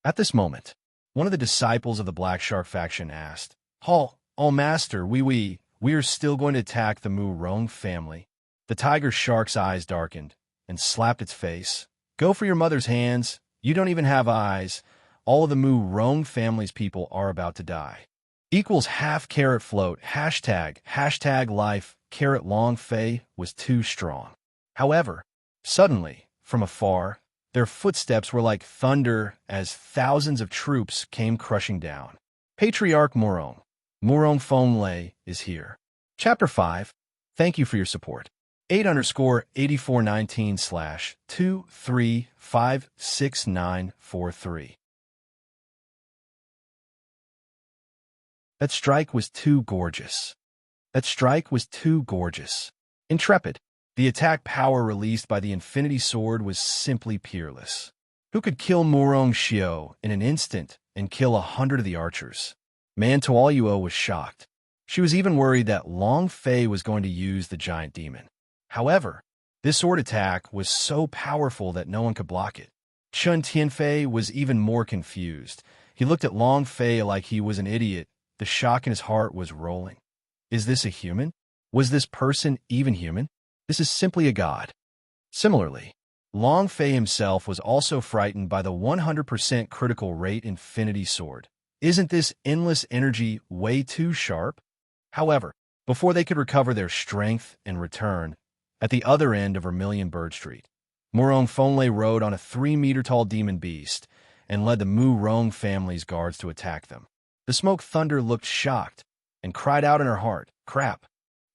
At this moment, one of the disciples of the Black Shark faction asked, All master, we are still going to attack the Mu Rong family." The tiger shark's eyes darkened and slapped its face. "Go for your mother's hands. You don't even have eyes. All of the Mu Rong family's people are about to die." Equals half carrot float, hashtag life, carrot long fei was too strong. However, suddenly, from afar, their footsteps were like thunder as thousands of troops came crushing down. Patriarch Murong Feng is here. Chapter 5. Thank you for your support. 8_8419/2356943. That strike was too gorgeous. That strike was too gorgeous. Intrepid. The attack power released by the Infinity Sword was simply peerless. Who could kill Murong Xiao in an instant and kill 100 of the archers? Man Tuoyuo was shocked. She was even worried that Long Fei was going to use the giant demon. However, this sword attack was so powerful that no one could block it. Chun Tianfei was even more confused. He looked at Long Fei like he was an idiot. The shock in his heart was rolling. Is this a human? Was this person even human? This is simply a god. Similarly, Long Fei himself was also frightened by the 100% critical rate Infinity Sword. Isn't this endless energy way too sharp? However, before they could recover their strength and return, at the other end of Vermilion Bird Street, Murong Fenglei rode on a 3-meter-tall demon beast and led the Mu Rong family's guards to attack them. The Smoke Thunder looked shocked and cried out in her heart, "Crap."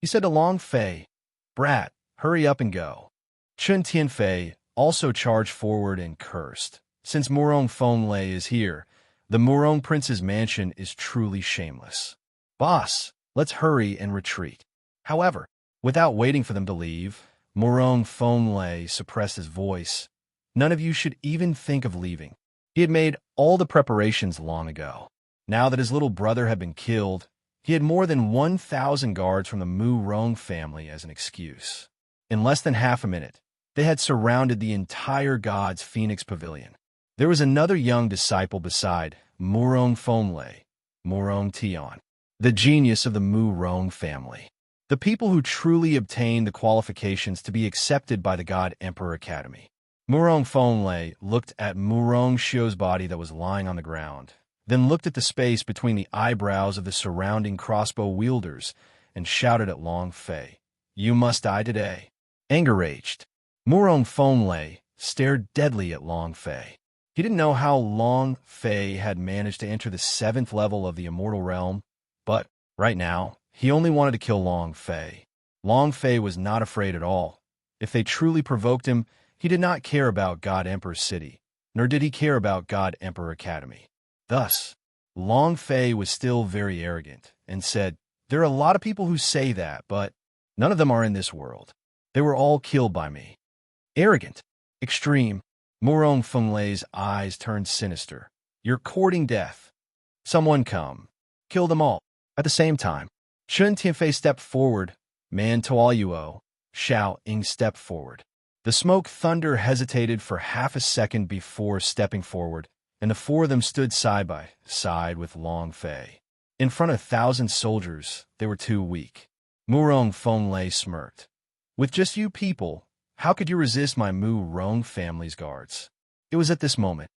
He said to Long Fei, "Brat, hurry up and go." Chun Tianfei also charged forward and cursed. Since Murong Fenglei is here, the Murong Prince's mansion is truly shameless. "Boss, let's hurry and retreat." However, without waiting for them to leave, Murong Fenglei suppressed his voice. None of you should even think of leaving. He had made all the preparations long ago. Now that his little brother had been killed, he had more than 1,000 guards from the Mu Rong family as an excuse. In less than half a minute, they had surrounded the entire God's Phoenix Pavilion. There was another young disciple beside Murong Fenglei, Murong Tian, the genius of the Mu Rong family. The people who truly obtained the qualifications to be accepted by the God Emperor Academy. Murong Fenglei looked at Murong Xiao's body that was lying on the ground, then looked at the space between the eyebrows of the surrounding crossbow wielders and shouted at Long Fei, "You must die today." Anger raged. Murong Fenglei stared deadly at Long Fei. He didn't know how Long Fei had managed to enter the 7th level of the Immortal Realm, but right now, he only wanted to kill Long Fei. Long Fei was not afraid at all. If they truly provoked him, he did not care about God Emperor City, nor did he care about God Emperor Academy. Thus, Long Fei was still very arrogant and said, "There are a lot of people who say that, but none of them are in this world. They were all killed by me." Arrogant. Extreme. Murong Fenglei's eyes turned sinister. "You're courting death. Someone come. Kill them all." At the same time, Chun Tianfei stepped forward. Man Tuoyuo, Xiao Ying stepped forward. The Smoke Thunder hesitated for half a second before stepping forward, and the four of them stood side by side with Long Fei. In front of 1,000 soldiers, they were too weak. Murong Fenglei smirked. "With just you people, how could you resist my Mu Rong family's guards?" It was at this moment.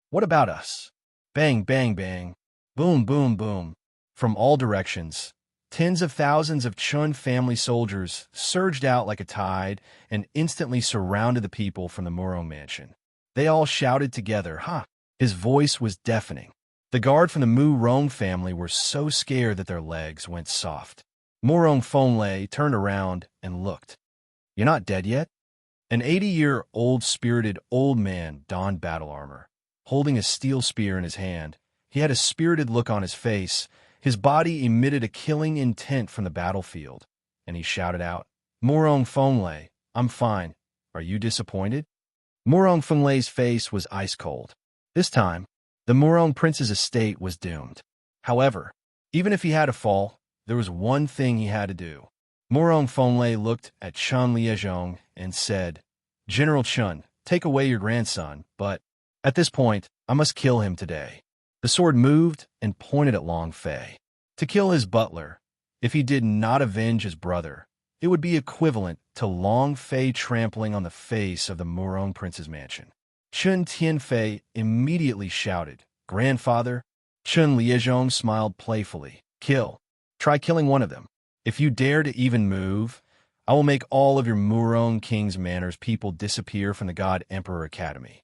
"What about us?" Bang, bang, bang. Boom, boom, boom. From all directions, tens of thousands of Chun family soldiers surged out like a tide and instantly surrounded the people from the Murong mansion. They all shouted together, "Ha!" His voice was deafening. The guard from the Mu Rong family were so scared that their legs went soft. Murong Fenglei turned around and looked. "You're not dead yet?" An 80-year-old spirited old man donned battle armor. Holding a steel spear in his hand, he had a spirited look on his face. His body emitted a killing intent from the battlefield, and he shouted out, "Murong Fenglei, I'm fine. Are you disappointed?" Murong Fenglei's face was ice cold. This time, the Murong prince's estate was doomed. However, Even if he had to fall, there was one thing he had to do. Murong Fonglei looked at Chun Liezhong and said, General Chun, take away your grandson, but at this point, I must kill him today. The sword moved and pointed at Long Fei. To kill his butler, if he did not avenge his brother, it would be equivalent to Long Fei trampling on the face of the Murong prince's mansion. Chun Tianfei immediately shouted, Grandfather. Chun Liezhong smiled playfully. Kill. Try killing one of them. If you dare to even move, I will make all of your Murong King's Manor's people disappear from the God Emperor Academy.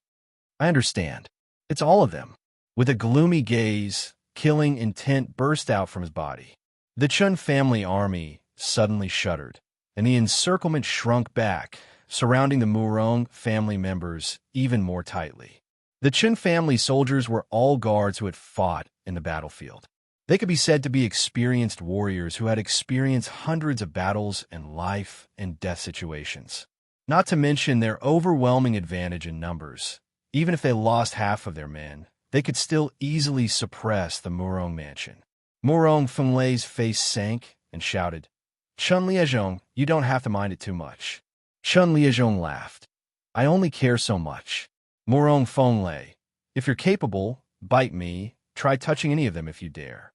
I understand. It's all of them. With a gloomy gaze, killing intent burst out from his body. The Chun family army suddenly shuddered, and the encirclement shrunk back, surrounding the Murong family members even more tightly. The Chun family soldiers were all guards who had fought in the battlefield. They could be said to be experienced warriors who had experienced hundreds of battles and life and death situations. Not to mention their overwhelming advantage in numbers. Even if they lost half of their men, they could still easily suppress the Murong mansion. Murong Fenglei's face sank and shouted, Chun Liezhong, you don't have to mind it too much. Chun Liezhong laughed. I only care so much. Murong Fenglei, if you're capable, bite me. Try touching any of them if you dare.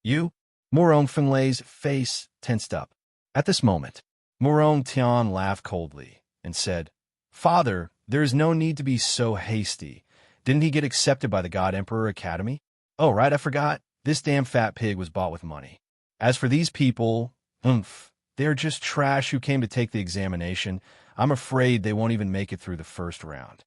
You? Murong Fenglei's face tensed up. At this moment, Murong Tian laughed coldly and said, Father, there is no need to be so hasty. Didn't he get accepted by the God Emperor Academy? Oh, right, I forgot. This damn fat pig was bought with money. As for these people, they're just trash who came to take the examination. I'm afraid they won't even make it through the first round.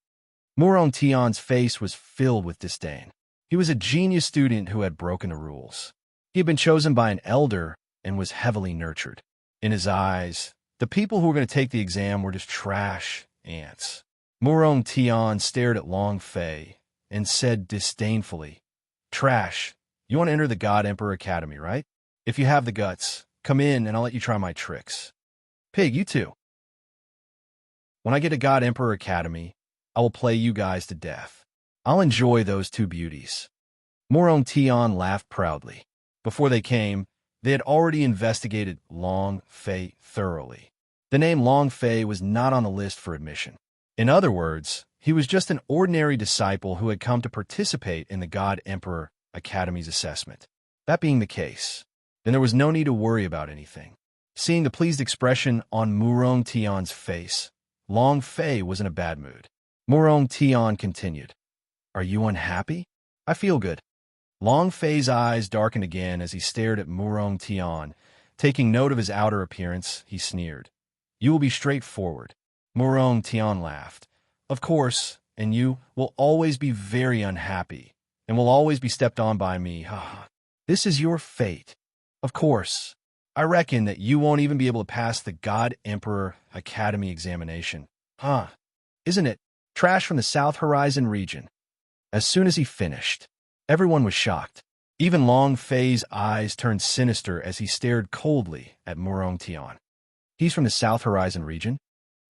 Murong Tian's face was filled with disdain. He was a genius student who had broken the rules. He had been chosen by an elder and was heavily nurtured. In his eyes, the people who were going to take the exam were just trash ants. Murong Tian stared at Long Fei and said disdainfully, Trash, you want to enter the God Emperor Academy, right? If you have the guts, come in and I'll let you try my tricks. Pig, you too. When I get a God Emperor Academy, I will play you guys to death. I'll enjoy those two beauties. Murong Tian laughed proudly. Before they came, they had already investigated Long Fei thoroughly. The name Long Fei was not on the list for admission. In other words, he was just an ordinary disciple who had come to participate in the God Emperor Academy's assessment. That being the case, then there was no need to worry about anything. Seeing the pleased expression on Murong Tian's face, Long Fei was in a bad mood. Murong Tian continued, Are you unhappy? I feel good. Long Fei's eyes darkened again as he stared at Murong Tian. Taking note of his outer appearance, he sneered. You will be straightforward. Murong Tian laughed. Of course, and you will always be very unhappy, and will always be stepped on by me. This is your fate. Of course, I reckon that you won't even be able to pass the God Emperor Academy examination. Isn't it? Trash from the South Horizon region. As soon as he finished, everyone was shocked. Even Long Fei's eyes turned sinister as he stared coldly at Murong Tian. He's from the South Horizon region?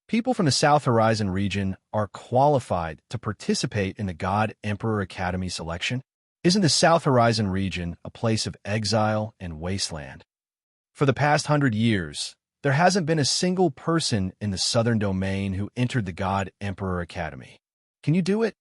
People from the South Horizon region are qualified to participate in the God Emperor Academy selection? Isn't the South Horizon region a place of exile and wasteland? For the past 100 years, there hasn't been a single person in the Southern Domain who entered the God Emperor Academy. Can you do it?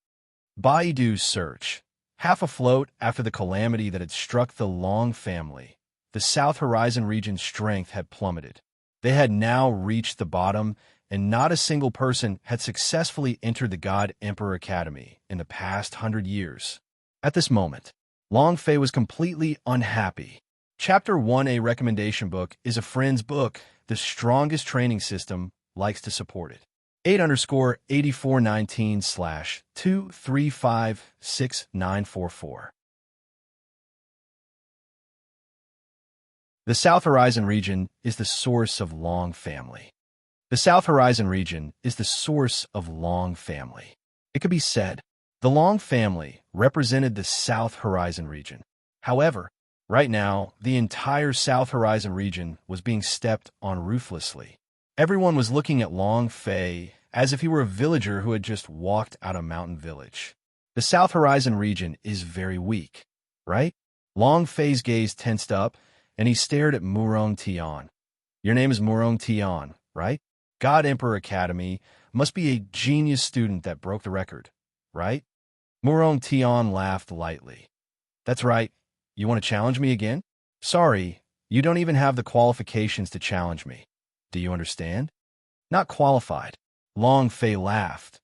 Baidu's search. Half afloat after the calamity that had struck the Long family, the South Horizon region's strength had plummeted. They had now reached the bottom, and not a single person had successfully entered the God Emperor Academy in the past 100 years. At this moment, Long Fei was completely unhappy. Chapter 1A recommendation book is a friend's book. The strongest training system likes to support it. 8_8419/2356944. The South Horizon region is the source of Long family. The South Horizon region is the source of Long family. It could be said, the Long family represented the South Horizon region. However, right now, the entire South Horizon region was being stepped on ruthlessly. Everyone was looking at Long Fei as if he were a villager who had just walked out of a mountain village. The South Horizon region is very weak, right? Long Fei's gaze tensed up, and he stared at Murong Tian. Your name is Murong Tian, right? God Emperor Academy must be a genius student that broke the record, right? Murong Tian laughed lightly. That's right. You want to challenge me again? Sorry, you don't even have the qualifications to challenge me. Do you understand? Not qualified. Long Fei laughed.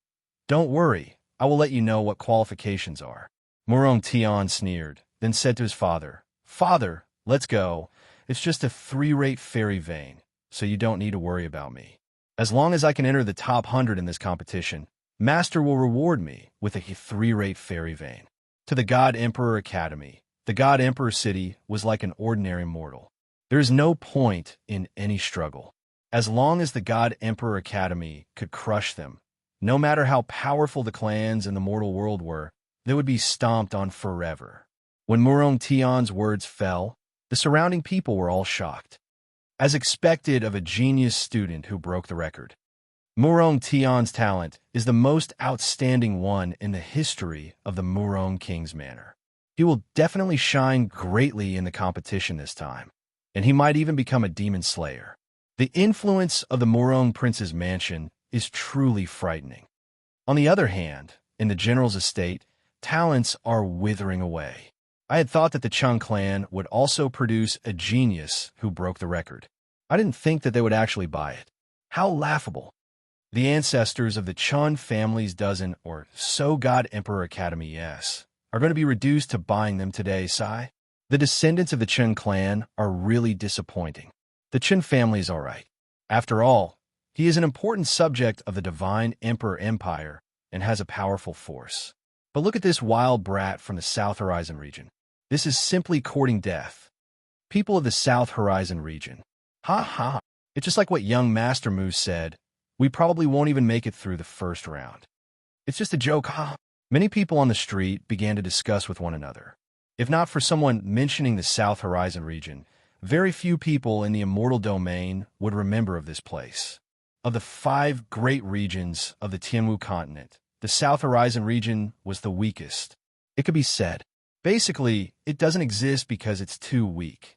Don't worry, I will let you know what qualifications are. Murong Tian sneered, then said to his father, Father, let's go. It's just a 3-rate fairy vein, so you don't need to worry about me. As long as I can enter the top 100 in this competition, Master will reward me with a 3-rate fairy vein. To the God Emperor Academy, the God Emperor City was like an ordinary mortal. There is no point in any struggle. As long as the God Emperor Academy could crush them, no matter how powerful the clans in the mortal world were, they would be stomped on forever. When Murong Tian's words fell, the surrounding people were all shocked. As expected of a genius student who broke the record, Murong Tian's talent is the most outstanding one in the history of the Murong King's Manor. He will definitely shine greatly in the competition this time, and he might even become a demon slayer. The influence of the Murong Prince's mansion is truly frightening. On the other hand, in the general's estate, talents are withering away. I had thought that the Chung clan would also produce a genius who broke the record. I didn't think that they would actually buy it. How laughable. The ancestors of the Chun family's dozen or so God Emperor Academy are going to be reduced to buying them today, Sai. The descendants of the Chun clan are really disappointing. The Chun family is all right. After all, he is an important subject of the divine Emperor Empire and has a powerful force. But look at this wild brat from the South Horizon region. This is simply courting death. People of the South Horizon region. Ha ha. It's just like what young Master Moose said. We probably won't even make it through the first round. It's just a joke, ha. Many people on the street began to discuss with one another. If not for someone mentioning the South Horizon region, very few people in the immortal domain would remember of this place. Of the 5 great regions of the Tianwu continent, the South Horizon region was the weakest. It could be said. Basically, it doesn't exist because it's too weak.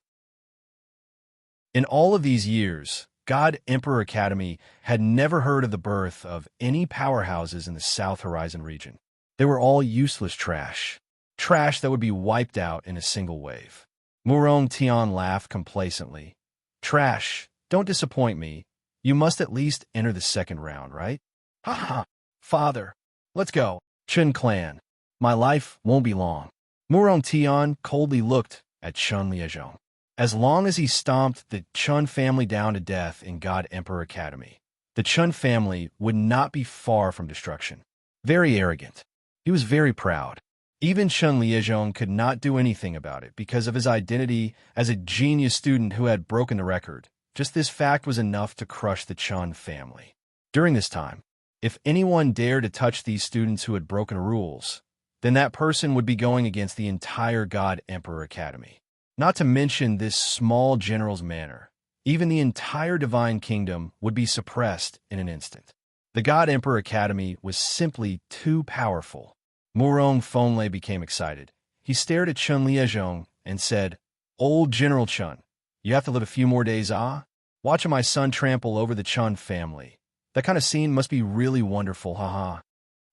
In all of these years, God Emperor Academy had never heard of the birth of any powerhouses in the South Horizon region. They were all useless trash. Trash that would be wiped out in a single wave. Murong Tian laughed complacently. Trash, don't disappoint me. You must at least enter the second round, right? Ha ha. Father, let's go. Chun clan. My life won't be long. Murong Tian coldly looked at Chun Liezhong. As long as he stomped the Chun family down to death in God Emperor Academy, the Chun family would not be far from destruction. Very arrogant. He was very proud. Even Chun Liezhong could not do anything about it because of his identity as a genius student who had broken the record. Just this fact was enough to crush the Chun family. During this time, if anyone dared to touch these students who had broken rules, then that person would be going against the entire God Emperor Academy. Not to mention this small general's manor. Even the entire divine kingdom would be suppressed in an instant. The God Emperor Academy was simply too powerful. Murong Fonlei became excited. He stared at Chun Liezhong and said, Old General Chun, you have to live a few more days, ah? Watching my son trample over the Chun family. That kind of scene must be really wonderful, haha.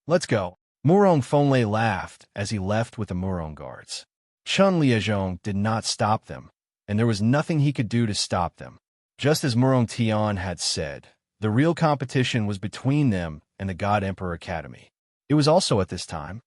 Let's go. Murong Fonlei laughed as he left with the Murong guards. Chun Liezhong did not stop them, and there was nothing he could do to stop them. Just as Murong Tian had said, the real competition was between them and the God Emperor Academy. It was also at this time.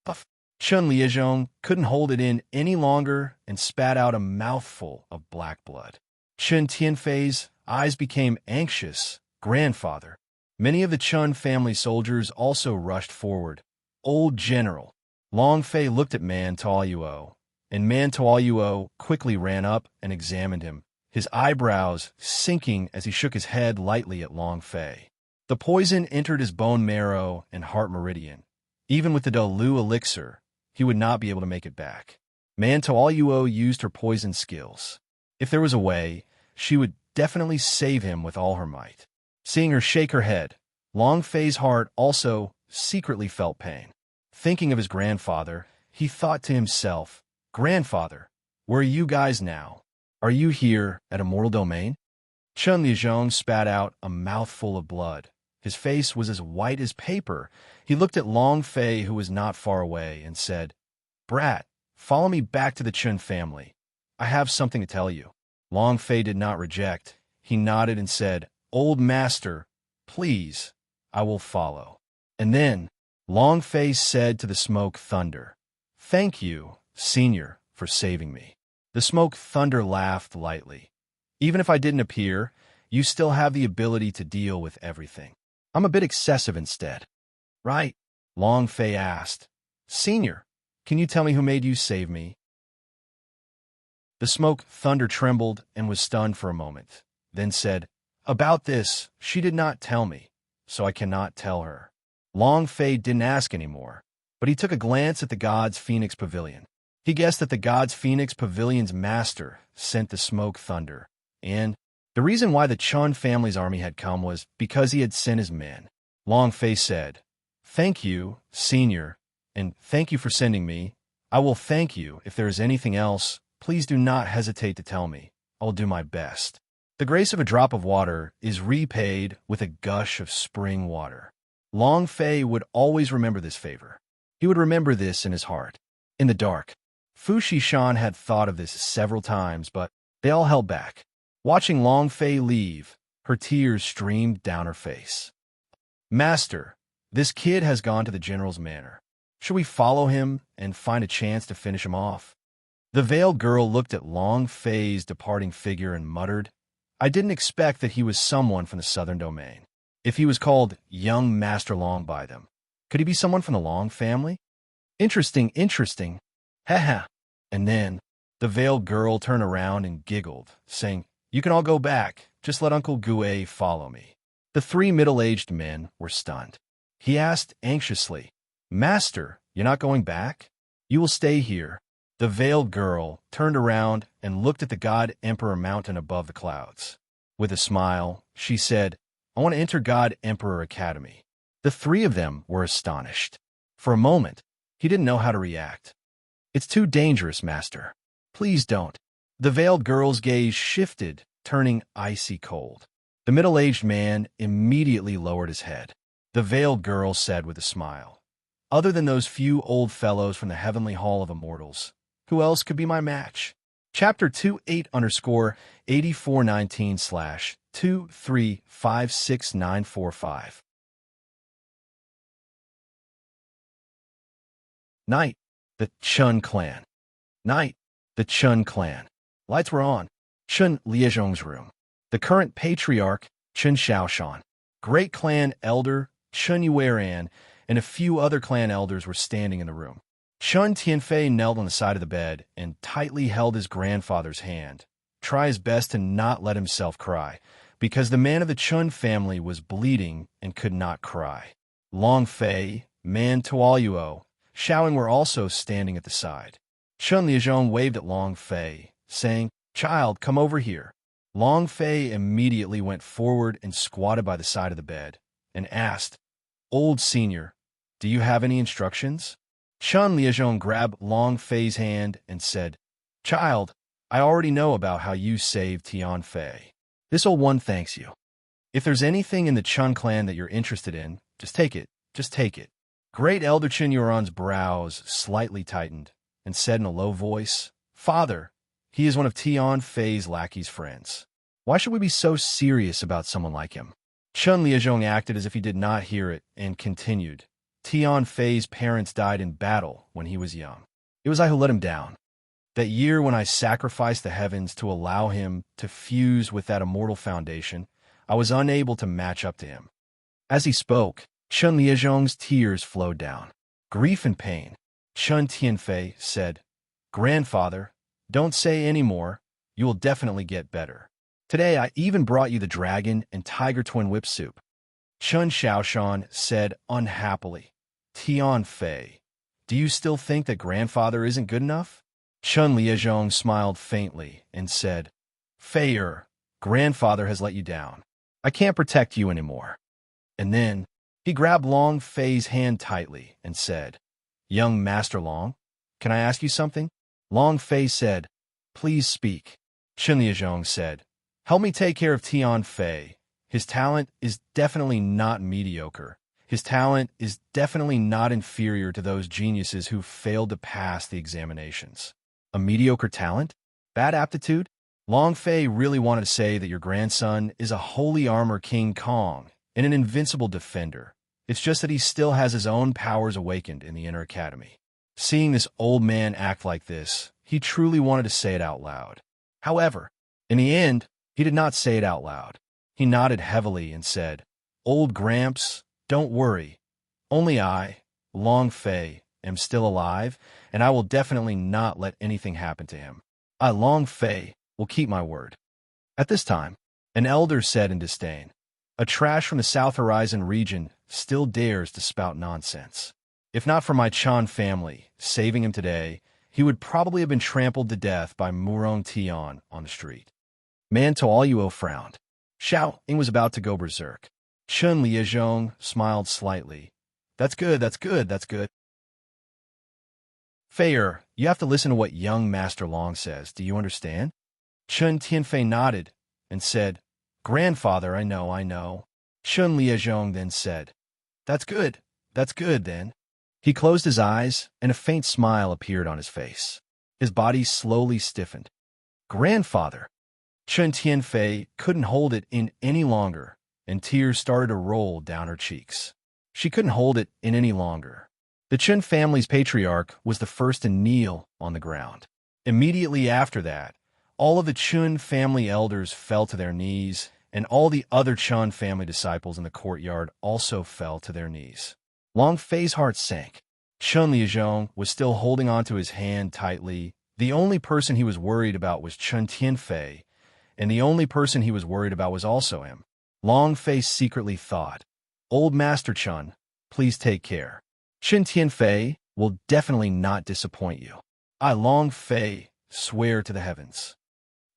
Puff. Chun Liezhong couldn't hold it in any longer and spat out a mouthful of black blood. Chun Tianfei's eyes became anxious. Grandfather. Many of the Chun family soldiers also rushed forward. Old General. Long Fei looked at Man Taoyuo, and Man Taoyuo quickly ran up and examined him, his eyebrows sinking as he shook his head lightly at Long Fei. The poison entered his bone marrow and heart meridian. Even with the Dalu elixir, he would not be able to make it back. Man Taoyuo used her poison skills. If there was a way, she would definitely save him with all her might. Seeing her shake her head, Long Fei's heart also secretly felt pain. Thinking of his grandfather, he thought to himself, Grandfather, Where are you guys now? Are you here at Immortal Domain? Chun Liezhong spat out a mouthful of blood. His face was as white as paper. He looked at Long Fei, who was not far away, and said, "Brat, follow me back to the Chun family. I have something to tell you." Long Fei did not reject. He nodded and said, "Old master, please, I will follow." And then Long Fei said to the Smoke Thunder, "Thank you, Senior, for saving me." The Smoke Thunder laughed lightly. "Even if I didn't appear, you still have the ability to deal with everything. I'm a bit excessive instead." "Right?" Long Fei asked. "Senior, can you tell me who made you save me?" The Smoke Thunder trembled and was stunned for a moment, then said, "About this, she did not tell me, so I cannot tell her." Long Fei didn't ask anymore, but he took a glance at the God's Phoenix Pavilion. He guessed that the God's Phoenix Pavilion's master sent the Smoke Thunder, and the reason why the Chun family's army had come was because he had sent his men. Long Fei said, "Thank you, Senior, and thank you for sending me. I will thank you. If there is anything else, please do not hesitate to tell me. I will do my best." The grace of a drop of water is repaid with a gush of spring water. Long Fei would always remember this favor. He would remember this in his heart. In the dark, Fu Shishan had thought of this several times, but they all held back. Watching Long Fei leave, her tears streamed down her face. "Master, this kid has gone to the general's manor. Should we follow him and find a chance to finish him off?" The veiled girl looked at Long Fei's departing figure and muttered, "I didn't expect that he was someone from the Southern Domain. If he was called Young Master Long by them, could he be someone from the Long family? Interesting, interesting. Haha." And then the veiled girl turned around and giggled, saying, "You can all go back. Just let Uncle Gue follow me." The three middle-aged men were stunned. He asked anxiously, "Master, you're not going back? You will stay here?" The veiled girl turned around and looked at the God Emperor mountain above the clouds. With a smile, she said, "I want to enter God Emperor Academy." The three of them were astonished. For a moment, he didn't know how to react. "It's too dangerous, Master. Please don't." The veiled girl's gaze shifted, turning icy cold. The middle-aged man immediately lowered his head. The veiled girl said with a smile, "Other than those few old fellows from the Heavenly Hall of Immortals, who else could be my match?" Chapter 28_8419/2356945. Night. The Chun clan. Night. The Chun clan. Lights were on. Chun Liezhong's room. The current patriarch, Chun Shaoshan, great clan elder, Chun Yueran, and a few other clan elders were standing in the room. Chun Tianfei knelt on the side of the bed and tightly held his grandfather's hand, try his best to not let himself cry, because the man of the Chun family was bleeding and could not cry. Long Fei, Man Tualuo, Shaoing were also standing at the side. Chun Liezhong waved at Long Fei, saying, "Child, come over here." Long Fei immediately went forward and squatted by the side of the bed, and asked, "Old Senior, do you have any instructions?" Chun Liezhong grabbed Long Fei's hand and said, "Child, I already know about how you saved Tian Fei. This old one thanks you. If there's anything in the Chun clan that you're interested in, just take it, just take it." Great Elder Chun Yueran's brows slightly tightened and said in a low voice, "Father, he is one of Tian Fei's lackey's friends. Why should we be so serious about someone like him?" Chun Liezhong acted as if he did not hear it and continued, "Tian Fei's parents died in battle when he was young. It was I who let him down. That year when I sacrificed the heavens to allow him to fuse with that immortal foundation, I was unable to match up to him." As he spoke, Chun Liezhong's tears flowed down. Grief and pain. Chun Tianfei said, "Grandfather, don't say any more. You will definitely get better. Today I even brought you the dragon and tiger twin whip soup." Chun Shaoshan said unhappily, "Tian Fei, do you still think that grandfather isn't good enough?" Chun Liezhong smiled faintly and said, "Fei-er, grandfather has let you down. I can't protect you anymore." And then he grabbed Long Fei's hand tightly and said, "Young Master Long, can I ask you something?" Long Fei said, Please speak. Chen Liezhong said. Help me take care of Tian Fei. His talent is definitely not mediocre. His talent is definitely not inferior to those geniuses who failed to pass the examinations. A mediocre talent? Bad aptitude? Long Fei really wanted to say that your grandson is a holy armor King Kong and an invincible defender. It's just that he still has his own powers awakened in the inner academy. Seeing this old man act like this, he truly wanted to say it out loud. However, in the end, he did not say it out loud. He nodded heavily and said, Old Gramps, don't worry. Only I, Long Fei, am still alive, and I will definitely not let anything happen to him. I, Long Fei, will keep my word. At this time, an elder said in disdain, A trash from the South Horizon region still dares to spout nonsense. If not for my Chan family saving him today, he would probably have been trampled to death by Murong Tian on the street. Man Toaluo frowned. Xiao Ying was about to go berserk. Chen Liezhong smiled slightly. That's good, that's good, that's good. Feier, you have to listen to what young Master Long says. Do you understand? Chen Tianfei nodded and said, Grandfather, I know. Chen Liezhong then said, That's good then. He closed his eyes, and a faint smile appeared on his face. His body slowly stiffened. Grandfather! Chen Tianfei couldn't hold it in any longer, and tears started to roll down her cheeks. She couldn't hold it in any longer. The Chen family's patriarch was the first to kneel on the ground. Immediately after that, all of the Chen family elders fell to their knees, and all the other Chen family disciples in the courtyard also fell to their knees. Long Fei's heart sank. Chen Liezhong was still holding onto his hand tightly. The only person he was worried about was Chen Tianfei, and the only person he was worried about was also him. Long Fei secretly thought, Old Master Chen, please take care. Chen Tianfei will definitely not disappoint you. I, Long Fei, swear to the heavens.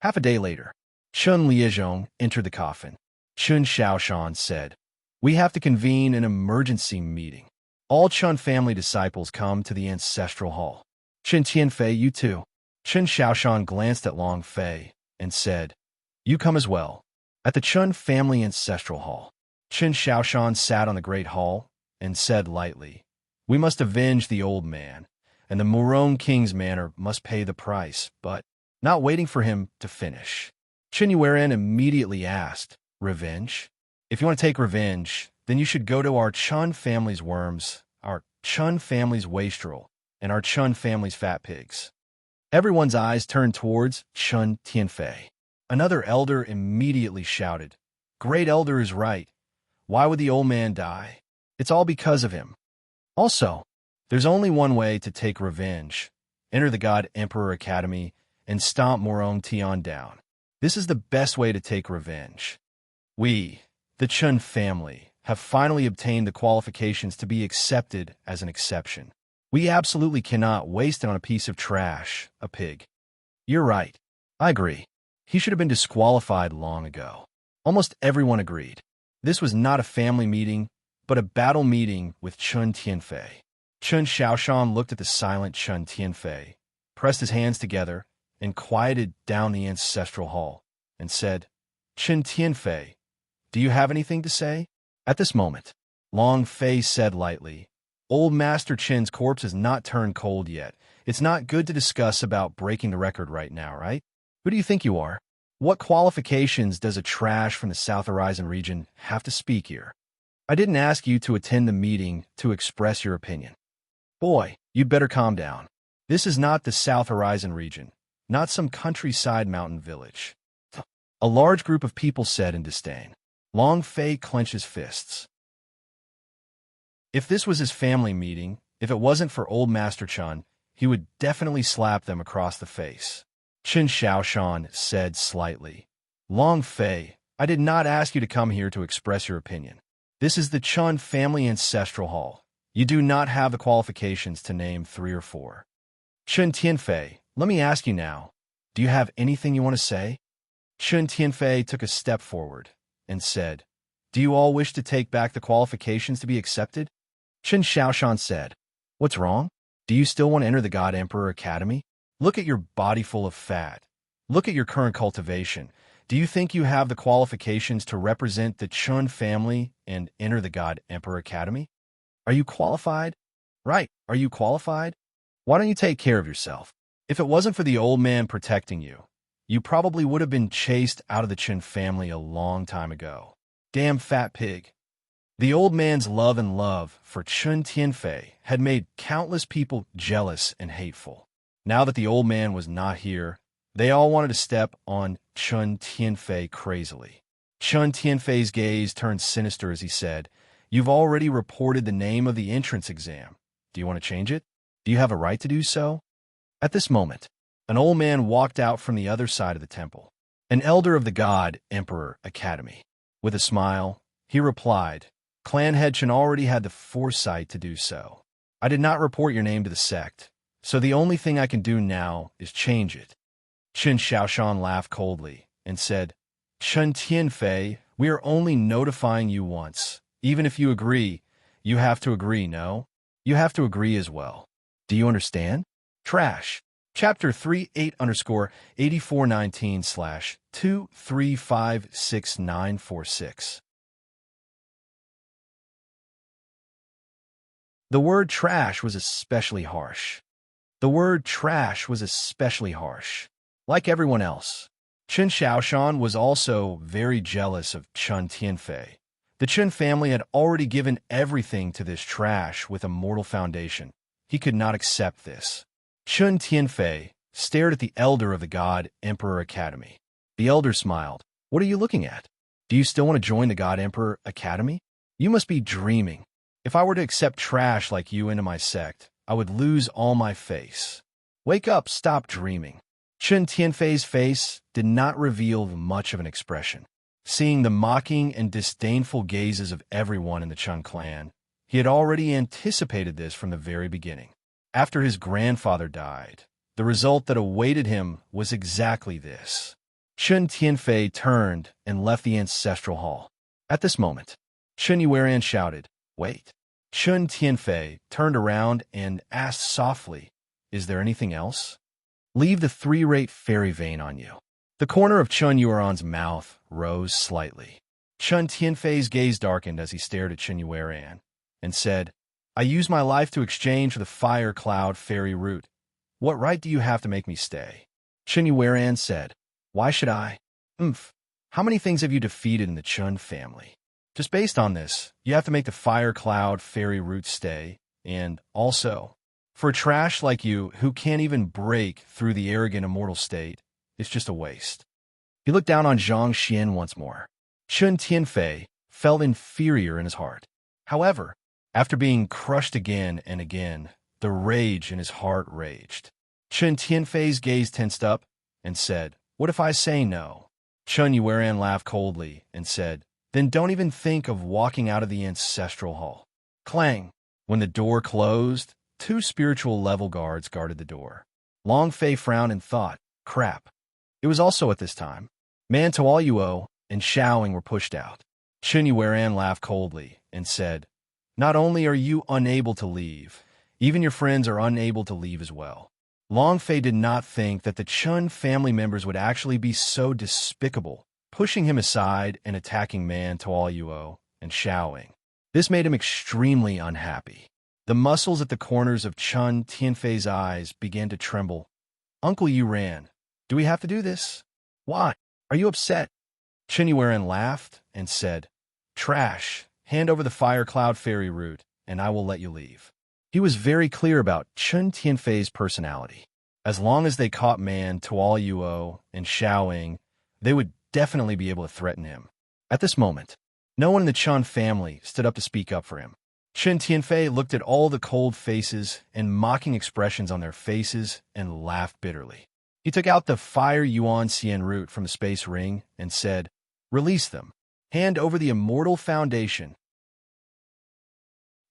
Half a day later, Chen Liezhong entered the coffin. Chen Xiaoshan said, We have to convene an emergency meeting. All Chen family disciples come to the ancestral hall. Chen Tianfei, you too. Chen Xiaoshan glanced at Long Fei and said, You come as well. At the Chen family ancestral hall, Chen Xiaoshan sat on the great hall and said lightly, We must avenge the old man, and the Murong King's manor must pay the price, but not waiting for him to finish. Chen Yuan immediately asked, Revenge? If you want to take revenge, then you should go to our Chen family's worms, our Chen family's wastrel, and our Chen family's fat pigs. Everyone's eyes turned towards Chen Tianfei. Another elder immediately shouted, Great elder is right. Why would the old man die? It's all because of him. Also, there's only one way to take revenge. Enter the God Emperor Academy and stomp Murong Tian down. This is the best way to take revenge. We, the Chen family, have finally obtained the qualifications to be accepted as an exception. We absolutely cannot waste it on a piece of trash, a pig. You're right. I agree. He should have been disqualified long ago. Almost everyone agreed. This was not a family meeting, but a battle meeting with Chen Tianfei. Chen Xiaoshan looked at the silent Chen Tianfei, pressed his hands together, and quieted down the ancestral hall, and said, Chen Tianfei, do you have anything to say? At this moment, Long Fei said lightly, Old Master Chen's corpse has not turned cold yet. It's not good to discuss about breaking the record right now, right? Who do you think you are? What qualifications does a trash from the South Horizon region have to speak here? I didn't ask you to attend the meeting to express your opinion. Boy, you'd better calm down. This is not the South Horizon region, not some countryside mountain village. A large group of people said in disdain. Long Fei clenched his fists. If this was his family meeting, if it wasn't for old Master Chen, he would definitely slap them across the face. Chen Xiaoshan said slightly, Long Fei, I did not ask you to come here to express your opinion. This is the Chen family ancestral hall. You do not have the qualifications to name 3 or 4. Chen Tianfei, let me ask you now, do you have anything you want to say? Chen Tianfei took a step forward and said, Do you all wish to take back the qualifications to be accepted? Chen Xiaoshan said, What's wrong? Do you still want to enter the God Emperor Academy? Look at your body full of fat. Look at your current cultivation. Do you think you have the qualifications to represent the Chun family and enter the God Emperor Academy? Are you qualified? Right, are you qualified? Why don't you take care of yourself? If it wasn't for the old man protecting you, you probably would have been chased out of the Chun family a long time ago. Damn fat pig. The old man's love for Chun Tianfei had made countless people jealous and hateful. Now that the old man was not here, they all wanted to step on Chun Tianfei crazily. Chun Tianfei's gaze turned sinister as he said, "You've already reported the name of the entrance exam. Do you want to change it? Do you have a right to do so?" At this moment, an old man walked out from the other side of the temple, an elder of the God Emperor Academy. With a smile, he replied, "Clan head Chen already had the foresight to do so. I did not report your name to the sect, so the only thing I can do now is change it." Chen Xiaoshan laughed coldly and said, "Chen Tianfei, we are only notifying you once. Even if you agree, you have to agree, no? You have to agree as well. Do you understand?" Trash. Chapter 38_8419/2356946. The word trash was especially harsh. The word trash was especially harsh. Like everyone else, Chen Xiaoshan was also very jealous of Chun Tianfei. The Chen family had already given everything to this trash with a mortal foundation. He could not accept this. Chun Tianfei stared at the elder of the God Emperor Academy. The elder smiled. "What are you looking at? Do you still want to join the God Emperor Academy? You must be dreaming. If I were to accept trash like you into my sect, I would lose all my face. Wake up, stop dreaming." Chun Tianfei's face did not reveal much of an expression. Seeing the mocking and disdainful gazes of everyone in the Chun clan, he had already anticipated this from the very beginning. After his grandfather died, the result that awaited him was exactly this. Chun Tianfei turned and left the ancestral hall. At this moment, Chun Yueran shouted, "Wait." Chun Tianfei turned around and asked softly, "Is there anything else?" "Leave the three-rate fairy vein on you." The corner of Chun Yueran's mouth rose slightly. Chun Tianfei's gaze darkened as he stared at Chun Yueran and said, "I use my life to exchange for the fire cloud fairy root. What right do you have to make me stay?" Chun Yueran said, "Why should I? How many things have you defeated in the Chun family? Just based on this, you have to make the fire cloud fairy root stay, and also, for a trash like you who can't even break through the arrogant immortal state, it's just a waste." He looked down on Zhang Xian once more. Chun Tianfei felt inferior in his heart. However, after being crushed again and again, the rage in his heart raged. Chun Tianfei's gaze tensed up and said, "What if I say no?" Chun Yueran laughed coldly and said, "Then don't even think of walking out of the ancestral hall." Clang! When the door closed, two spiritual level guards guarded the door. Long Fei frowned and thought, "Crap." It was also at this time. Man Tuoluo and Xiaoing were pushed out. Chun Yueran laughed coldly and said, "Not only are you unable to leave, even your friends are unable to leave as well." Long Fei did not think that the Chun family members would actually be so despicable, pushing him aside and attacking Man Tuoluo and Xiaoing. This made him extremely unhappy. The muscles at the corners of Chun Tianfei's eyes began to tremble. "Uncle Yuran, do we have to do this? Why? Are you upset?" Chun Yuran laughed and said, "Trash, hand over the fire cloud fairy root, and I will let you leave." He was very clear about Chun Tianfei's personality. As long as they caught Man Tuoluo and Xiaoing, they would definitely be able to threaten him. At this moment, no one in the Chun family stood up to speak up for him. Chun Tianfei looked at all the cold faces and mocking expressions on their faces and laughed bitterly. He took out the Fire Yuan Xian root from the space ring and said, "Release them. Hand over the immortal foundation."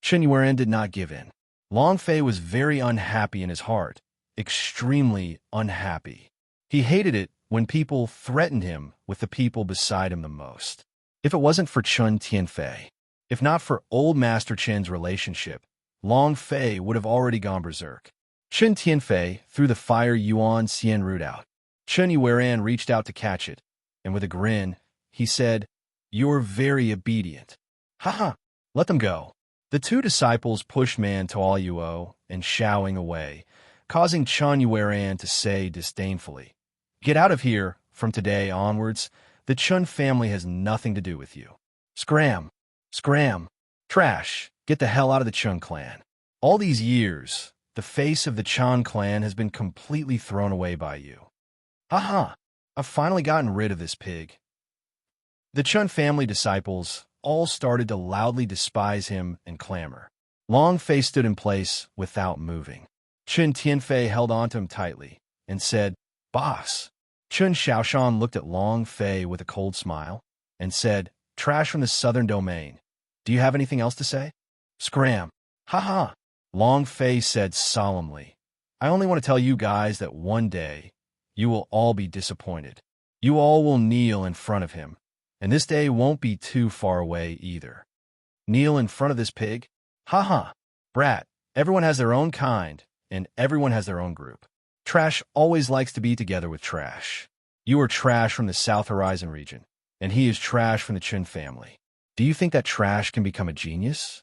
Chun Yuan did not give in. Long Fei was very unhappy in his heart, extremely unhappy. He hated it when people threatened him with the people beside him the most. If it wasn't for Chun Tianfei, if not for Old Master Chen's relationship, Long Fei would have already gone berserk. Chen Tianfei threw the fire Yuan Xian root out. Chen Yuan reached out to catch it, and with a grin, he said, "You're very obedient." Haha, let them go. The two disciples pushed Man to all Yuo and shouing away, causing Chen Yuan to say disdainfully, "Get out of here. From today onwards, the Chen family has nothing to do with you. Scram! Scram! Trash! Get the hell out of the Chen clan." All these years, the face of the Chen clan has been completely thrown away by you. Haha, I've finally gotten rid of this pig. The Chen family disciples all started to loudly despise him and clamor. Long Fei stood in place without moving. Chen Tianfei held onto him tightly and said, "Boss." Chen Xiaoshan looked at Long Fei with a cold smile and said, "Trash from the southern domain. Do you have anything else to say?" Scram. Haha. Long Fei said solemnly, "I only want to tell you guys that one day you will all be disappointed. You all will kneel in front of him, and this day won't be too far away either." Kneel in front of this pig? Haha. Brat, everyone has their own kind, and everyone has their own group. Trash always likes to be together with trash. You are Trash from the South Horizon region, and he is Trash from the Chen family. Do you think that Trash can become a genius?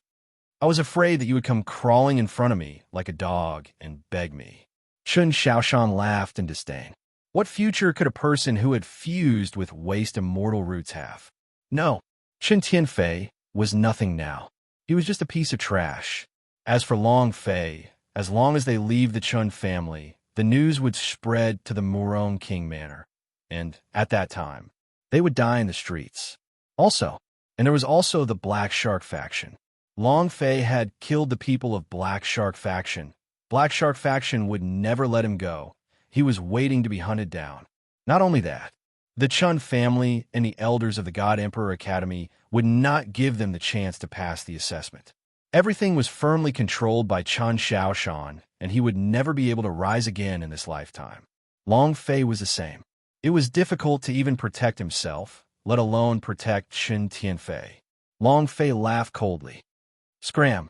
I was afraid that you would come crawling in front of me like a dog and beg me. Chen Xiaoshan laughed in disdain. What future could a person who had fused with waste immortal roots have? No, Chen Tianfei was nothing now. He was just a piece of trash. As for Long Fei, as long as they leave the Chen family, the news would spread to the Murong King Manor, and at that time, they would die in the streets. And there was also the Black Shark faction. Long Fei had killed the people of Black Shark faction. Black Shark faction would never let him go. He was waiting to be hunted down. Not only that, the Chen family and the elders of the God Emperor Academy would not give them the chance to pass the assessment. Everything was firmly controlled by Chen Xiaoshan, and he would never be able to rise again in this lifetime. Long Fei was the same. It was difficult to even protect himself, let alone protect Chen Tianfei. Long Fei laughed coldly. Scram!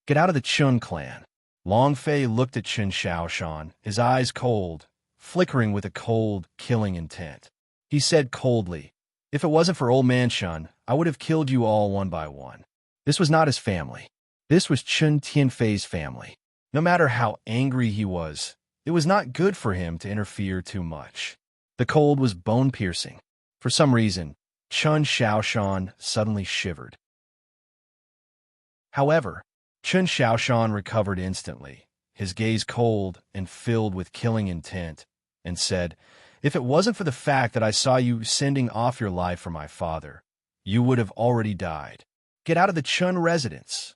Get out of the Chen clan. Long Fei looked at Chen Xiaoshan, his eyes cold, flickering with a cold, killing intent. He said coldly, "If it wasn't for old man Chen, I would have killed you all one by one." This was not his family. This was Chen Tianfei's family. No matter how angry he was, it was not good for him to interfere too much. The cold was bone-piercing. For some reason, Chen Xiaoshan suddenly shivered. However, Chen Xiaoshan recovered instantly, his gaze cold and filled with killing intent, and said, "If it wasn't for the fact that I saw you sending off your life for my father, you would have already died. Get out of the Chen residence."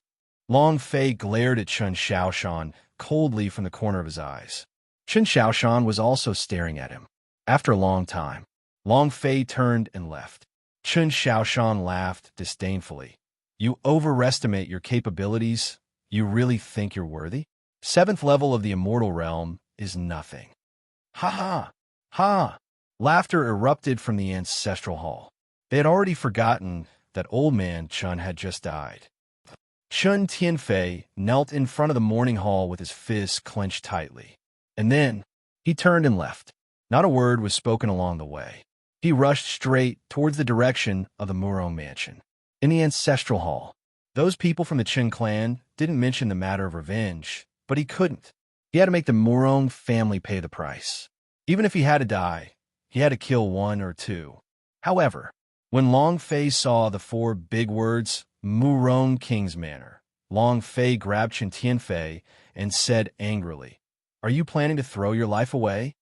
Long Fei glared at Chen Xiaoshan coldly from the corner of his eyes. Chen Xiaoshan was also staring at him. After a long time, Long Fei turned and left. Chen Xiaoshan laughed disdainfully. "You overestimate your capabilities? You really think you're worthy? 7th level of the immortal realm is nothing." Ha ha! Ha! Laughter erupted from the ancestral hall. They had already forgotten that old man Chen had just died. Chen Tianfei knelt in front of the morning hall with his fists clenched tightly. And then he turned and left. Not a word was spoken along the way. He rushed straight towards the direction of the Murong mansion. In the ancestral hall, those people from the Chen clan didn't mention the matter of revenge, but he couldn't. He had to make the Murong family pay the price. Even if he had to die, he had to kill one or two. However, when Long Fei saw the 4 big words, Murong King's Manor, Long Fei grabbed Chen Tianfei and said angrily, "Are you planning to throw your life away?"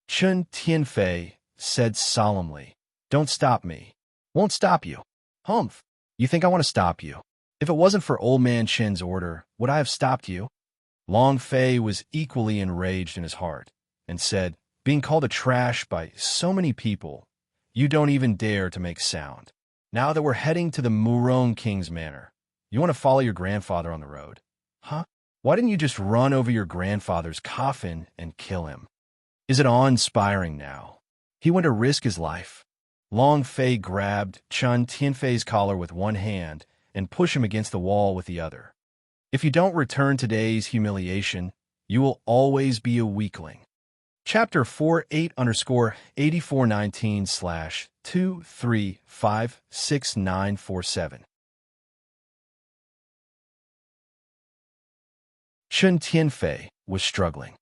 Chen Tianfei said solemnly, "Don't stop me. Won't stop you. Humph. You think I want to stop you? If it wasn't for old man Chen's order, would I have stopped you?" Long Fei was equally enraged in his heart and said, "Being called a trash by so many people, you don't even dare to make sound. Now that we're heading to the Murong King's Manor, you want to follow your grandfather on the road? Huh? Why didn't you just run over your grandfather's coffin and kill him? Is it awe-inspiring now? He went to risk his life." Long Fei grabbed Chen Tianfei's collar with one hand and pushed him against the wall with the other. "If you don't return today's humiliation, You will always be a weakling. Chapter 48_8419/2356947. Chen Tianfei was struggling.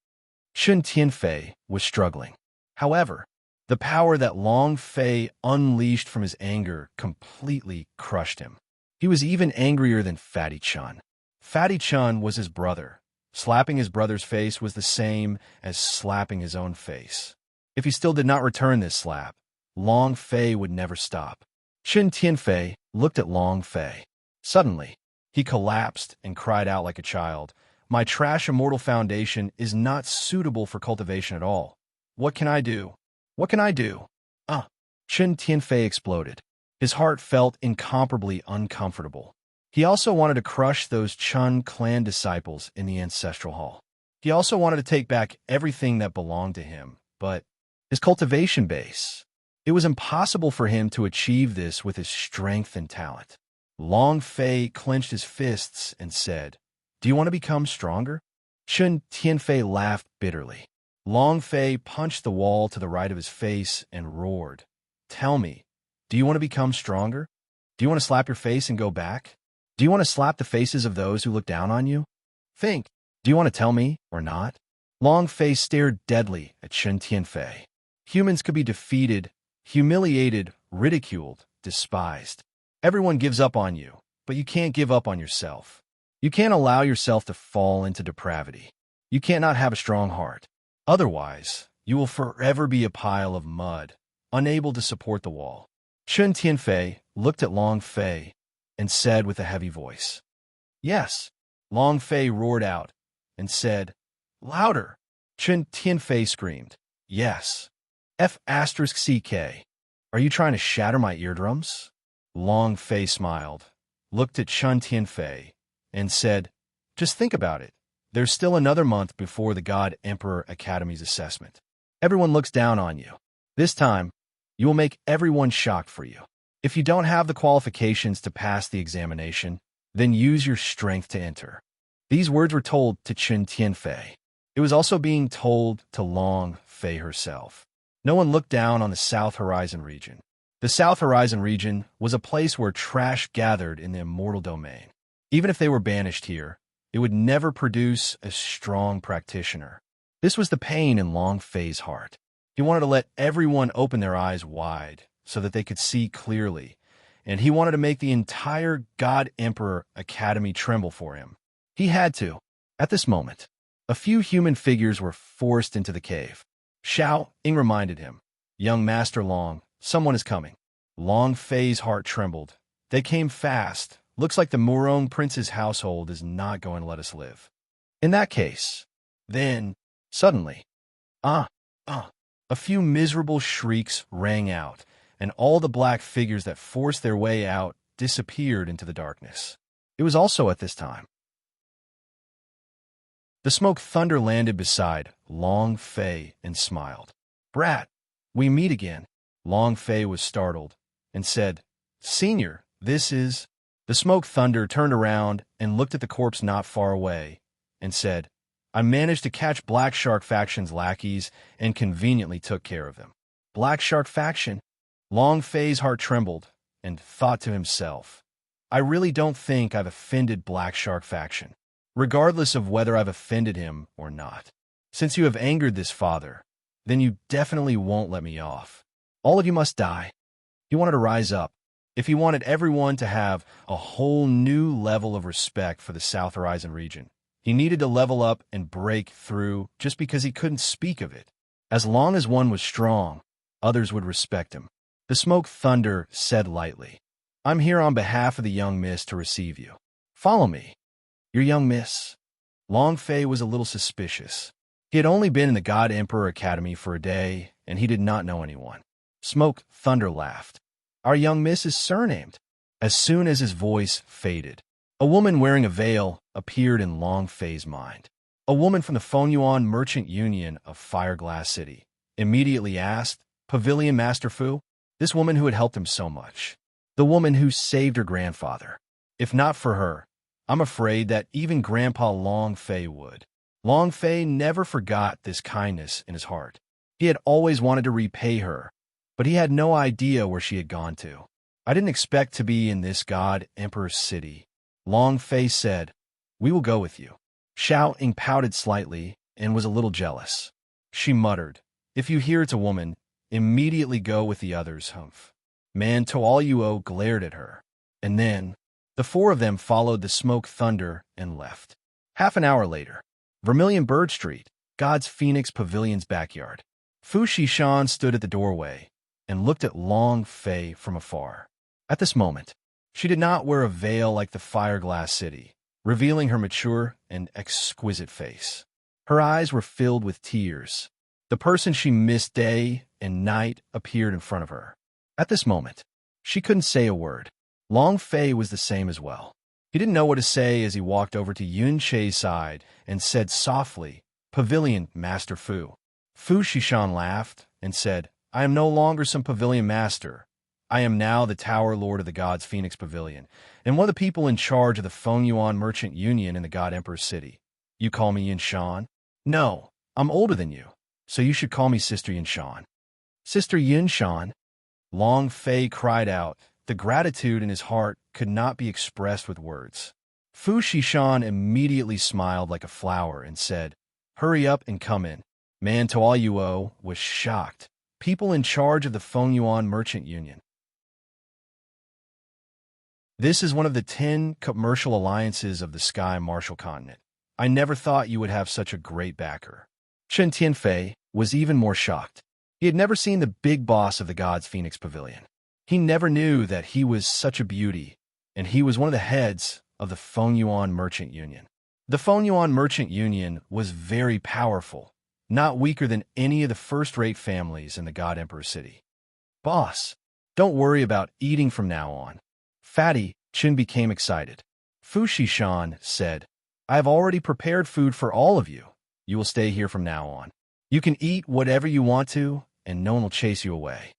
Chen Tianfei was struggling. However, the power that Long Fei unleashed from his anger completely crushed him. He was even angrier than Fatty Chun. Fatty Chun was his brother. Slapping his brother's face was the same as slapping his own face. If he still did not return this slap, Long Fei would never stop. Chen Tianfei looked at Long Fei. Suddenly, he collapsed and cried out like a child. My trash immortal foundation is not suitable for cultivation at all. What can I do? What can I do? Chen Tianfei exploded. His heart felt incomparably uncomfortable. He also wanted to crush those Chun clan disciples in the ancestral hall. He also wanted to take back everything that belonged to him, but his cultivation base. It was impossible for him to achieve this with his strength and talent. Long Fei clenched his fists and said, Do you want to become stronger? Chen Tianfei laughed bitterly. Long Fei punched the wall to the right of his face and roared, Tell me, do you want to become stronger? Do you want to slap your face and go back? Do you want to slap the faces of those who look down on you? Think, do you want to tell me or not? Long Fei stared deadly at Chen Tianfei. Humans could be defeated, humiliated, ridiculed, despised. Everyone gives up on you, but you can't give up on yourself. You can't allow yourself to fall into depravity. You cannot have a strong heart. Otherwise, you will forever be a pile of mud, unable to support the wall. Chen Tianfei looked at Long Fei and said with a heavy voice, Yes. Long Fei roared out and said, Louder. Chen Tianfei screamed, Yes. F***CK. Are you trying to shatter my eardrums? Long Fei smiled, looked at Chen Tianfei, and said, Just think about it. There's still another month before the God Emperor Academy's assessment. Everyone looks down on you. This time, you will make everyone shocked for you. If you don't have the qualifications to pass the examination, then use your strength to enter. These words were told to Chen Tianfei. It was also being told to Long Fei herself. No one looked down on the South Horizon region. The South Horizon region was a place where trash gathered in the immortal domain. Even if they were banished here, it would never produce a strong practitioner. This was the pain in Long Fei's heart. He wanted to let everyone open their eyes wide so that they could see clearly, and he wanted to make the entire God Emperor Academy tremble for him. He had to. At this moment, a few human figures were forced into the cave. Xiao Ying reminded him, Young Master Long, someone is coming. Long Fei's heart trembled. They came fast. Looks like the Murong Prince's household is not going to let us live. In that case, then, suddenly, a few miserable shrieks rang out, and all the black figures that forced their way out disappeared into the darkness. It was also at this time. The smoke thunder landed beside Long Fei and smiled. Brat, we meet again. Long Fei was startled and said, Senior, this is... The smoke thunder turned around and looked at the corpse not far away and said, I managed to catch Black Shark Faction's lackeys and conveniently took care of them. Black Shark Faction? Long Fei's heart trembled and thought to himself, I really don't think I've offended Black Shark Faction, regardless of whether I've offended him or not. Since you have angered this father, then you definitely won't let me off. All of you must die. He wanted to rise up. If he wanted everyone to have a whole new level of respect for the South Horizon region, he needed to level up and break through just because he couldn't speak of it. As long as one was strong, others would respect him. The smoke thunder said lightly, I'm here on behalf of the young miss to receive you. Follow me. Your young miss. Long Fei was a little suspicious. He had only been in the God Emperor Academy for a day, and he did not know anyone. Smoke thunder laughed. Our young miss is surnamed. As soon as his voice faded, a woman wearing a veil appeared in Long Fei's mind. A woman from the Fonyuan Merchant Union of Fireglass City immediately asked, Pavilion Master Fu? This woman who had helped him so much. The woman who saved her grandfather. If not for her, I'm afraid that even Grandpa Long Fei would. Long Fei never forgot this kindness in his heart. He had always wanted to repay her, but he had no idea where she had gone to. I didn't expect to be in this God Emperor's city. Long Fei said, we will go with you. Xiao Ying pouted slightly and was a little jealous. She muttered, if you hear it's a woman, immediately go with the others, humph. Man Toaluo glared at her. And then, the four of them followed the smoke thunder and left. Half an hour later, Vermilion Bird Street, God's Phoenix Pavilion's backyard. Fu Shishan stood at the doorway and looked at Long Fei from afar. At this moment, she did not wear a veil like the Fireglass City, revealing her mature and exquisite face. Her eyes were filled with tears. The person she missed day and night appeared in front of her. At this moment, she couldn't say a word. Long Fei was the same as well. He didn't know what to say as he walked over to Yun Che's side and said softly, Pavilion Master Fu. Fu Shishan laughed and said, I am no longer some pavilion master. I am now the Tower Lord of the God's Phoenix Pavilion, and one of the people in charge of the Fengyuan Merchant Union in the God Emperor's city. You call me Yin Shan? No, I'm older than you, so you should call me Sister Yin Shan. Sister Yin Shan? Long Fei cried out. The gratitude in his heart could not be expressed with words. Fu Shishan immediately smiled like a flower and said, hurry up and come in. Man Toaluo was shocked. People in charge of the Fengyuan Merchant Union. This is one of the 10 commercial alliances of the Sky Martial Continent. I never thought you would have such a great backer. Chen Tianfei was even more shocked. He had never seen the big boss of the God's Phoenix Pavilion. He never knew that he was such a beauty, and he was one of the heads of the Fengyuan Merchant Union. The Fengyuan Merchant Union was very powerful, not weaker than any of the first-rate families in the God Emperor city. Boss, don't worry about eating from now on. Fatty Chin became excited. Fu Shishan said, I have already prepared food for all of you. You will stay here from now on. You can eat whatever you want to, and no one will chase you away.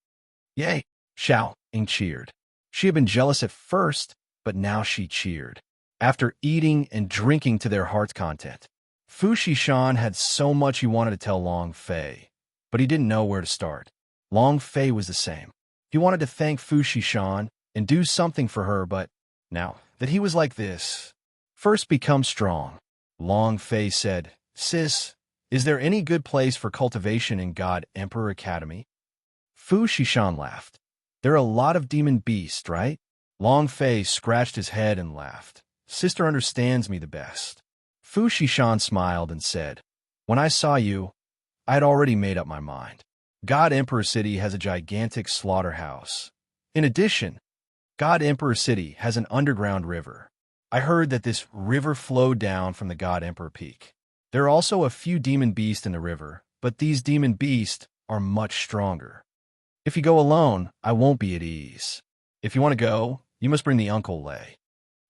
Yay! Xiao Ying cheered. She had been jealous at first, but now she cheered. After eating and drinking to their heart's content, Fu Shishan had so much he wanted to tell Long Fei, but he didn't know where to start. Long Fei was the same. He wanted to thank Fu Shishan and do something for her, but now that he was like this, first become strong. Long Fei said, Sis, is there any good place for cultivation in God Emperor Academy? Fu Shishan laughed. There are a lot of demon beasts, right? Long Fei scratched his head and laughed. Sister understands me the best. Fu Shishan smiled and said, when I saw you, I had already made up my mind. God Emperor City has a gigantic slaughterhouse. In addition, God Emperor City has an underground river. I heard that this river flowed down from the God Emperor Peak. There are also a few demon beasts in the river, but these demon beasts are much stronger. If you go alone, I won't be at ease. If you want to go, you must bring the Uncle Lei.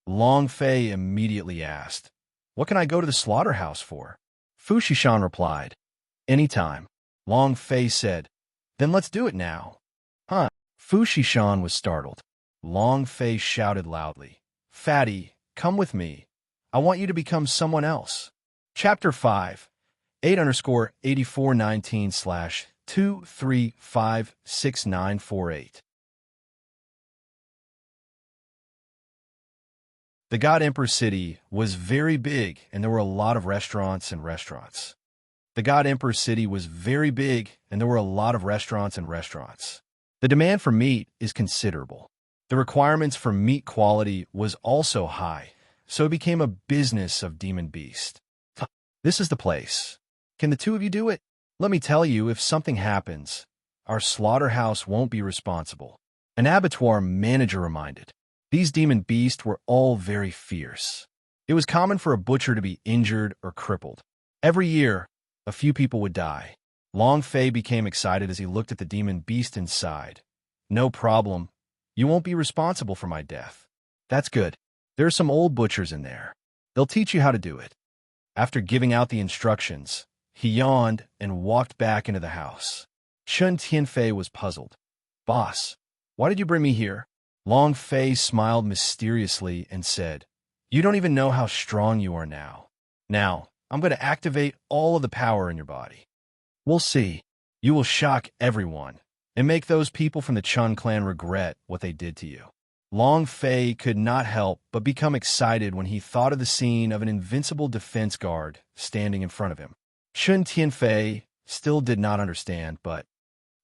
Long Fei immediately asked, what can I go to the slaughterhouse for? Fu Shishan replied, anytime. Long Fei said, then let's do it now. Huh? Fu Shishan was startled. Long Fei shouted loudly, Fatty, come with me. I want you to become someone else. Chapter 5, 8_8419/2356948. The God Emperor City was very big, and there were a lot of restaurants and restaurants. The God Emperor City was very big, and there were a lot of restaurants and restaurants. The demand for meat is considerable. The requirements for meat quality was also high, so it became a business of demon beast. This is the place. Can the two of you do it? Let me tell you, if something happens, our slaughterhouse won't be responsible. An abattoir manager reminded. These demon beasts were all very fierce. It was common for a butcher to be injured or crippled. Every year, a few people would die. Long Fei became excited as he looked at the demon beast inside. No problem. You won't be responsible for my death. That's good. There are some old butchers in there. They'll teach you how to do it. After giving out the instructions, he yawned and walked back into the house. Chen Tianfei was puzzled. Boss, why did you bring me here? Long Fei smiled mysteriously and said, you don't even know how strong you are now. Now, I'm going to activate all of the power in your body. We'll see. You will shock everyone and make those people from the Chun clan regret what they did to you. Long Fei could not help but become excited when he thought of the scene of an invincible defense guard standing in front of him. Chun Tianfei still did not understand, but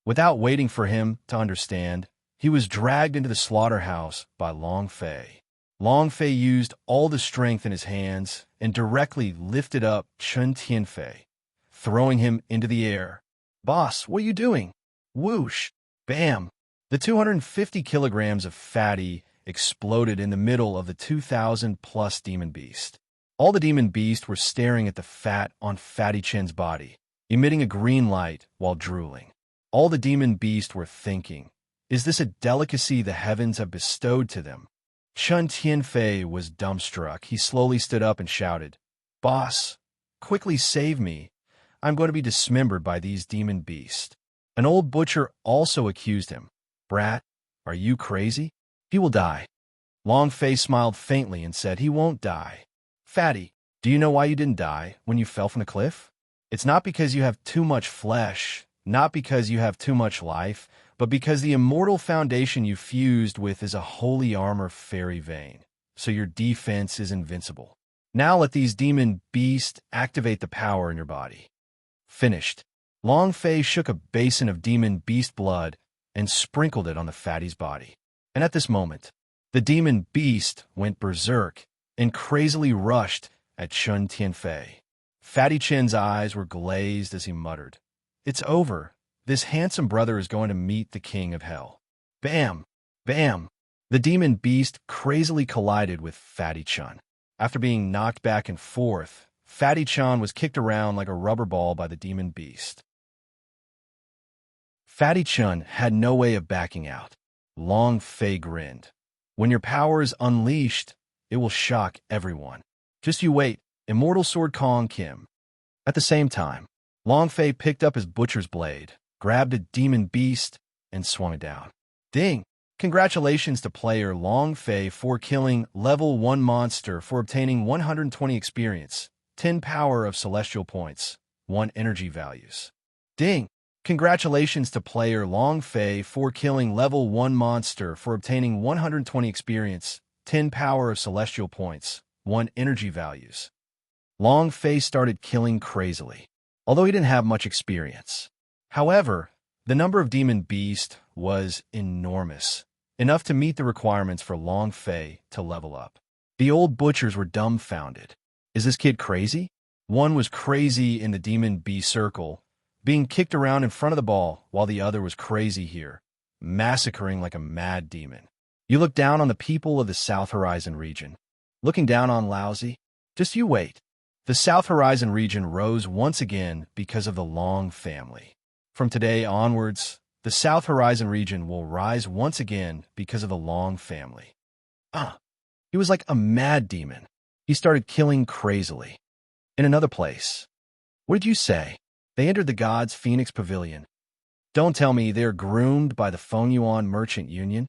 without waiting for him to understand, he was dragged into the slaughterhouse by Long Fei. Long Fei used all the strength in his hands and directly lifted up Chun Tianfei, throwing him into the air. "Boss, what are you doing?" Whoosh! Bam! The 250 kilograms of fatty exploded in the middle of the 2,000-plus demon beast. All the demon beasts were staring at the fat on Fatty Chen's body, emitting a green light while drooling. All the demon beasts were thinking, is this a delicacy the heavens have bestowed to them? Chun Tianfei was dumbstruck. He slowly stood up and shouted, "Boss, quickly save me. I'm going to be dismembered by these demon beasts." An old butcher also accused him. "Brat, are you crazy? He will die." Long Fei smiled faintly and said, "He won't die." "Fatty, do you know why you didn't die when you fell from the cliff? It's not because you have too much flesh, not because you have too much life, but because the immortal foundation you fused with is a holy armor fairy vein, so your defense is invincible. Now let these demon beasts activate the power in your body." Finished. Long Fei shook a basin of demon beast blood and sprinkled it on the fatty's body. And at this moment, the demon beast went berserk and crazily rushed at Chun Tianfei. Fatty Chen's eyes were glazed as he muttered, "It's over. This handsome brother is going to meet the king of hell." Bam! Bam! The demon beast crazily collided with Fatty Chun. After being knocked back and forth, Fatty Chun was kicked around like a rubber ball by the demon beast. Fatty Chun had no way of backing out. Long Fei grinned. "When your power is unleashed, it will shock everyone. Just you wait, Immortal Sword Kong Kim." At the same time, Long Fei picked up his butcher's blade, grabbed a demon beast, and swung it down. Ding! Congratulations to player Long Fei for killing level 1 monster for obtaining 120 experience, 10 power of celestial points, 1 energy values. Ding! Congratulations to player Long Fei for killing level 1 monster for obtaining 120 experience, 10 power of celestial points, 1 energy values. Long Fei started killing crazily, although he didn't have much experience. However, the number of demon beasts was enormous, enough to meet the requirements for Long Fei to level up. The old butchers were dumbfounded. Is this kid crazy? One was crazy in the demon beast circle, being kicked around in front of the ball, while the other was crazy here, massacring like a mad demon. You look down on the people of the South Horizon region. Looking down on lousy? Just you wait. The South Horizon region rose once again because of the Long family. From today onwards, the South Horizon region will rise once again because of the Long family. He was like a mad demon. He started killing crazily. In another place. What did you say? They entered the God's Phoenix Pavilion. Don't tell me they're groomed by the Fengyuan Merchant Union.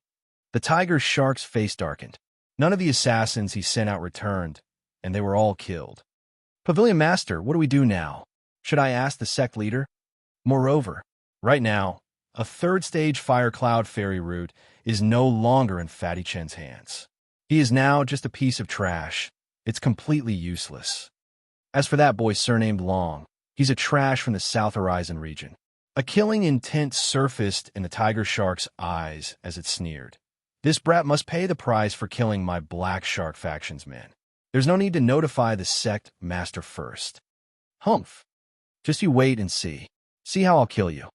The tiger shark's face darkened. None of the assassins he sent out returned, and they were all killed. Pavilion Master, what do we do now? Should I ask the sect leader? Moreover, right now, a third-stage fire cloud fairy root is no longer in Fatty Chen's hands. He is now just a piece of trash. It's completely useless. As for that boy surnamed Long, he's a trash from the South Horizon region. A killing intent surfaced in the tiger shark's eyes as it sneered. This brat must pay the price for killing my Black Shark faction's men. There's no need to notify the sect master first. Humph. Just you wait and see. See how I'll kill you.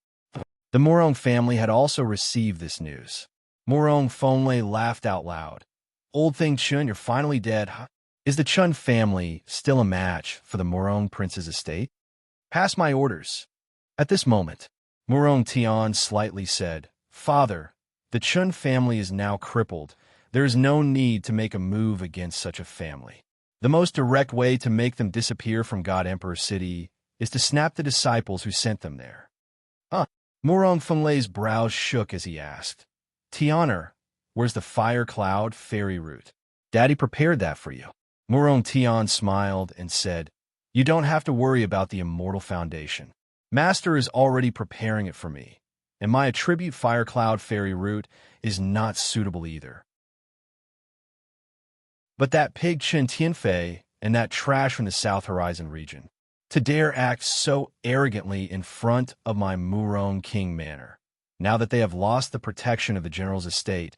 The Morong family had also received this news. Morong Fonglei laughed out loud. Old thing Chun, you're finally dead, huh? Is the Chun family still a match for the Morong prince's estate? Pass my orders. At this moment, Morong Tian slightly said, Father, the Chun family is now crippled. There is no need to make a move against such a family. The most direct way to make them disappear from God Emperor City is to snap the disciples who sent them there. Morong Fenglei's brows shook as he asked, Tianer, where's the fire cloud fairy root? Daddy prepared that for you. Morong Tian smiled and said, You don't have to worry about the immortal foundation. Master is already preparing it for me, and my attribute fire cloud fairy root is not suitable either. But that pig Chen Tianfei and that trash from the South Horizon region, to dare act so arrogantly in front of my Murong King manor. Now that they have lost the protection of the general's estate,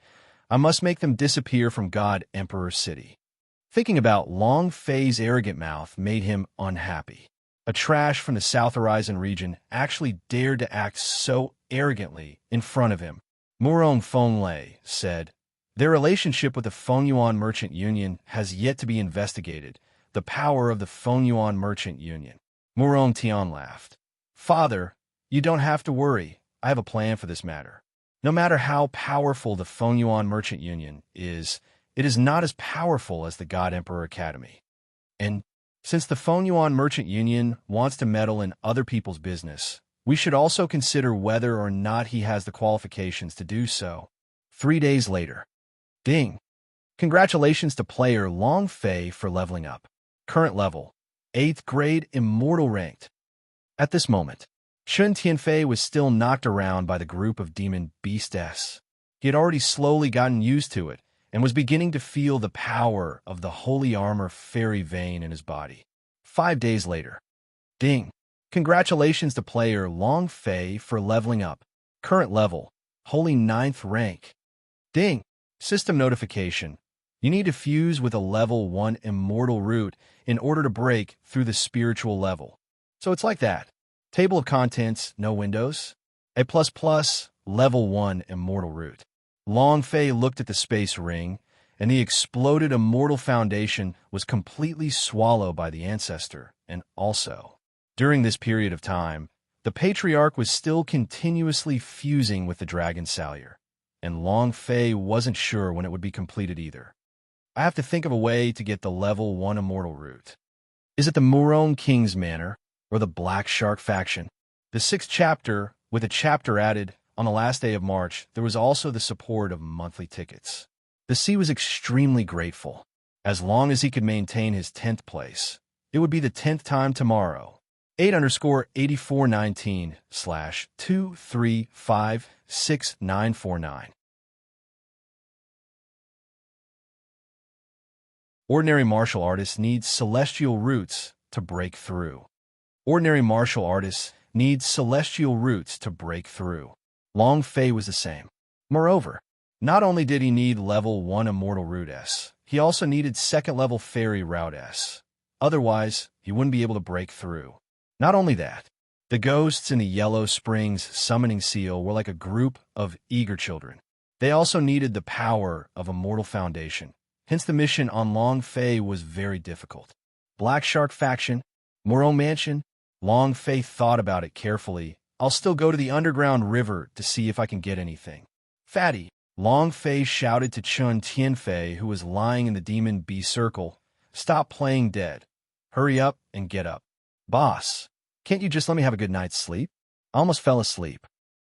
I must make them disappear from God Emperor City. Thinking about Long Fei's arrogant mouth made him unhappy. A trash from the South Horizon region actually dared to act so arrogantly in front of him. Murong Fenglei said, "Their relationship with the Fengyuan Merchant Union has yet to be investigated. The power of the Fengyuan Merchant Union." Murong Tian laughed. "Father, you don't have to worry. I have a plan for this matter. No matter how powerful the Fengyuan Merchant Union is, it is not as powerful as the God Emperor Academy. And since the Fengyuan Merchant Union wants to meddle in other people's business, we should also consider whether or not he has the qualifications to do so." 3 days later. Ding! Congratulations to player Long Fei for leveling up. Current level, 8th grade immortal ranked. At this moment, Chen Tianfei was still knocked around by the group of demon beasts. He had already slowly gotten used to it and was beginning to feel the power of the holy armor fairy vein in his body. 5 days later. Ding! Congratulations to player Long Fei for leveling up. Current level, holy 9th rank. Ding! System notification. You need to fuse with a level 1 immortal root in order to break through the spiritual level. So it's like that. Table of contents, no windows. A++, level 1 immortal root. Long Fei looked at the space ring, and the exploded immortal foundation was completely swallowed by the ancestor, and also, during this period of time, the patriarch was still continuously fusing with the dragon Salyer, and Long Fei wasn't sure when it would be completed either. I have to think of a way to get the level 1 immortal root. Is it the Murong King's Manor, or the Black Shark faction? The 6th chapter, with a chapter added on the last day of March, there was also the support of monthly tickets. The sea was extremely grateful. As long as he could maintain his 10th place, it would be the 10th time tomorrow. 8_8419/2356949. Ordinary martial artists need celestial roots to break through. Ordinary martial artists need celestial roots to break through. Long Fei was the same. Moreover, not only did he need level 1 immortal root S, he also needed 2nd level fairy route S. Otherwise, he wouldn't be able to break through. Not only that, the ghosts in the Yellow Springs summoning seal were like a group of eager children. They also needed the power of immortal foundation. Hence the mission on Long Fei was very difficult. Black Shark faction, Murong Mansion. Long Fei thought about it carefully. I'll still go to the underground river to see if I can get anything. Fatty, Long Fei shouted to Chen Tianfei, who was lying in the demon bee circle. Stop playing dead. Hurry up and get up. Boss, can't you just let me have a good night's sleep? I almost fell asleep.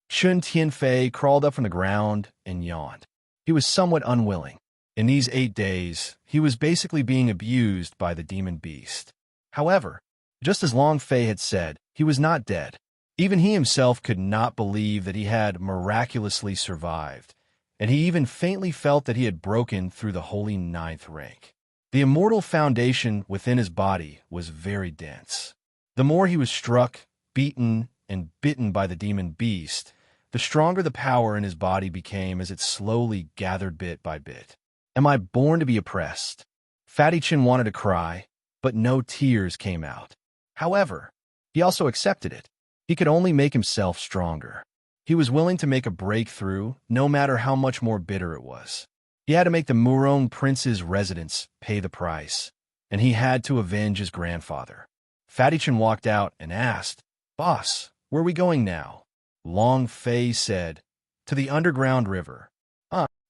Chen Tianfei crawled up from the ground and yawned. He was somewhat unwilling. In these 8 days, he was basically being abused by the demon beast. However, just as Long Fei had said, he was not dead. Even he himself could not believe that he had miraculously survived, and he even faintly felt that he had broken through the holy 9th rank. The immortal foundation within his body was very dense. The more he was struck, beaten, and bitten by the demon beast, the stronger the power in his body became as it slowly gathered bit by bit. Am I born to be oppressed? Fatty Chin wanted to cry, but no tears came out. However, he also accepted it. He could only make himself stronger. He was willing to make a breakthrough, no matter how much more bitter it was. He had to make the Murong prince's residents pay the price, and he had to avenge his grandfather. Fatty Chin walked out and asked, "Boss, where are we going now?" Long Fei said, "To the underground river."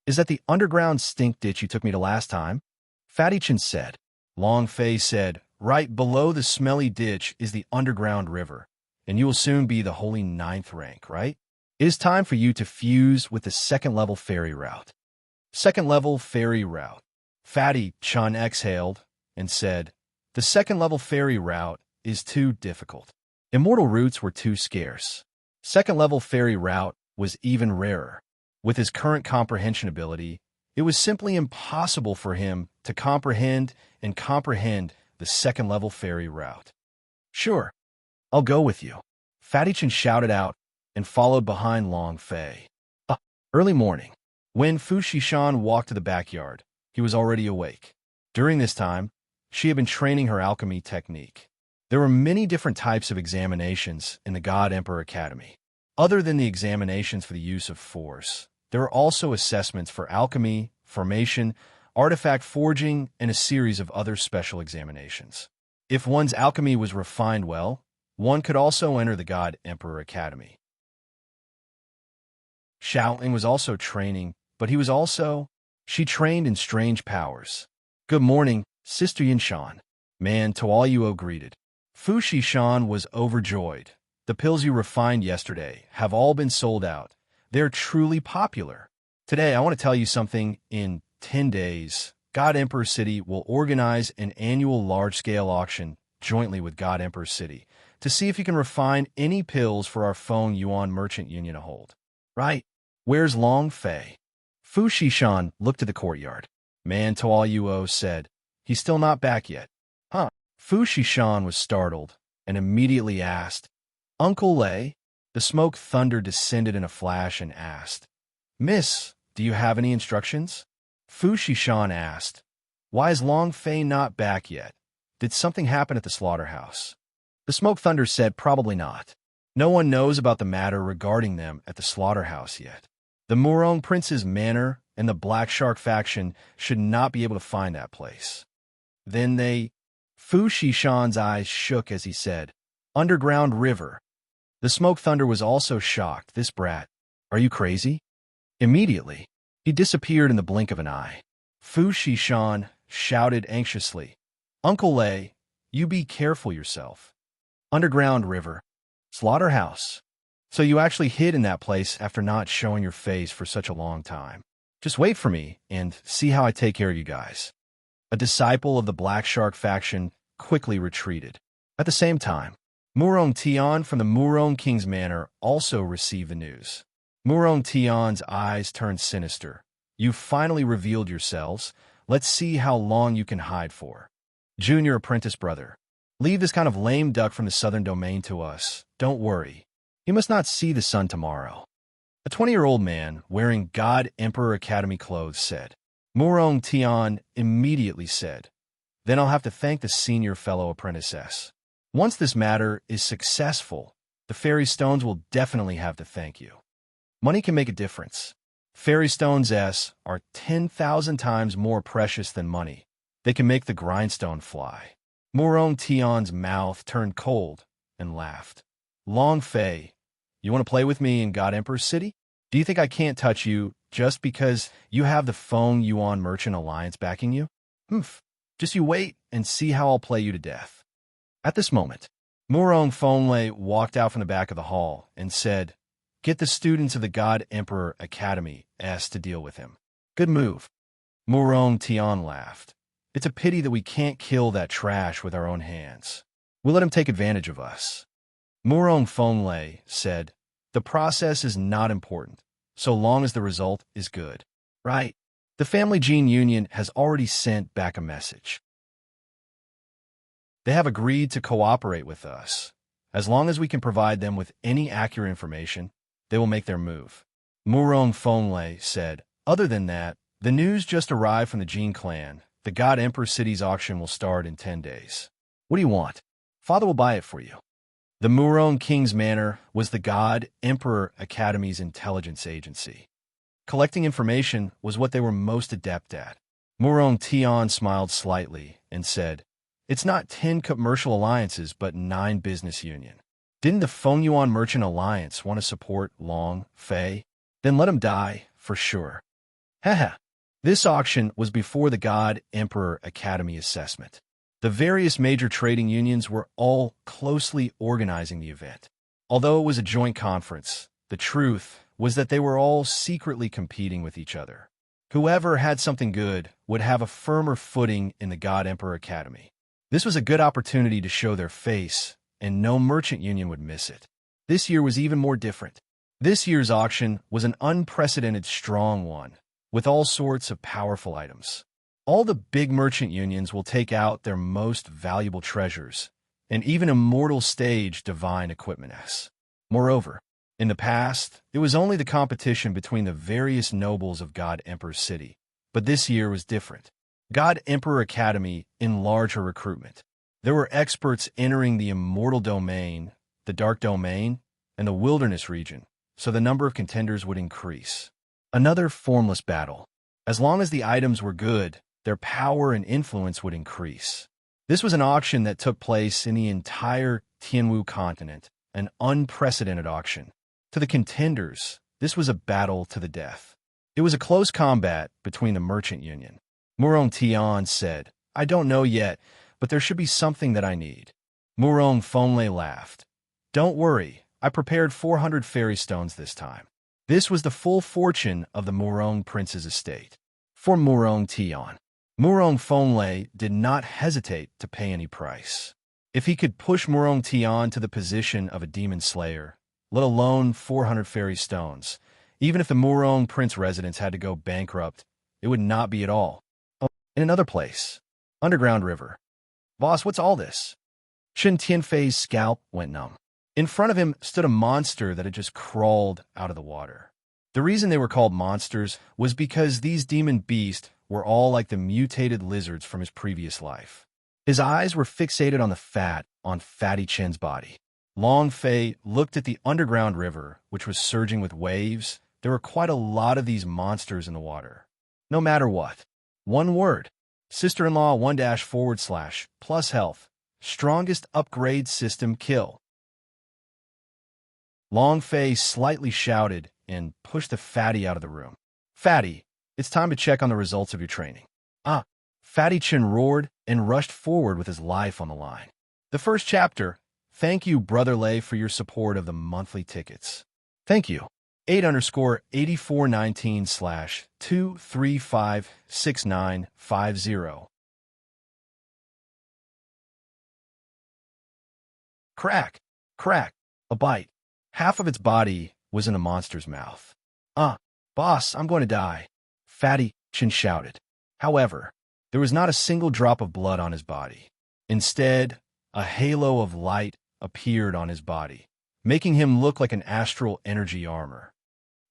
Is that the underground stink ditch you took me to last time?" Fatty Chin said. Long Fei said, "Right below the smelly ditch is the underground river, and you will soon be the holy 9th rank, right? It is time for you to fuse with the 2nd level fairy route." 2nd level fairy route. Fatty Chin exhaled and said, "The The second-level fairy route is too difficult. Immortal roots were too scarce. Second-level fairy route was even rarer. With his current comprehension ability, it was simply impossible for him to comprehend the second-level fairy route. Sure, I'll go with you, Fatichin shouted out and followed behind Long Fei. Early morning. When Fu Shishan walked to the backyard, he was already awake. During this time, she had been training her alchemy technique. There were many different types of examinations in the God Emperor Academy. Other than the examinations for the use of force, there are also assessments for alchemy, formation, artifact forging, and a series of other special examinations. If one's alchemy was refined well, one could also enter the God Emperor Academy. Shaoling was also training, but she trained in strange powers. Good morning, Sister Yinshan. Man, Tualuo greeted. Fu Shishan was overjoyed. The pills you refined yesterday have all been sold out. They're truly popular. Today, I want to tell you something. In 10 days, God Emperor City will organize an annual large-scale auction jointly with God Emperor City to see if you can refine any pills for our Feng Yuan Merchant Union to hold. Right. Where's Long Fei? Fu Shishan looked at the courtyard. Man, Tualuo said. He's still not back yet. Huh? Fu Shishan was startled and immediately asked, Uncle Lei? The smoke thunder descended in a flash and asked, Miss, do you have any instructions? Fu Shishan asked, Why is Long Fei not back yet? Did something happen at the slaughterhouse? The smoke thunder said, Probably not. No one knows about the matter regarding them at the slaughterhouse yet. The Murong Prince's manor and the Black Shark faction should not be able to find that place. Then Fu Shishan's eyes shook as he said, Underground river. The smoke thunder was also shocked. This brat. Are you crazy? Immediately, he disappeared in the blink of an eye. Fu Shishan shouted anxiously, Uncle Lei, you be careful yourself. Underground river. Slaughterhouse. So you actually hid in that place after not showing your face for such a long time. Just wait for me and see how I take care of you guys. A disciple of the Black Shark faction quickly retreated. At the same time, Murong Tian from the Murong King's Manor also received the news. Murong Tian's eyes turned sinister. You've finally revealed yourselves. Let's see how long you can hide for. Junior apprentice brother. Leave this kind of lame duck from the southern domain to us. Don't worry. He must not see the sun tomorrow. A 20-year-old man wearing God Emperor Academy clothes said. Murong Tian immediately said, Then I'll have to thank the senior fellow apprentice. Once this matter is successful, the fairy stones will definitely have to thank you. Money can make a difference. Fairy stones are 10,000 times more precious than money. They can make the grindstone fly. Murong Tian's mouth turned cold and laughed. Long Fei, you want to play with me in God Emperor City? Do you think I can't touch you just because you have the Feng Yuan Merchant Alliance backing you? Just you wait and see how I'll play you to death. At this moment, Murong Fenglei walked out from the back of the hall and said, Get the students of the God Emperor Academy to deal with him. Good move. Murong Tian laughed. It's a pity that we can't kill that trash with our own hands. We'll let him take advantage of us. Murong Fenglei said, The process is not important, so long as the result is good. Right. The Family Gene Union has already sent back a message. They have agreed to cooperate with us. As long as we can provide them with any accurate information, they will make their move. Murong Fenglei said, Other than that, the news just arrived from the Gene clan. The God Emperor City's auction will start in 10 days. What do you want? Father will buy it for you. The Murong King's Manor was the God Emperor Academy's intelligence agency. Collecting information was what they were most adept at. Murong Tian smiled slightly and said, It's not 10 commercial alliances, but 9 business union. Didn't the Feng Yuan Merchant Alliance want to support Long Fei? Then let him die, for sure. Haha. This auction was before the God Emperor Academy assessment. The various major trading unions were all closely organizing the event. Although it was a joint conference, the truth was that they were all secretly competing with each other. Whoever had something good would have a firmer footing in the God Emperor Academy. This was a good opportunity to show their face, and no merchant union would miss it. This year was even more different. This year's auction was an unprecedented strong one, with all sorts of powerful items. All the big merchant unions will take out their most valuable treasures, and even immortal stage divine equipment. Moreover, in the past, it was only the competition between the various nobles of God Emperor City, but this year was different. God Emperor Academy enlarged her recruitment. There were experts entering the immortal domain, the dark domain, and the wilderness region, so the number of contenders would increase. Another formless battle. As long as the items were good, their power and influence would increase. This was an auction that took place in the entire Tianwu continent, an unprecedented auction. To the contenders, this was a battle to the death. It was a close combat between the merchant union. Murong Tian said, "I don't know yet, but there should be something that I need." Murong Fonlei laughed. "Don't worry, I prepared 400 fairy stones this time." This was the full fortune of the Murong prince's estate. For Murong Tian, Murong Fonlei did not hesitate to pay any price. If he could push Murong Tian to the position of a demon slayer, let alone 400 fairy stones, even if the Murong prince residence had to go bankrupt, it would not be at all. In another place, Underground River. "Boss, what's all this?" Chen Tianfei's scalp went numb. In front of him stood a monster that had just crawled out of the water. The reason they were called monsters was because these demon beasts were all like the mutated lizards from his previous life. His eyes were fixated on the fat on Fatty Chen's body. Long Fei looked at the underground river, which was surging with waves. There were quite a lot of these monsters in the water. No matter what. One word. Sister-in-law 1-/ plus health. Strongest upgrade system kill. Long Fei slightly shouted and pushed the fatty out of the room. "Fatty, it's time to check on the results of your training." "Ah!" Fatty Chen roared and rushed forward with his life on the line. The first chapter. Thank you, Brother Lei, for your support of the monthly tickets. Thank you. 8_8419/2356950. Crack! Crack! A bite. Half of its body was in the monster's mouth. Boss, I'm going to die," Fatty Chin shouted. However, there was not a single drop of blood on his body. Instead, a halo of light appeared on his body, making him look like an astral energy armor.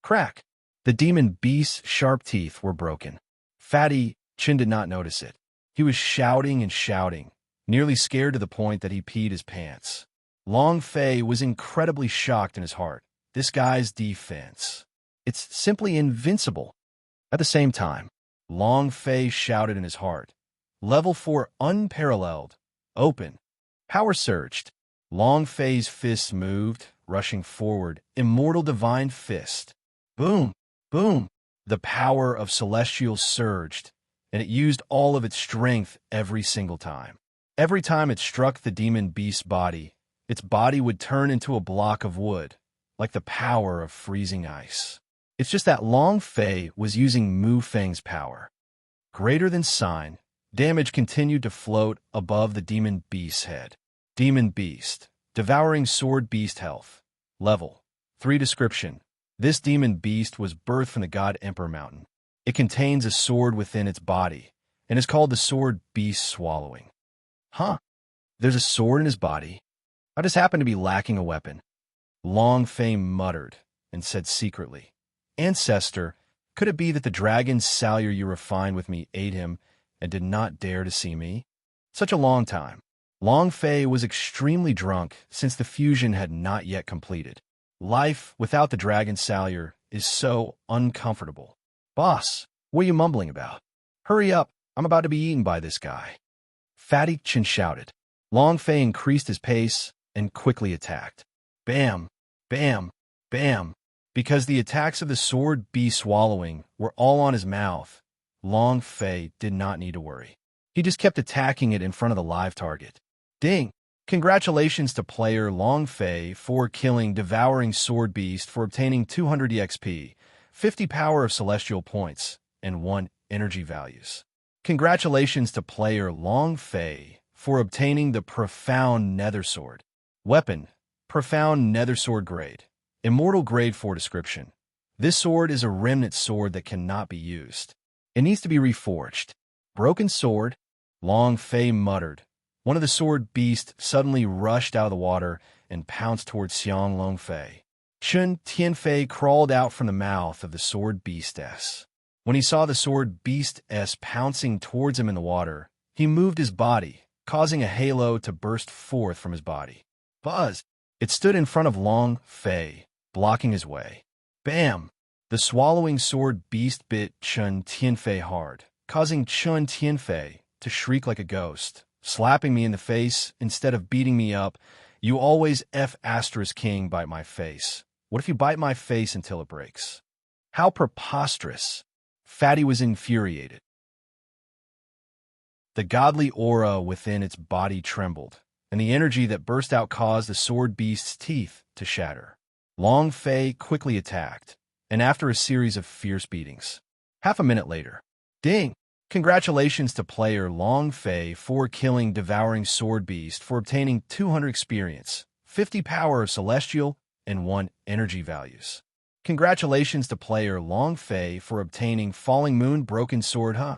Crack! The demon beast's sharp teeth were broken. Fatty Chin did not notice it. He was shouting and shouting, nearly scared to the point that he peed his pants. Long Fei was incredibly shocked in his heart. This guy's defense. It's simply invincible. At the same time, Long Fei shouted in his heart. Level 4 unparalleled. Open. Power surged. Long Fei's fists moved, rushing forward. Immortal divine fist. Boom! Boom! The power of celestials surged, and it used all of its strength every single time. Every time it struck the demon beast's body, its body would turn into a block of wood, like the power of freezing ice. It's just that Long Fei was using Mu Feng's power. Greater than sign, damage continued to float above the demon beast's head. Demon beast, devouring sword beast health. Level 3 description. This demon beast was birthed from the God Emperor Mountain. It contains a sword within its body, and is called the sword beast swallowing. Huh? There's a sword in his body? I just happen to be lacking a weapon. Long Fei muttered and said secretly, Ancestor, could it be that the dragon's salure you refined with me ate him and did not dare to see me? Such a long time. Long Fei was extremely drunk since the fusion had not yet completed. Life without the dragon salure is so uncomfortable. Boss, what are you mumbling about? Hurry up, I'm about to be eaten by this guy. Fatty Chin shouted. Long Fei increased his pace and quickly attacked. Bam, bam, bam. Because the attacks of the sword beast swallowing were all on his mouth, Long Fei did not need to worry. He just kept attacking it in front of the live target. Ding! Congratulations to player Long Fei for killing Devouring Sword Beast for obtaining 200 EXP, 50 power of celestial points, and 1 energy values. Congratulations to player Long Fei for obtaining the profound nether sword. Weapon, profound nether sword grade. Immortal grade 4 description. This sword is a remnant sword that cannot be used. It needs to be reforged. Broken sword, Long Fei muttered. One of the sword beasts suddenly rushed out of the water and pounced towards Xiang Longfei. Chun Tianfei crawled out from the mouth of the sword beastess. When he saw the sword beastess pouncing towards him in the water, he moved his body, causing a halo to burst forth from his body. Buzz! It stood in front of Long Fei, blocking his way. Bam! The swallowing sword beast bit Chun Tianfei hard, causing Chun Tianfei to shriek like a ghost, slapping me in the face instead of beating me up. You always *king bite my face. What if you bite my face until it breaks? How preposterous! Fatty was infuriated. The godly aura within its body trembled, and the energy that burst out caused the sword beast's teeth to shatter. Long Fei quickly attacked, and after a series of fierce beatings, half a minute later, ding! Congratulations to player Long Fei for killing Devouring Sword Beast for obtaining 200 experience, 50 power of Celestial, and 1 energy values. Congratulations to player Long Fei for obtaining Falling Moon Broken Sword, huh?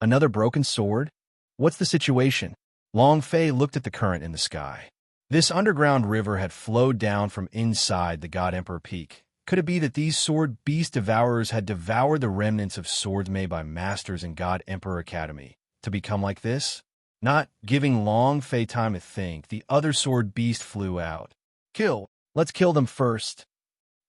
Another broken sword? What's the situation? Long Fei looked at the current in the sky. This underground river had flowed down from inside the God Emperor Peak. Could it be that these sword beast devourers had devoured the remnants of swords made by masters in God Emperor Academy to become like this? Not giving Long Fei time to think, the other sword beast flew out. Kill! Let's kill them first.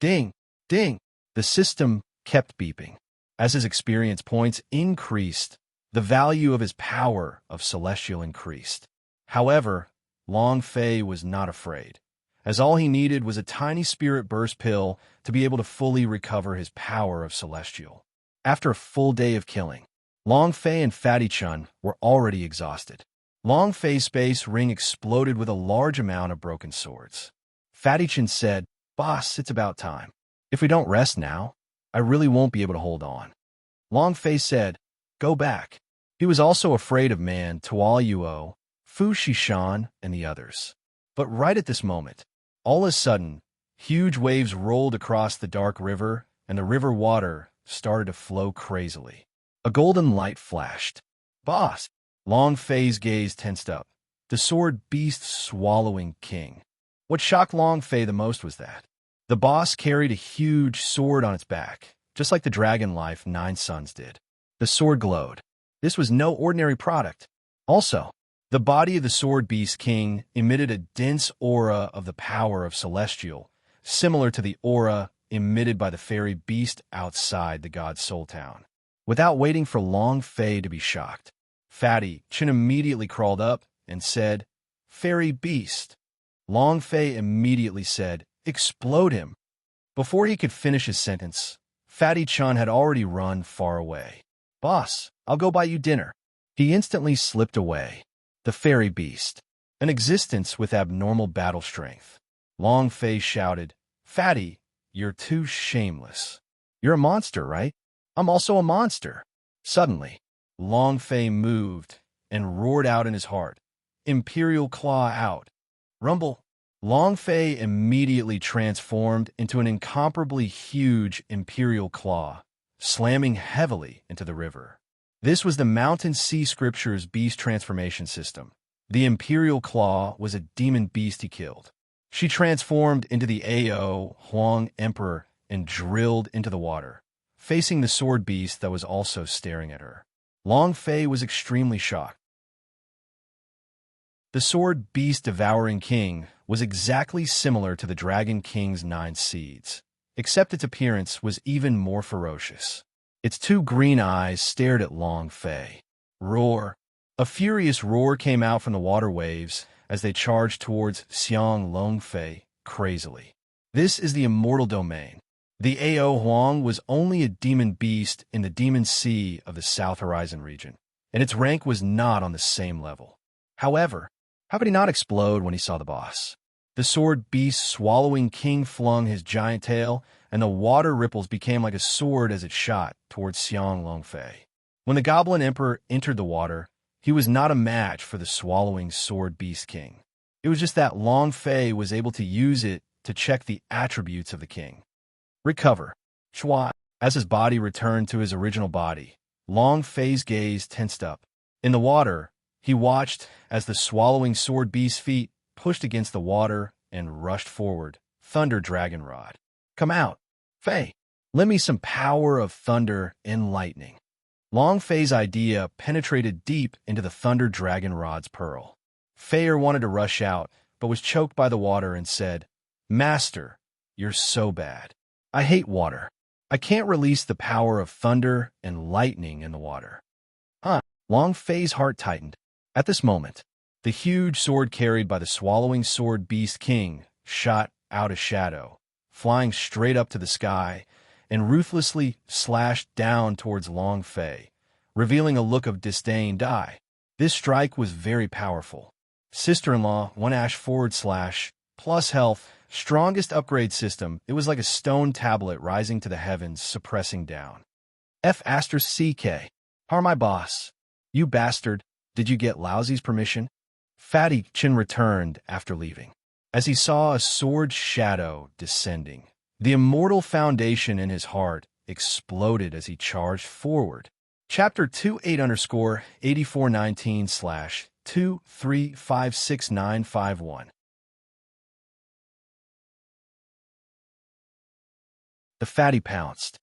Ding! Ding! The system kept beeping. As his experience points increased, the value of his power of Celestial increased. However, Long Fei was not afraid, as all he needed was a tiny spirit burst pill to be able to fully recover his power of Celestial. After a full day of killing, Long Fei and Fatty Chun were already exhausted. Long Fei's space ring exploded with a large amount of broken swords. Fatty Chun said, "Boss, it's about time. If we don't rest now, I really won't be able to hold on." Long Fei said, "Go back." He was also afraid of Man, Tuo Yuo, Fu Shishan, and the others. But right at this moment, all of a sudden, huge waves rolled across the dark river, and the river water started to flow crazily. A golden light flashed. "Boss!" Long Fei's gaze tensed up. The sword beast swallowing king. What shocked Long Fei the most was that the boss carried a huge sword on its back, just like the Dragon Life 9 Sons did. The sword glowed. This was no ordinary product. Also, the body of the sword beast king emitted a dense aura of the power of Celestial, similar to the aura emitted by the fairy beast outside the god Soul Town. Without waiting for Long Fei to be shocked, Fatty Chun immediately crawled up and said, "Fairy beast." Long Fei immediately said, "Explode him." Before he could finish his sentence, Fatty Chun had already run far away. "Boss, I'll go buy you dinner." He instantly slipped away. The fairy beast, an existence with abnormal battle strength. Long Fei shouted, "Fatty, you're too shameless. You're a monster, right? I'm also a monster." Suddenly, Long Fei moved and roared out in his heart, "Imperial Claw out." Rumble. Long Fei immediately transformed into an incomparably huge Imperial Claw, slamming heavily into the river. This was the Mountain Sea Scripture's beast transformation system. The Imperial Claw was a demon beast he killed. She transformed into the Ao Huang Emperor and drilled into the water, facing the sword beast that was also staring at her. Long Fei was extremely shocked. The sword beast devouring king was exactly similar to the Dragon King's 9 seeds, except its appearance was even more ferocious. Its 2 green eyes stared at Long Fei. Roar! A furious roar came out from the water waves as they charged towards Xiang Longfei crazily. This is the immortal domain. The Ao Huang was only a demon beast in the Demon Sea of the South Horizon region, and its rank was not on the same level. However, how could he not explode when he saw the boss? The sword beast swallowing king flung his giant tail, and the water ripples became like a sword as it shot towards Xiang Longfei. When the Goblin Emperor entered the water, he was not a match for the swallowing sword beast king. It was just that Long Fei was able to use it to check the attributes of the king. Recover. Chua. As his body returned to his original body, Long Fei's gaze tensed up. In the water, he watched as the swallowing sword beast's feet pushed against the water and rushed forward. Thunder Dragon Rod. Come out, Fei. Lend me some power of thunder and lightning. Long Fei's idea penetrated deep into the Thunder Dragon Rod's pearl. Fei wanted to rush out, but was choked by the water and said, Master, you're so bad. I hate water. I can't release the power of thunder and lightning in the water. Long Fei's heart tightened. At this moment, the huge sword carried by the swallowing sword beast king shot out a shadow, flying straight up to the sky, and ruthlessly slashed down towards Long Fei, revealing a look of disdain. This strike was very powerful. Sister-in-law, 1 / plus health, strongest upgrade system. It was like a stone tablet rising to the heavens, suppressing down. F***CK. Har my boss. You bastard, did you get Lousy's permission? Fatty Chin returned after leaving. As he saw a sword shadow descending, the immortal foundation in his heart exploded as he charged forward. Chapter 28_8419/2356951. The fatty pounced.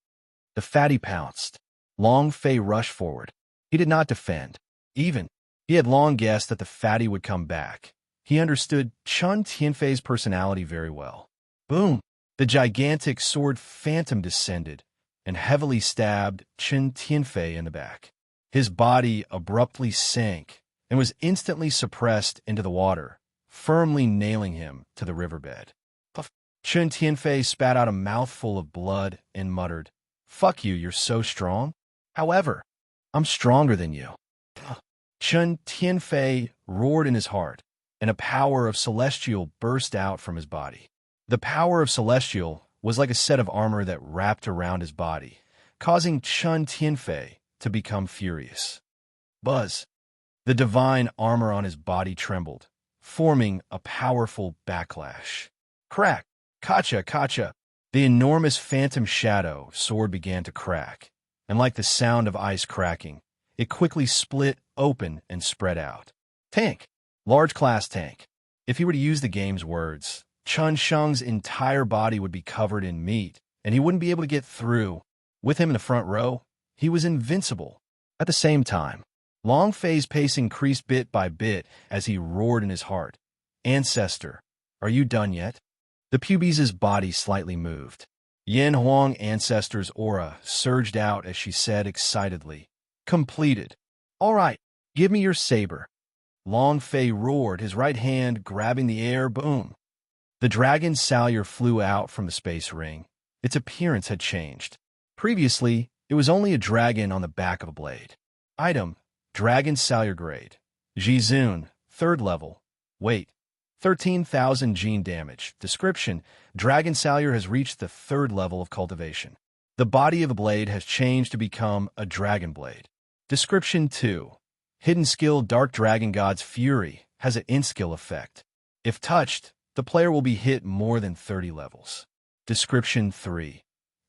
The fatty pounced. Long Fei rushed forward. He did not defend. Even, he had long guessed that the fatty would come back. He understood Chun Tianfei's personality very well. Boom! The gigantic sword phantom descended and heavily stabbed Chun Tianfei in the back. His body abruptly sank and was instantly suppressed into the water, firmly nailing him to the riverbed. Puff. Chun Tianfei spat out a mouthful of blood and muttered, Fuck you, you're so strong. However, I'm stronger than you. Chun Tianfei roared in his heart, and a power of celestial burst out from his body. The power of celestial was like a set of armor that wrapped around his body, causing Chun Tianfei to become furious. Buzz. The divine armor on his body trembled, forming a powerful backlash. Crack! Kacha! Kacha! The enormous phantom shadow sword began to crack, and like the sound of ice cracking, it quickly split open and spread out. Tank. Large class tank. If he were to use the game's words, Chun Sheng's entire body would be covered in meat, and he wouldn't be able to get through. With him in the front row, he was invincible. At the same time, Long Fei's pace increased bit by bit as he roared in his heart. Ancestor, are you done yet? The pubes's body slightly moved. Yin Huang Ancestor's aura surged out as she said excitedly, Completed. All right, give me your saber. Long Fei roared, his right hand grabbing the air. Boom. The dragon Salyer flew out from the space ring. Its appearance had changed. Previously, it was only a dragon on the back of a blade. Item, Dragon Salyer Grade. Jizun, 3rd level. Weight, 13,000 gene damage. Description, Dragon Salyer has reached the 3rd level of cultivation. The body of the blade has changed to become a dragon blade. Description 2. Hidden skill Dark Dragon God's Fury has an in-skill effect. If touched, the player will be hit more than 30 levels. Description 3.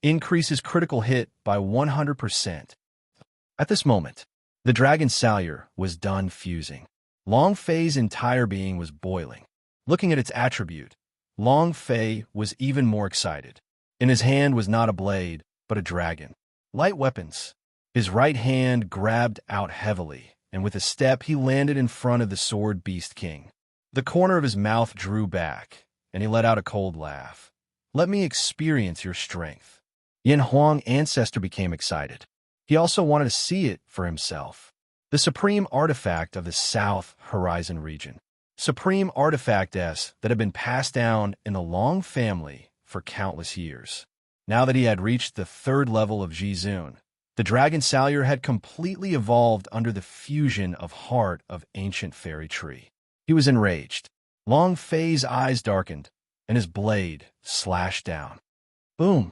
Increases critical hit by 100%. At this moment, the Dragon Salyer was done fusing. Long Fei's entire being was boiling. Looking at its attribute, Long Fei was even more excited. In his hand was not a blade, but a dragon. Light weapons. His right hand grabbed out heavily, and with a step he landed in front of the sword beast king. The corner of his mouth drew back, and he let out a cold laugh. Let me experience your strength. Yin Huang Ancestor became excited. He also wanted to see it for himself. The supreme artifact of the South Horizon region. Supreme artifact S that had been passed down in the Long family for countless years. Now that he had reached the 3rd level of Jizun, the Dragon Salyer had completely evolved under the fusion of Heart of Ancient Fairy Tree. He was enraged. Long Fei's eyes darkened, and his blade slashed down. Boom!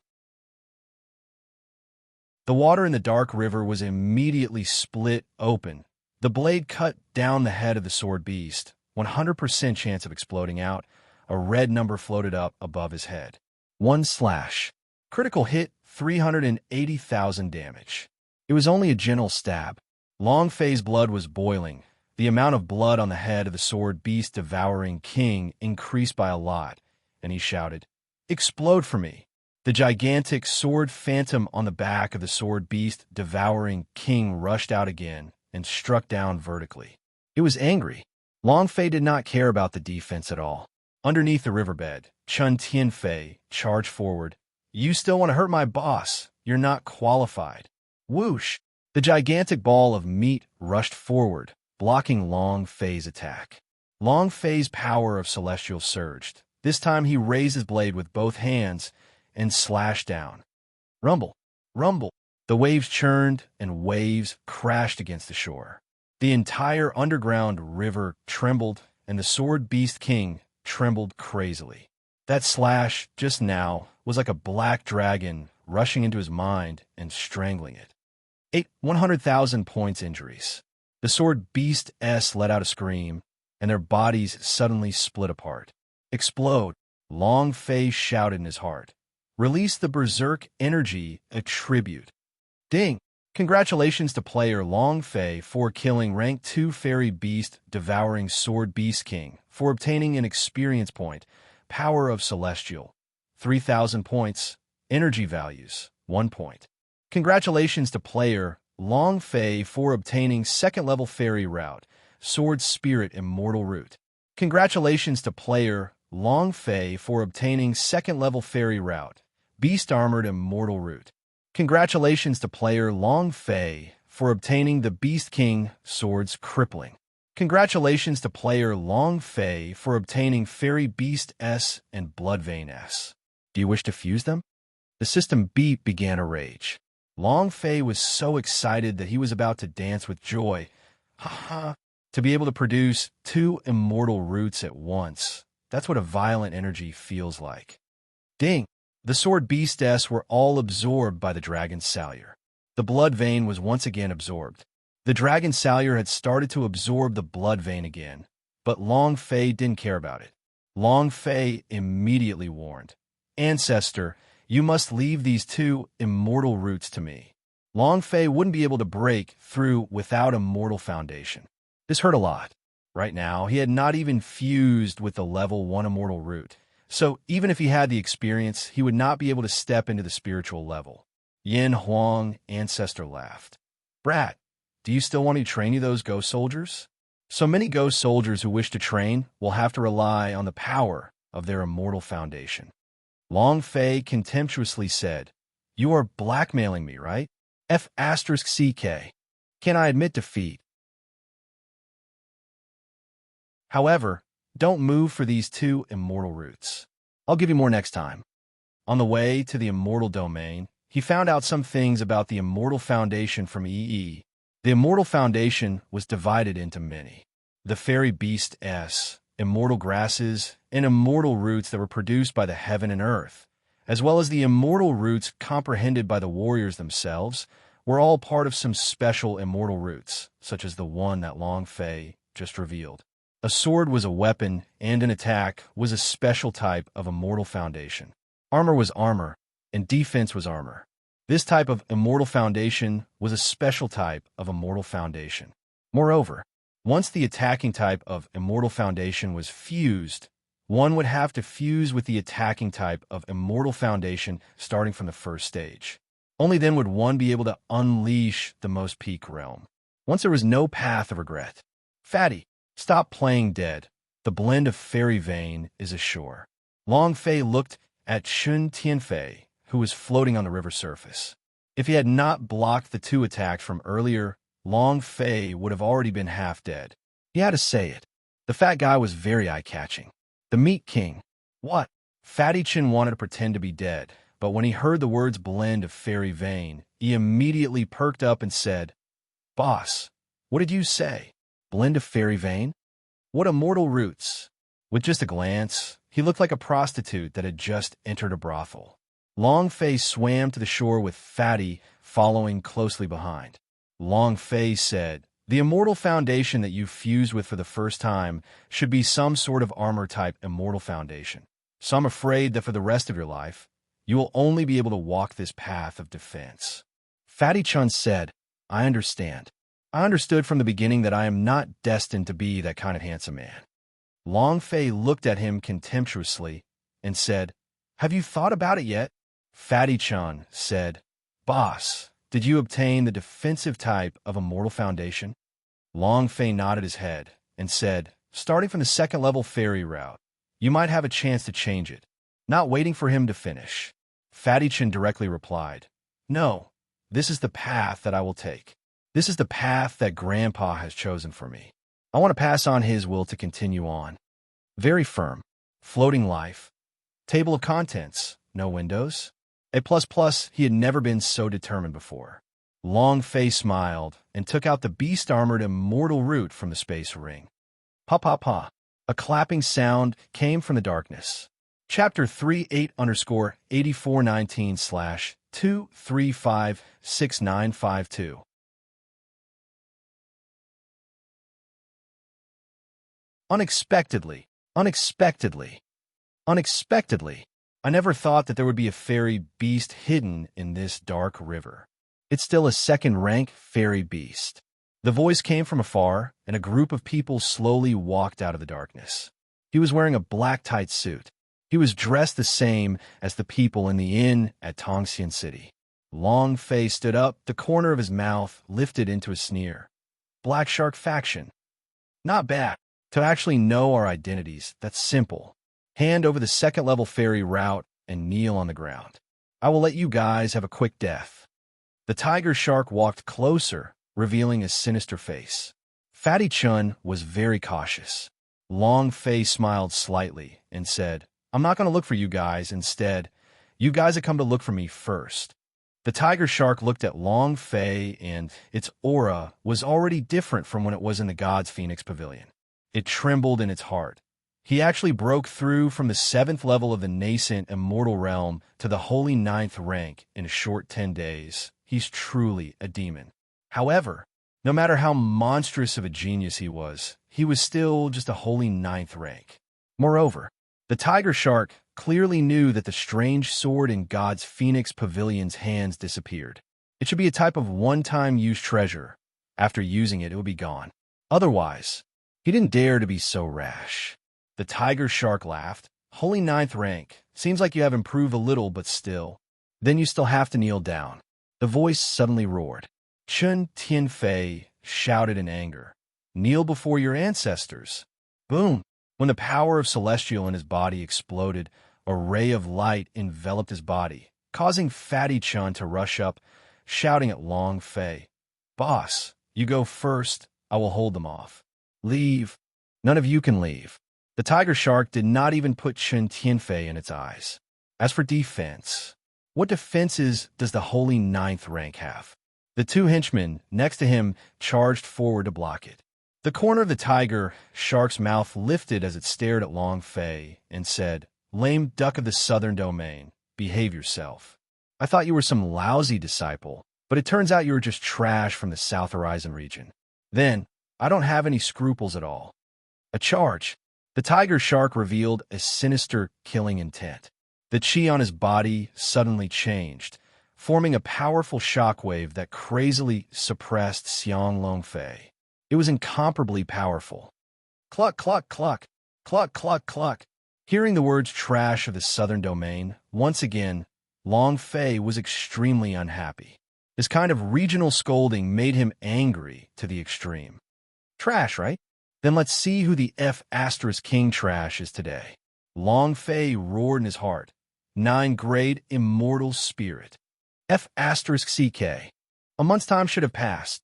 The water in the dark river was immediately split open. The blade cut down the head of the sword beast, 100% chance of exploding out. A red number floated up above his head. 1 slash. Critical hit, 380,000 damage. It was only a gentle stab. Long Fei's blood was boiling. The amount of blood on the head of the sword beast devouring king increased by a lot, and he shouted, "Explode for me!" The gigantic sword phantom on the back of the sword beast devouring king rushed out again and struck down vertically. It was angry. Long Fei did not care about the defense at all. Underneath the riverbed, Chun Tianfei charged forward. "You still want to hurt my boss? You're not qualified." Whoosh! The gigantic ball of meat rushed forward, blocking Long Fei's attack. Long Fei's power of celestial surged. This time he raised his blade with both hands and slashed down. Rumble! Rumble! The waves churned and waves crashed against the shore. The entire underground river trembled, and the sword beast king trembled crazily. That slash just now was like a black dragon rushing into his mind and strangling it. 100,000 points injuries. The sword beast S let out a scream, and their bodies suddenly split apart. Explode! Long Fei shouted in his heart. Release the berserk energy, a tribute. Ding! Congratulations to player Long Fei for killing rank 2 fairy beast devouring sword beast king, for obtaining an experience point, power of celestial, 3,000 points, energy values, 1 point. Congratulations to player Long Fei for obtaining 2nd level fairy route, sword spirit immortal root. Congratulations to player Long Fei for obtaining 2nd level fairy route, beast armored immortal root. Congratulations to player Long Fei for obtaining the Beast King Swords Crippling. Congratulations to player Long Fei for obtaining Fairy Beast S and Bloodvein S. Do you wish to fuse them? The system beat began a rage. Long Fei was so excited that he was about to dance with joy. To be able to produce 2 immortal roots at once. That's what a violent energy feels like. Ding! The sword beasts were all absorbed by the dragon salure. The blood vein was once again absorbed. The dragon salure had started to absorb the blood vein again, but Long Fei didn't care about it. Long Fei immediately warned, "Ancestor, you must leave these 2 immortal roots to me." Long Fei wouldn't be able to break through without a mortal foundation. This hurt a lot. Right now, he had not even fused with the level 1 immortal root. So even if he had the experience, he would not be able to step into the spiritual level. Yin Huang, Ancestor, laughed. "Brat, do you still want me to train you those ghost soldiers?" So many ghost soldiers who wish to train will have to rely on the power of their immortal foundation. Long Fei contemptuously said, "You are blackmailing me, right? F*CK. Can I admit defeat? However, don't move for these 2 immortal roots. I'll give you more next time." On the way to the immortal domain, he found out some things about the immortal foundation from EE. The immortal foundation was divided into many. The fairy beast S, immortal grasses, and immortal roots that were produced by the heaven and earth, as well as the immortal roots comprehended by the warriors themselves, were all part of some special immortal roots, such as the one that Long Fei just revealed. A sword was a weapon, and an attack was a special type of immortal foundation. Armor was armor, and defense was armor. This type of immortal foundation was a special type of immortal foundation. Moreover, once the attacking type of immortal foundation was fused, one would have to fuse with the attacking type of immortal foundation starting from the first stage. Only then would one be able to unleash the most peak realm. Once there was no path of regret. Fatty, stop playing dead. The blend of fairy vein is ashore. Long Fei looked at Chun Tianfei, who was floating on the river surface. If he had not blocked the 2 attacks from earlier, Long Fei would have already been half dead. He had to say it. The fat guy was very eye-catching. The Meat King. What? Fatty Chin wanted to pretend to be dead, but when he heard the words blend of fairy vein, he immediately perked up and said, "Boss, what did you say? Blend of fairy vein? What immortal roots?" With just a glance, he looked like a prostitute that had just entered a brothel. Long Fei swam to the shore with Fatty following closely behind. Long Fei said, The immortal foundation that you fused with for the first time should be some sort of armor-type immortal foundation. So I'm afraid that for the rest of your life, you will only be able to walk this path of defense. Fatty Chun said, I understand. I understood from the beginning that I am not destined to be that kind of handsome man. Long Fei looked at him contemptuously and said, Have you thought about it yet? Fatty Chun said, Boss, did you obtain the defensive type of immortal foundation? Long Fei nodded his head and said, Starting from the second-level fairy route, you might have a chance to change it. Not waiting for him to finish, Fatty Chun directly replied, No, this is the path that I will take. This is the path that Grandpa has chosen for me. I want to pass on his will to continue on. Very firm. Floating life. Table of contents. No windows. A++. He had never been so determined before. Long Fei smiled and took out the beast-armored immortal root from the space ring. Pa-pa-pa. A clapping sound came from the darkness. Chapter 38_8419/2356952. Unexpectedly. I never thought that there would be a fairy beast hidden in this dark river. It's still a second-rank fairy beast. The voice came from afar, and a group of people slowly walked out of the darkness. He was wearing a black tight suit. He was dressed the same as the people in the inn at Tongxian City. Long Fei stood up, the corner of his mouth lifted into a sneer. Black Shark faction. Not bad. To actually know our identities, that's simple. Hand over the second-level fairy route and kneel on the ground. I will let you guys have a quick death. The tiger shark walked closer, revealing a sinister face. Fatty Chun was very cautious. Long Fei smiled slightly and said, I'm not going to look for you guys. Instead, you guys have come to look for me first. The tiger shark looked at Long Fei, and its aura was already different from when it was in the God's Phoenix Pavilion. It trembled in its heart. He actually broke through from the 7th level of the nascent immortal realm to the holy 9th rank in a short 10 days. He's truly a demon. However, no matter how monstrous of a genius he was still just a holy 9th rank. Moreover, the tiger shark clearly knew that the strange sword in God's Phoenix Pavilion's hands disappeared. It should be a type of one-time use treasure. After using it, it would be gone. Otherwise, he didn't dare to be so rash. The tiger shark laughed. Holy 9th rank. Seems like you have improved a little, but still. Then you still have to kneel down. The voice suddenly roared. Chun Tianfei shouted in anger. Kneel before your ancestors. Boom! When the power of Celestial in his body exploded, a ray of light enveloped his body, causing Fatty Chun to rush up, shouting at Long Fei. Boss, you go first. I will hold them off. Leave. None of you can leave. The tiger shark did not even put Chun Tianfei in its eyes. As for defense, what defenses does the holy 9th rank have? The two henchmen next to him charged forward to block it. The corner of the tiger shark's mouth lifted as it stared at Long Fei and said, Lame duck of the southern domain, behave yourself. I thought you were some lousy disciple, but it turns out you were just trash from the South Horizon region. Then, I don't have any scruples at all. A charge. The tiger shark revealed a sinister, killing intent. The chi on his body suddenly changed, forming a powerful shockwave that crazily suppressed Xiang Longfei. It was incomparably powerful. Cluck, cluck, cluck, cluck, cluck, cluck. Hearing the words trash of the southern domain, once again, Long Fei was extremely unhappy. This kind of regional scolding made him angry to the extreme. Trash, right? Then let's see who the F*King Trash is today. Long Fei roared in his heart. 9-grade immortal spirit. F*CK. A month's time should have passed.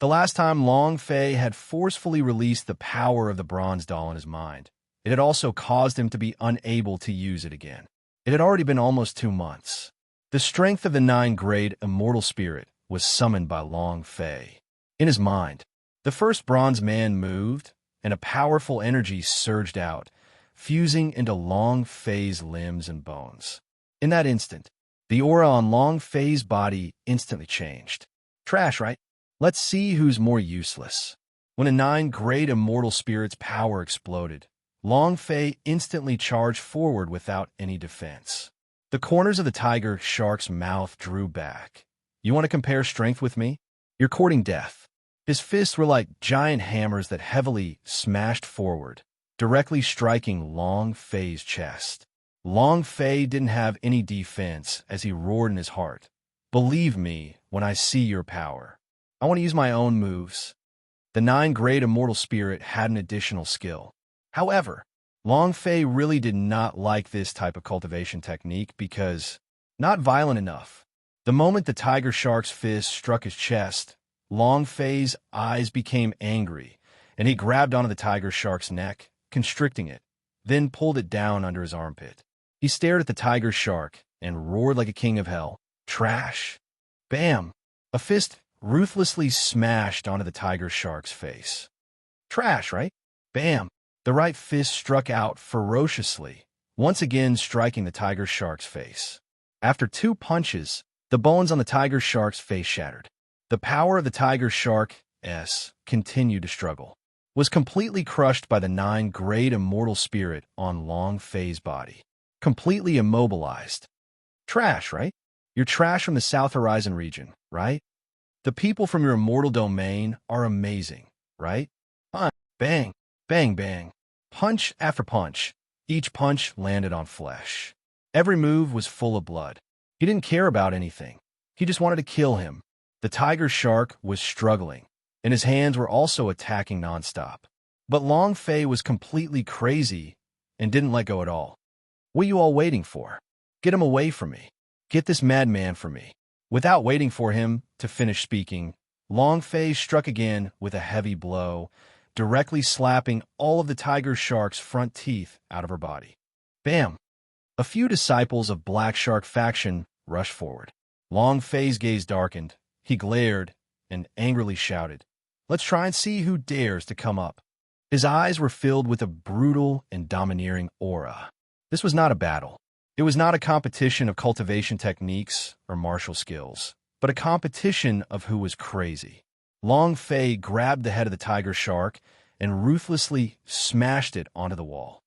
The last time Long Fei had forcefully released the power of the bronze doll in his mind, it had also caused him to be unable to use it again. It had already been almost 2 months. The strength of the 9-grade immortal spirit was summoned by Long Fei. In his mind, the first bronze man moved, and a powerful energy surged out, fusing into Long Fei's limbs and bones. In that instant, the aura on Long Fei's body instantly changed. Trash, right? Let's see who's more useless. When a 9 great immortal spirit's power exploded, Long Fei instantly charged forward without any defense. The corners of the tiger shark's mouth drew back. You want to compare strength with me? You're courting death. His fists were like giant hammers that heavily smashed forward, directly striking Long Fei's chest. Long Fei didn't have any defense as he roared in his heart. Believe me when I see your power. I want to use my own moves. The 9 great immortal spirit had an additional skill. However, Long Fei really did not like this type of cultivation technique because not violent enough. The moment the tiger shark's fist struck his chest, Long Fei's eyes became angry, and he grabbed onto the tiger shark's neck, constricting it, then pulled it down under his armpit. He stared at the tiger shark and roared like a king of hell. Trash! Bam! A fist ruthlessly smashed onto the tiger shark's face. Trash, right? Bam! The right fist struck out ferociously, once again striking the tiger shark's face. After 2 punches, the bones on the tiger shark's face shattered. The power of the tiger shark's continued to struggle, was completely crushed by the 9 great immortal spirit on Long Fei's body. Completely immobilized. Trash, right? You're trash from the South Horizon region, right? The people from your immortal domain are amazing, right? Bang, bang, bang. Punch after punch. Each punch landed on flesh. Every move was full of blood. He didn't care about anything. He just wanted to kill him. The tiger shark was struggling, and his hands were also attacking nonstop. But Long Fei was completely crazy and didn't let go at all. What are you all waiting for? Get him away from me. Get this madman from me. Without waiting for him to finish speaking, Long Fei struck again with a heavy blow, directly slapping all of the tiger shark's front teeth out of her body. Bam! A few disciples of Black Shark faction rushed forward. Long Fei's gaze darkened. He glared and angrily shouted, "Let's try and see who dares to come up." His eyes were filled with a brutal and domineering aura. This was not a battle. It was not a competition of cultivation techniques or martial skills, but a competition of who was crazy. Long Fei grabbed the head of the tiger shark and ruthlessly smashed it onto the wall.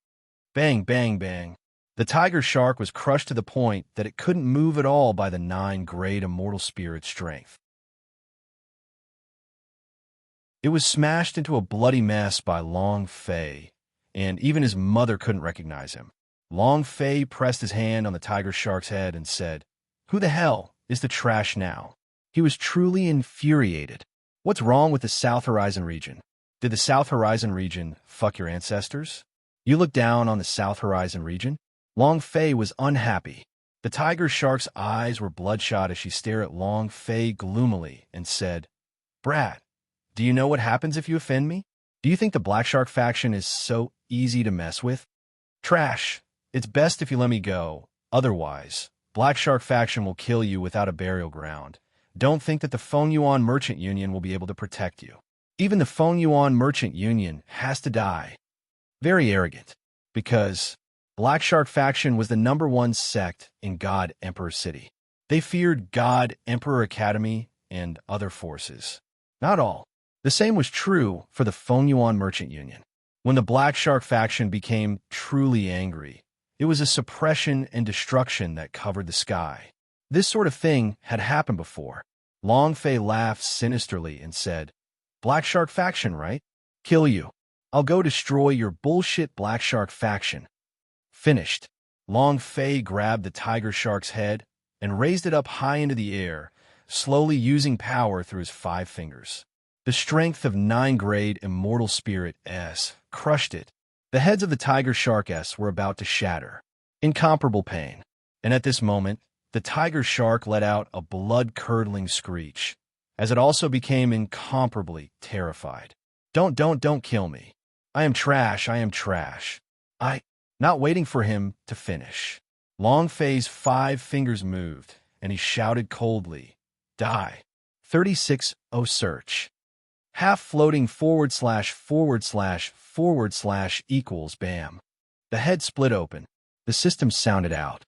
Bang, bang, bang. The tiger shark was crushed to the point that it couldn't move at all by the 9 great immortal spirit's strength. It was smashed into a bloody mess by Long Fei, and even his mother couldn't recognize him. Long Fei pressed his hand on the tiger shark's head and said, "Who the hell is the trash now?" He was truly infuriated. What's wrong with the South Horizon region? Did the South Horizon region fuck your ancestors? You look down on the South Horizon region? Long Fei was unhappy. The tiger shark's eyes were bloodshot as she stared at Long Fei gloomily and said, "Brat, do you know what happens if you offend me? Do you think the Black Shark faction is so easy to mess with? Trash. It's best if you let me go. Otherwise, Black Shark faction will kill you without a burial ground. Don't think that the Feng Yuan Merchant Union will be able to protect you. Even the Feng Yuan Merchant Union has to die." Very arrogant, because Black Shark faction was the #1 sect in God Emperor City. They feared God Emperor Academy and other forces. Not all. The same was true for the Feng Yuan Merchant Union. When the Black Shark faction became truly angry, it was a suppression and destruction that covered the sky. This sort of thing had happened before. Long Fei laughed sinisterly and said, "Black Shark faction, right? Kill you. I'll go destroy your bullshit Black Shark faction." Finished. Long Fei grabbed the tiger shark's head and raised it up high into the air, slowly using power through his 5 fingers. The strength of 9 grade immortal spirit S crushed it. The heads of the tiger shark S were about to shatter. Incomparable pain. And at this moment, the tiger shark let out a blood-curdling screech, as it also became incomparably terrified. Don't kill me. I am trash, I am trash. Not waiting for him to finish. Long Fei's 5 fingers moved, and he shouted coldly, "Die. 36, oh search. Half floating / / equals bam." The head split open. The system sounded out.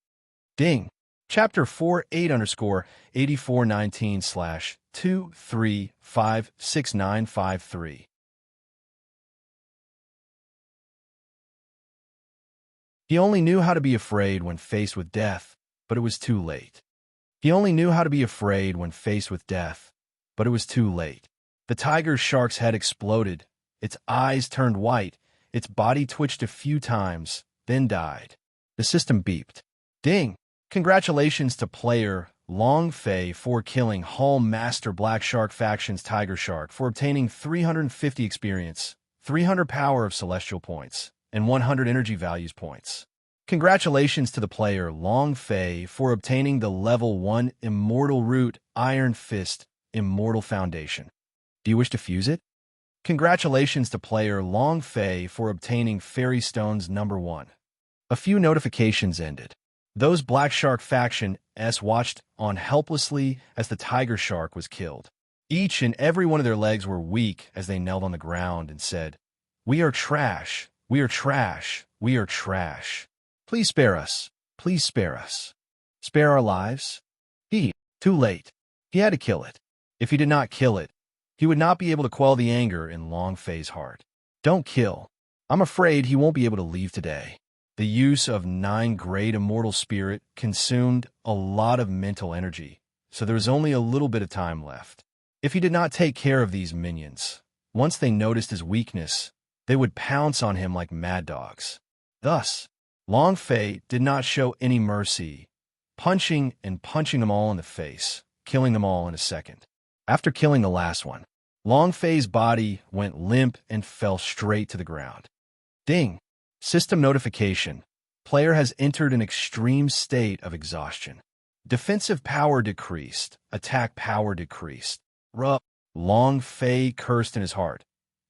Ding. Chapter 48_8419/2356953. He only knew how to be afraid when faced with death, but it was too late. He only knew how to be afraid when faced with death, but it was too late. The tiger shark's head exploded. Its eyes turned white. Its body twitched a few times, then died. The system beeped. Ding! Congratulations to player Long Fei for killing Hall Master Black Shark Faction's Tiger Shark for obtaining 350 experience, 300 power of celestial points, and 100 energy values points. Congratulations to the player Long Fei for obtaining the level 1 Immortal Root Iron Fist Immortal Foundation. Do you wish to fuse it? Congratulations to player Long Fei for obtaining Fairy Stones number 1. A few notifications ended. Those Black Shark Faction watched on helplessly as the Tiger Shark was killed. Each and every one of their legs were weak as they knelt on the ground and said, "We are trash, we are trash, we are trash. Please spare us, please spare us. Spare our lives?" Too late. He had to kill it. If he did not kill it, he would not be able to quell the anger in Long Fei's heart. Don't kill. I'm afraid he won't be able to leave today. The use of 9 Great Immortal Spirit consumed a lot of mental energy, so there was only a little bit of time left. If he did not take care of these minions, once they noticed his weakness, they would pounce on him like mad dogs. Thus, Long Fei did not show any mercy, punching them all in the face, killing them all in a second. After killing the last one, Long Fei's body went limp and fell straight to the ground. Ding! System notification. Player has entered an extreme state of exhaustion. Defensive power decreased. Attack power decreased. Long Fei cursed in his heart.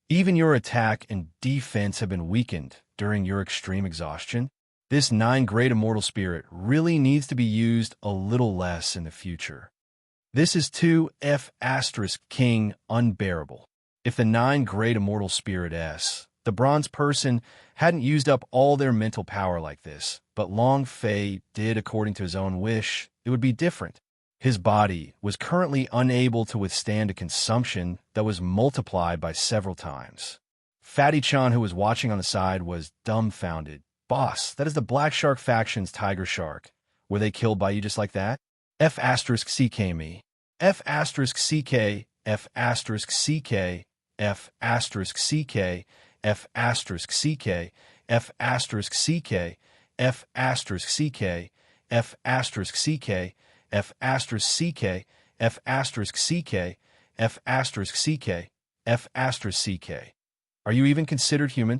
Even your attack and defense have been weakened during your extreme exhaustion. This 9 Great Immortal Spirit really needs to be used a little less in the future. This is 2F** King unbearable. If the 9 Great Immortal Spirit the bronze person hadn't used up all their mental power like this, but Long Fei did according to his own wish, it would be different. His body was currently unable to withstand a consumption that was multiplied by several times. Fatty Chan, who was watching on the side, was dumbfounded. "Boss, that is the Black Shark Faction's Tiger Shark. Were they killed by you just like that?" F***ck me. F***ck, F***ck, F***ck, F***ck, F***ck, F***ck, F***ck, F***ck, F***ck, F***ck, F***ck. Are you even considered human?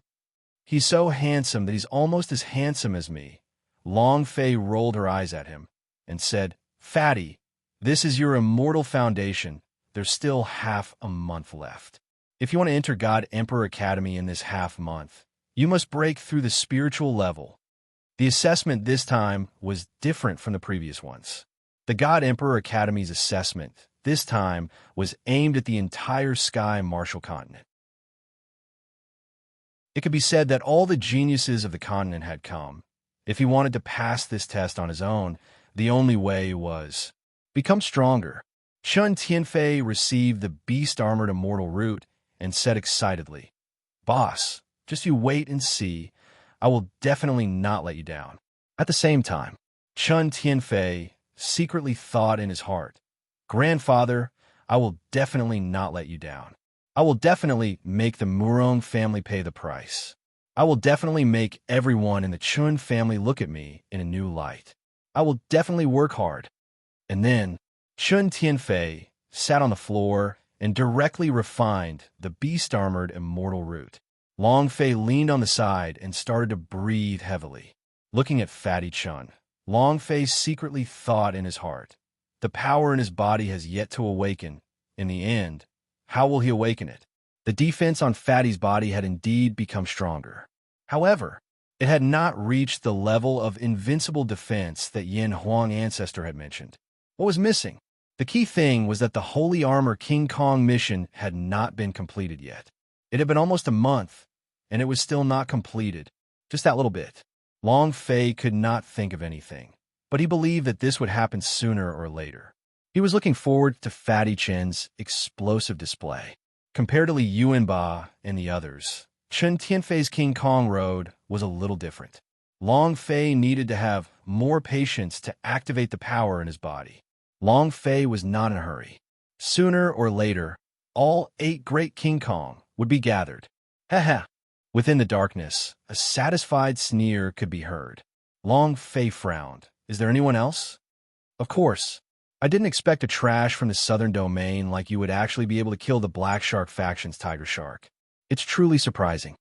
He's so handsome that he's almost as handsome as me. Long Fei rolled her eyes at him and said, "Fatty, this is your immortal foundation. There's still half a month left. If you want to enter God Emperor Academy in this half month, you must break through the spiritual level." The assessment this time was different from the previous ones. The God Emperor Academy's assessment this time was aimed at the entire Sky Martial continent. It could be said that all the geniuses of the continent had come. If he wanted to pass this test on his own, the only way was become stronger. Chun Tianfei received the beast-armored immortal root and said excitedly, "Boss, just you wait and see. I will definitely not let you down." At the same time, Chun Tianfei secretly thought in his heart, "Grandfather, I will definitely not let you down. I will definitely make the Murong family pay the price. I will definitely make everyone in the Chun family look at me in a new light. I will definitely work hard." And then Chun Tianfei sat on the floor and directly refined the beast-armored immortal root. Long Fei leaned on the side and started to breathe heavily. Looking at Fatty Chun, Long Fei secretly thought in his heart, the power in his body has yet to awaken. In the end, how will he awaken it? The defense on Fatty's body had indeed become stronger. However, it had not reached the level of invincible defense that Yin Huang Ancestor had mentioned. What was missing? The key thing was that the Holy Armor King Kong mission had not been completed yet. It had been almost a month, and it was still not completed. Just that little bit. Long Fei could not think of anything. but he believed that this would happen sooner or later. He was looking forward to Fatty Chen's explosive display. Compared to Li Yuanba and the others, Chen Tianfei's King Kong Road was a little different. Long Fei needed to have more patience to activate the power in his body. Long Fei was not in a hurry. Sooner or later, all 8 great King Kong would be gathered. Ha. Within the darkness, a satisfied sneer could be heard. Long Fei frowned. Is there anyone else? Of course. I didn't expect a trash from the southern domain like you would actually be able to kill the Black Shark faction's Tiger Shark. It's truly surprising.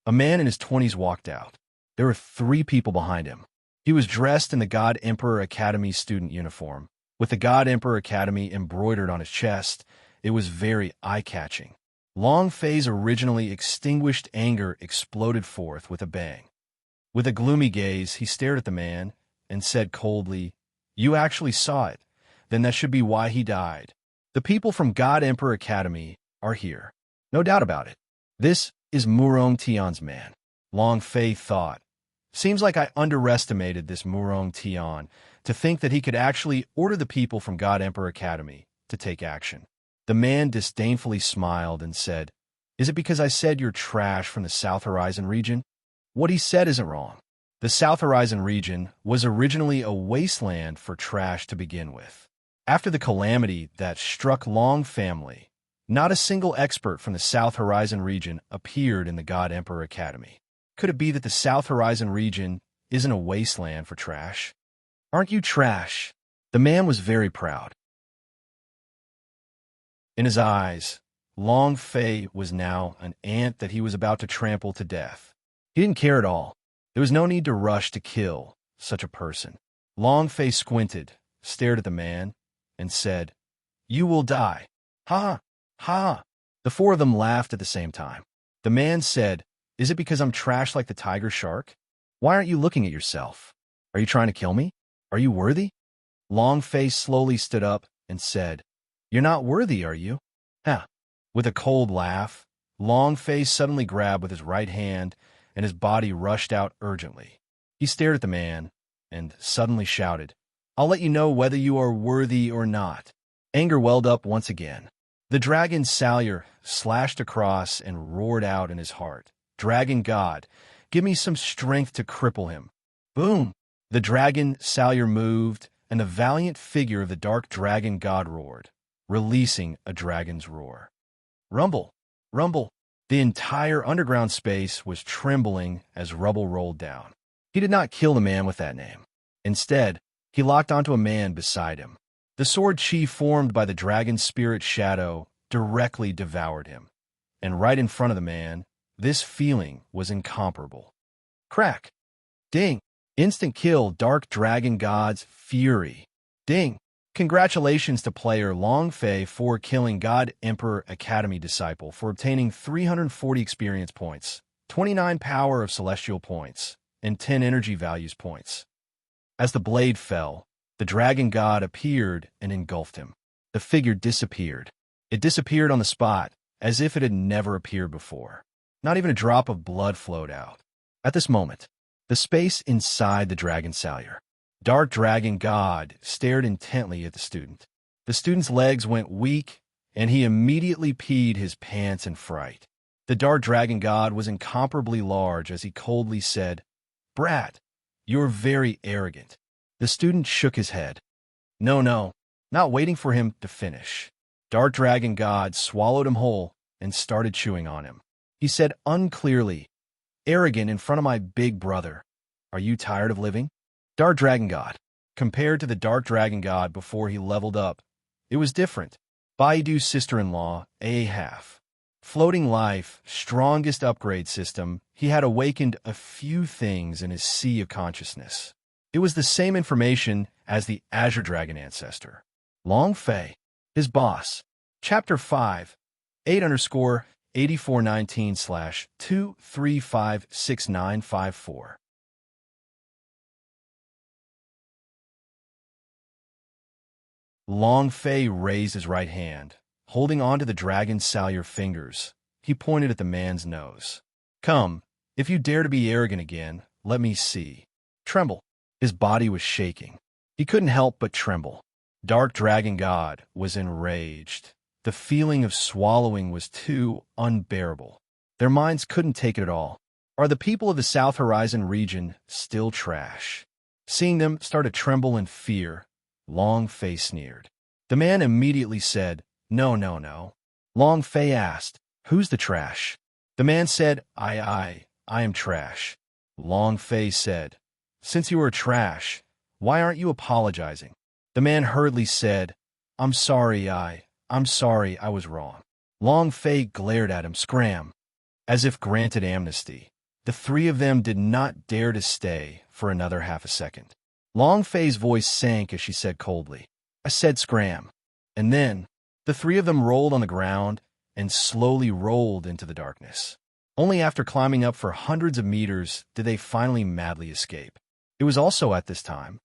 A man in his 20s walked out. There were 3 people behind him. He was dressed in the God Emperor Academy student uniform. With the God Emperor Academy embroidered on his chest, it was very eye-catching. Long Fei's originally extinguished anger exploded forth with a bang. With a gloomy gaze, he stared at the man and said coldly, "You actually saw it. Then that should be why he died. The people from God Emperor Academy are here. No doubt about it. This is Murong Tian's man." Long Fei thought. Seems like I underestimated this Murong Tian to think that he could actually order the people from God Emperor Academy to take action. The man disdainfully smiled and said, "Is it because I said you're trash from the South Horizon region?" What he said isn't wrong. The South Horizon region was originally a wasteland for trash to begin with. After the calamity that struck Long family, not a single expert from the South Horizon region appeared in the God Emperor Academy. Could it be that the South Horizon region isn't a wasteland for trash? Aren't you trash? The man was very proud. In his eyes, Long Fei was now an ant that he was about to trample to death. He didn't care at all. There was no need to rush to kill such a person. Long Fei squinted, stared at the man, and said, "You will die." Ha! Ha! The 4 of them laughed at the same time. The man said, "Is it because I'm trash like the Tiger Shark? Why aren't you looking at yourself? Are you trying to kill me? Are you worthy?" Long Fei slowly stood up and said, "You're not worthy, are you?" Ha! With a cold laugh, Long Fei suddenly grabbed with his right hand, and his body rushed out urgently. He stared at the man and suddenly shouted, "I'll let you know whether you are worthy or not." Anger welled up once again. The dragon Salyer slashed across and roared out in his heart, "Dragon God, give me some strength to cripple him." Boom! The dragon Salyer moved, and the valiant figure of the dark dragon God roared, releasing a dragon's roar. Rumble! Rumble! The entire underground space was trembling as rubble rolled down. He did not kill the man with that name. Instead, he locked onto a man beside him. The sword chi formed by the dragon's spirit shadow directly devoured him. And right in front of the man, this feeling was incomparable. Crack! Ding! Instant kill, Dark Dragon God's Fury. Ding! Congratulations to player Long Fei for killing God Emperor Academy Disciple for obtaining 340 experience points, 29 power of celestial points, and 10 energy values points. As the blade fell, the dragon god appeared and engulfed him. The figure disappeared. It disappeared on the spot, as if it had never appeared before. Not even a drop of blood flowed out. At this moment, the space inside the dragon Salyer. Dark Dragon God stared intently at the student. The student's legs went weak, and he immediately peed his pants in fright. The Dark Dragon God was incomparably large as he coldly said, "Brat, you're very arrogant." The student shook his head. No, not waiting for him to finish. Dark Dragon God swallowed him whole and started chewing on him. He said unclearly, "Arrogant in front of my big brother. Are you tired of living?" Dark Dragon God. Compared to the Dark Dragon God before he leveled up, it was different. Baidu's sister-in-law, A-Half. Floating life, strongest upgrade system, he had awakened a few things in his sea of consciousness. It was the same information as the Azure Dragon ancestor. Long Fei, his boss. Chapter 5, 8_8419/2356954. Long Fei raised his right hand, holding on to the dragon's Salyer fingers. He pointed at the man's nose. "Come, if you dare to be arrogant again, let me see." Tremble. His body was shaking. He couldn't help but tremble. Dark Dragon God was enraged. The feeling of swallowing was too unbearable. Their minds couldn't take it at all. Are the people of the South Horizon region still trash? Seeing them start to tremble in fear, Long Fei sneered. The man immediately said, "No, no, no." Long Fei asked, "Who's the trash?" The man said, I am trash." Long Fei said, "Since you are trash, why aren't you apologizing?" The man hurriedly said, I'm sorry, I was wrong." Long Fei glared at him, scram, as if granted amnesty. The three of them did not dare to stay for another half a second. Long Fei's voice sank as she said coldly, "I said scram." And then the three of them rolled on the ground and slowly rolled into the darkness. Only after climbing up for hundreds of meters did they finally madly escape. It was also at this time.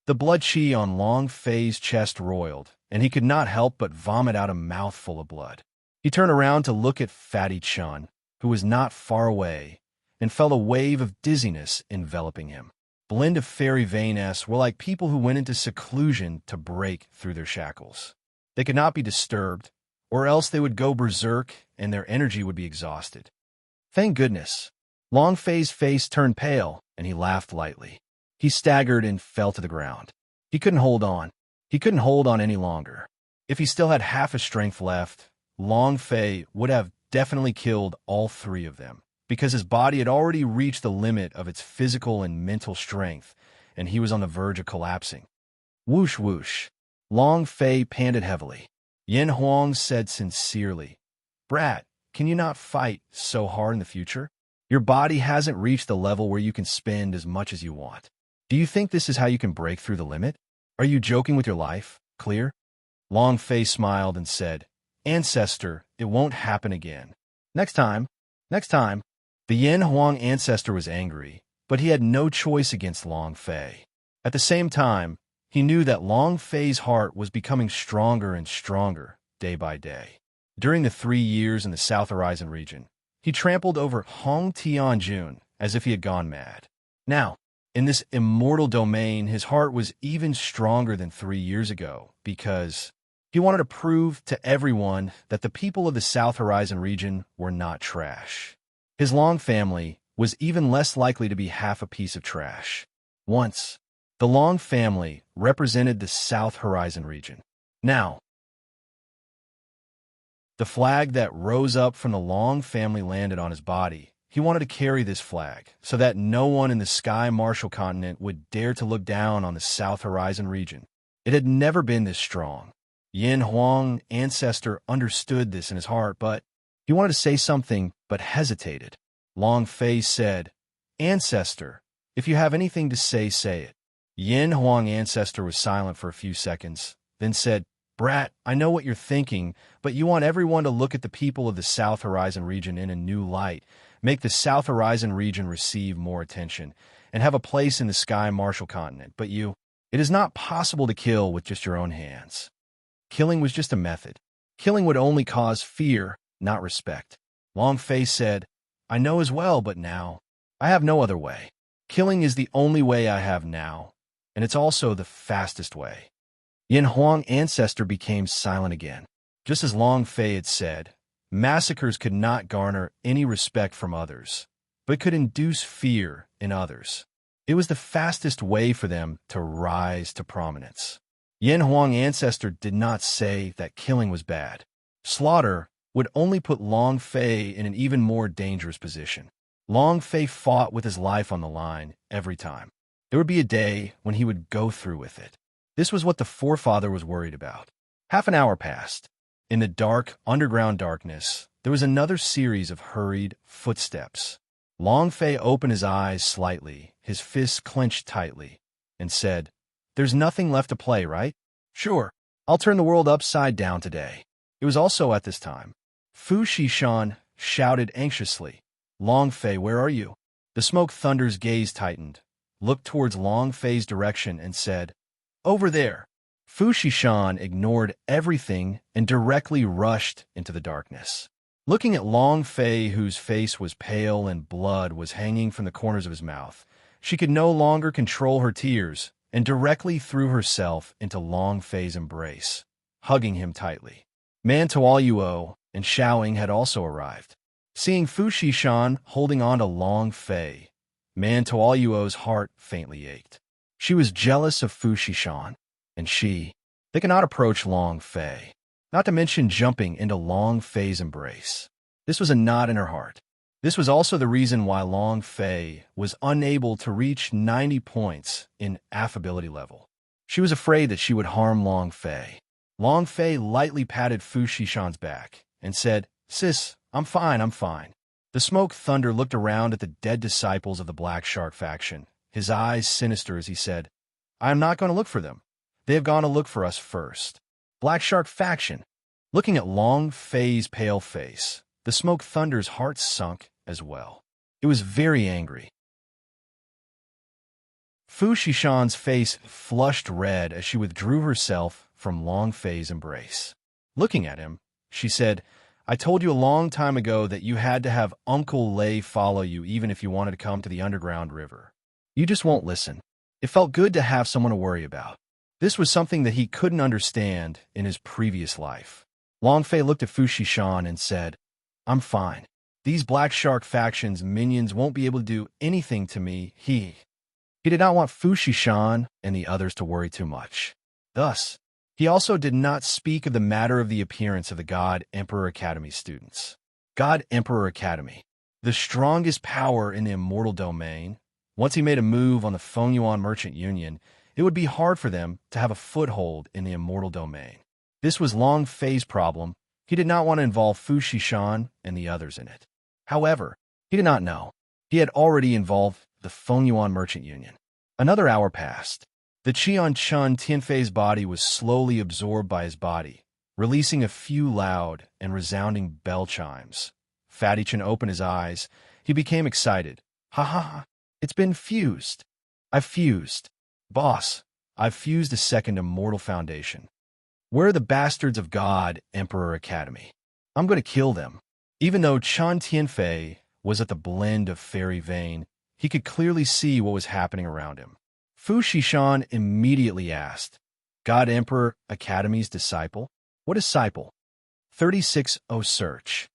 The blood chi on Long Fei's chest roiled, and he could not help but vomit out a mouthful of blood. He turned around to look at Fatty Chun, who was not far away, and felt a wave of dizziness enveloping him. Blend of Fairy Vanes were like people who went into seclusion to break through their shackles. They could not be disturbed, or else they would go berserk and their energy would be exhausted. Thank goodness. Long Fei's face turned pale, and he laughed lightly. He staggered and fell to the ground. He couldn't hold on. He couldn't hold on any longer. If he still had half his strength left, Long Fei would have definitely killed all three of them, because his body had already reached the limit of its physical and mental strength, and he was on the verge of collapsing. Whoosh whoosh. Long Fei panted heavily. Yin Huang said sincerely, "Brat, can you not fight so hard in the future? Your body hasn't reached the level where you can spend as much as you want. Do you think this is how you can break through the limit? Are you joking with your life? Clear?" Long Fei smiled and said, "Ancestor, it won't happen again. Next time. The Yin Huang ancestor was angry, but he had no choice against Long Fei. At the same time, he knew that Long Fei's heart was becoming stronger and stronger day by day. During the 3 years in the South Horizon region, he trampled over Hong Tianjun as if he had gone mad. Now, in this immortal domain, his heart was even stronger than 3 years ago because he wanted to prove to everyone that the people of the South Horizon region were not trash. His Long family was even less likely to be half a piece of trash. Once, the Long family represented the South Horizon region. Now, the flag that rose up from the Long family landed on his body. He wanted to carry this flag so that no one in the Sky Marshall continent would dare to look down on the South Horizon region. It had never been this strong. Yin Huang ancestor understood this in his heart, but he wanted to say something but hesitated. Long Fei said, "Ancestor, if you have anything to say, say it." Yin Huang ancestor was silent for a few seconds, then said, "Brat, I know what you're thinking, but you want everyone to look at the people of the South Horizon region in a new light, make the South Horizon region receive more attention, and have a place in the Sky Marshall continent. But it is not possible to kill with just your own hands. Killing was just a method. Killing would only cause fear, not respect." Long Fei said, "I know as well, but now, I have no other way. Killing is the only way I have now, and it's also the fastest way." Yin Huang ancestor became silent again. Just as Long Fei had said, massacres could not garner any respect from others, but could induce fear in others. It was the fastest way for them to rise to prominence. Yin Huang ancestor did not say that killing was bad. Slaughter would only put Long Fei in an even more dangerous position. Long Fei fought with his life on the line every time. There would be a day when he would go through with it. This was what the forefather was worried about. Half an hour passed. In the dark, underground darkness, there was another series of hurried footsteps. Long Fei opened his eyes slightly, his fists clenched tightly, and said, "There's nothing left to play, right? Sure, I'll turn the world upside down today." It was also at this time. Fu Shishan shouted anxiously, "Long Fei, where are you?" The Smoke Thunder's gaze tightened, looked towards Long Fei's direction, and said, "Over there." Fu Shishan ignored everything and directly rushed into the darkness. Looking at Long Fei, whose face was pale and blood was hanging from the corners of his mouth, she could no longer control her tears, and directly threw herself into Long Fei's embrace, hugging him tightly. Man Tuoluo and Xiaoying had also arrived. Seeing Fu Xishan holding on to Long Fei, Man Tuoluo's heart faintly ached. She was jealous of Fu Xishan, and they cannot approach Long Fei, not to mention jumping into Long Fei's embrace. This was a knot in her heart. This was also the reason why Long Fei was unable to reach 90 points in affability level. She was afraid that she would harm Long Fei. Long Fei lightly patted Fu Xishan's back and said, "Sis, I'm fine, I'm fine." The Smoke Thunder looked around at the dead disciples of the Black Shark faction, his eyes sinister as he said, "I am not going to look for them. They have gone to look for us first." Black Shark faction. Looking at Long Fei's pale face, the Smoke Thunder's heart sunk as well. It was very angry. Fu Xishan's face flushed red as she withdrew herself from Long Fei's embrace. Looking at him, she said, "I told you a long time ago that you had to have Uncle Lei follow you even if you wanted to come to the underground river. You just won't listen." It felt good to have someone to worry about. This was something that he couldn't understand in his previous life. Long Fei looked at Fu Xishan and said, "I'm fine. These Black Shark faction's minions won't be able to do anything to me." He did not want Fu Xishan and the others to worry too much. Thus, he also did not speak of the matter of the appearance of the God Emperor Academy students. God Emperor Academy, the strongest power in the immortal domain. Once he made a move on the Fengyuan Merchant Union, it would be hard for them to have a foothold in the immortal domain. This was Long Fei's problem. He did not want to involve Fu Xishan and the others in it. However, he did not know. He had already involved the Fengyuan Merchant Union. Another hour passed. The Qian Chun Tianfei's body was slowly absorbed by his body, releasing a few loud and resounding bell chimes. Fatty Chen opened his eyes. He became excited. "Ha ha ha. It's been fused. I've fused. Boss, I've fused a second immortal foundation. Where are the bastards of God Emperor Academy? I'm going to kill them." Even though Chan Tianfei was at the blend of fairy vein, he could clearly see what was happening around him. Fu Xishan immediately asked, "God Emperor Academy's disciple? What is disciple?" 36O search.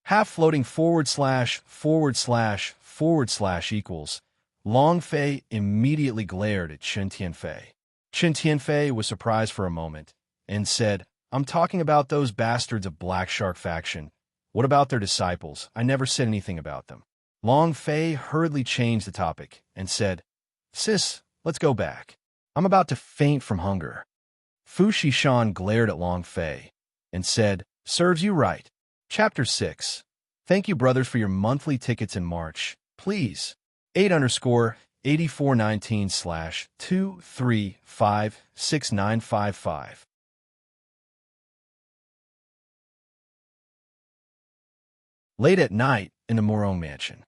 Half floating / / equals. Long Fei immediately glared at Chen Tianfei. Chen Tianfei was surprised for a moment and said, "I'm talking about those bastards of Black Shark faction. What about their disciples? I never said anything about them." Long Fei hurriedly changed the topic and said, "Sis, let's go back. I'm about to faint from hunger." Fu Xishan glared at Long Fei and said, "Serves you right." Chapter 6. Thank you, brothers, for your monthly tickets in March. Please. 8_8419/2356955. Late at night in the Murong Mansion.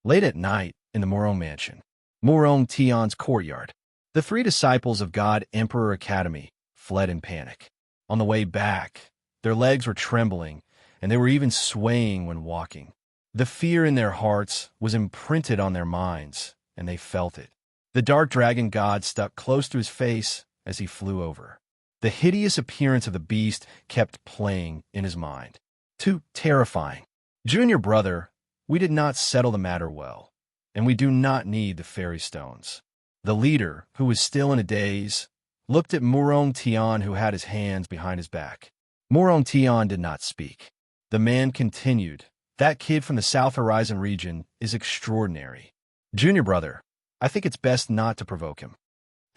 Late at night in the Murong Mansion. Murong Tian's courtyard. The three disciples of God Emperor Academy fled in panic. On the way back, their legs were trembling, and they were even swaying when walking. The fear in their hearts was imprinted on their minds, and they felt it. The dark dragon god stuck close to his face as he flew over. The hideous appearance of the beast kept playing in his mind. Too terrifying. Junior brother, we did not settle the matter well, and we do not need the fairy stones. The leader, who was still in a daze, looked at Murong Tian, who had his hands behind his back. Murong Tian did not speak. The man continued, "That kid from the South Horizon region is extraordinary. Junior brother, I think it's best not to provoke him."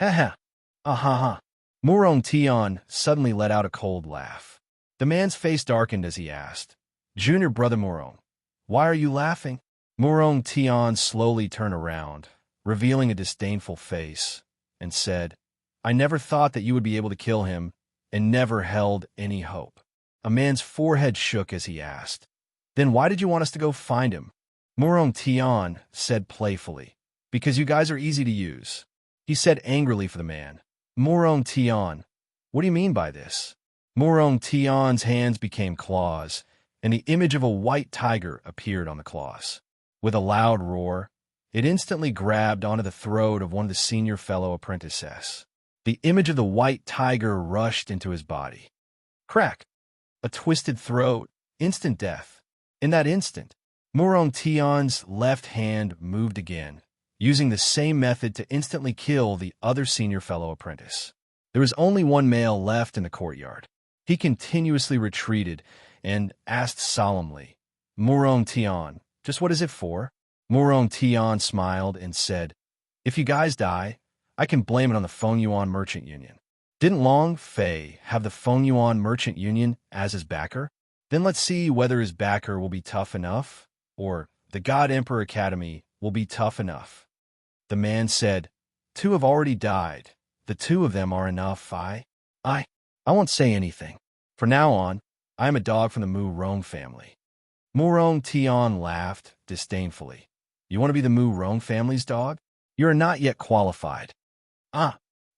"Ha ha. Ah ha ha." Murong Tian suddenly let out a cold laugh. The man's face darkened as he asked, "Junior brother Murong, why are you laughing?" Murong Tian slowly turned around, revealing a disdainful face, and said, "I never thought that you would be able to kill him, and never held any hope." A man's forehead shook as he asked, "Then why did you want us to go find him?" Murong Tian said playfully, "Because you guys are easy to use." He said angrily for the man, "Murong Tian, what do you mean by this?" Murong Tian's hands became claws, and the image of a white tiger appeared on the claws. With a loud roar, It instantly grabbed onto the throat of one of the senior fellow apprentices. The image of the white tiger rushed into his body. Crack! A twisted throat, instant death. In that instant, Murong Tion's left hand moved again, using the same method to instantly kill the other senior fellow apprentice. There was only one male left in the courtyard. He continuously retreated and asked solemnly, Murong Tian, just what is it for? Murong Tian smiled and said, if you guys die, I can blame it on the Feng Yuan Merchant Union. Didn't Long Fei have the Feng Yuan Merchant Union as his backer? Then let's see whether his backer will be tough enough, or the God Emperor Academy will be tough enough. The man said, 2 have already died. The 2 of them are enough. I won't say anything. From now on, I am a dog from the Mu Rong family. Murong Tian laughed disdainfully. You want to be the Mu Rong family's dog? You are not yet qualified.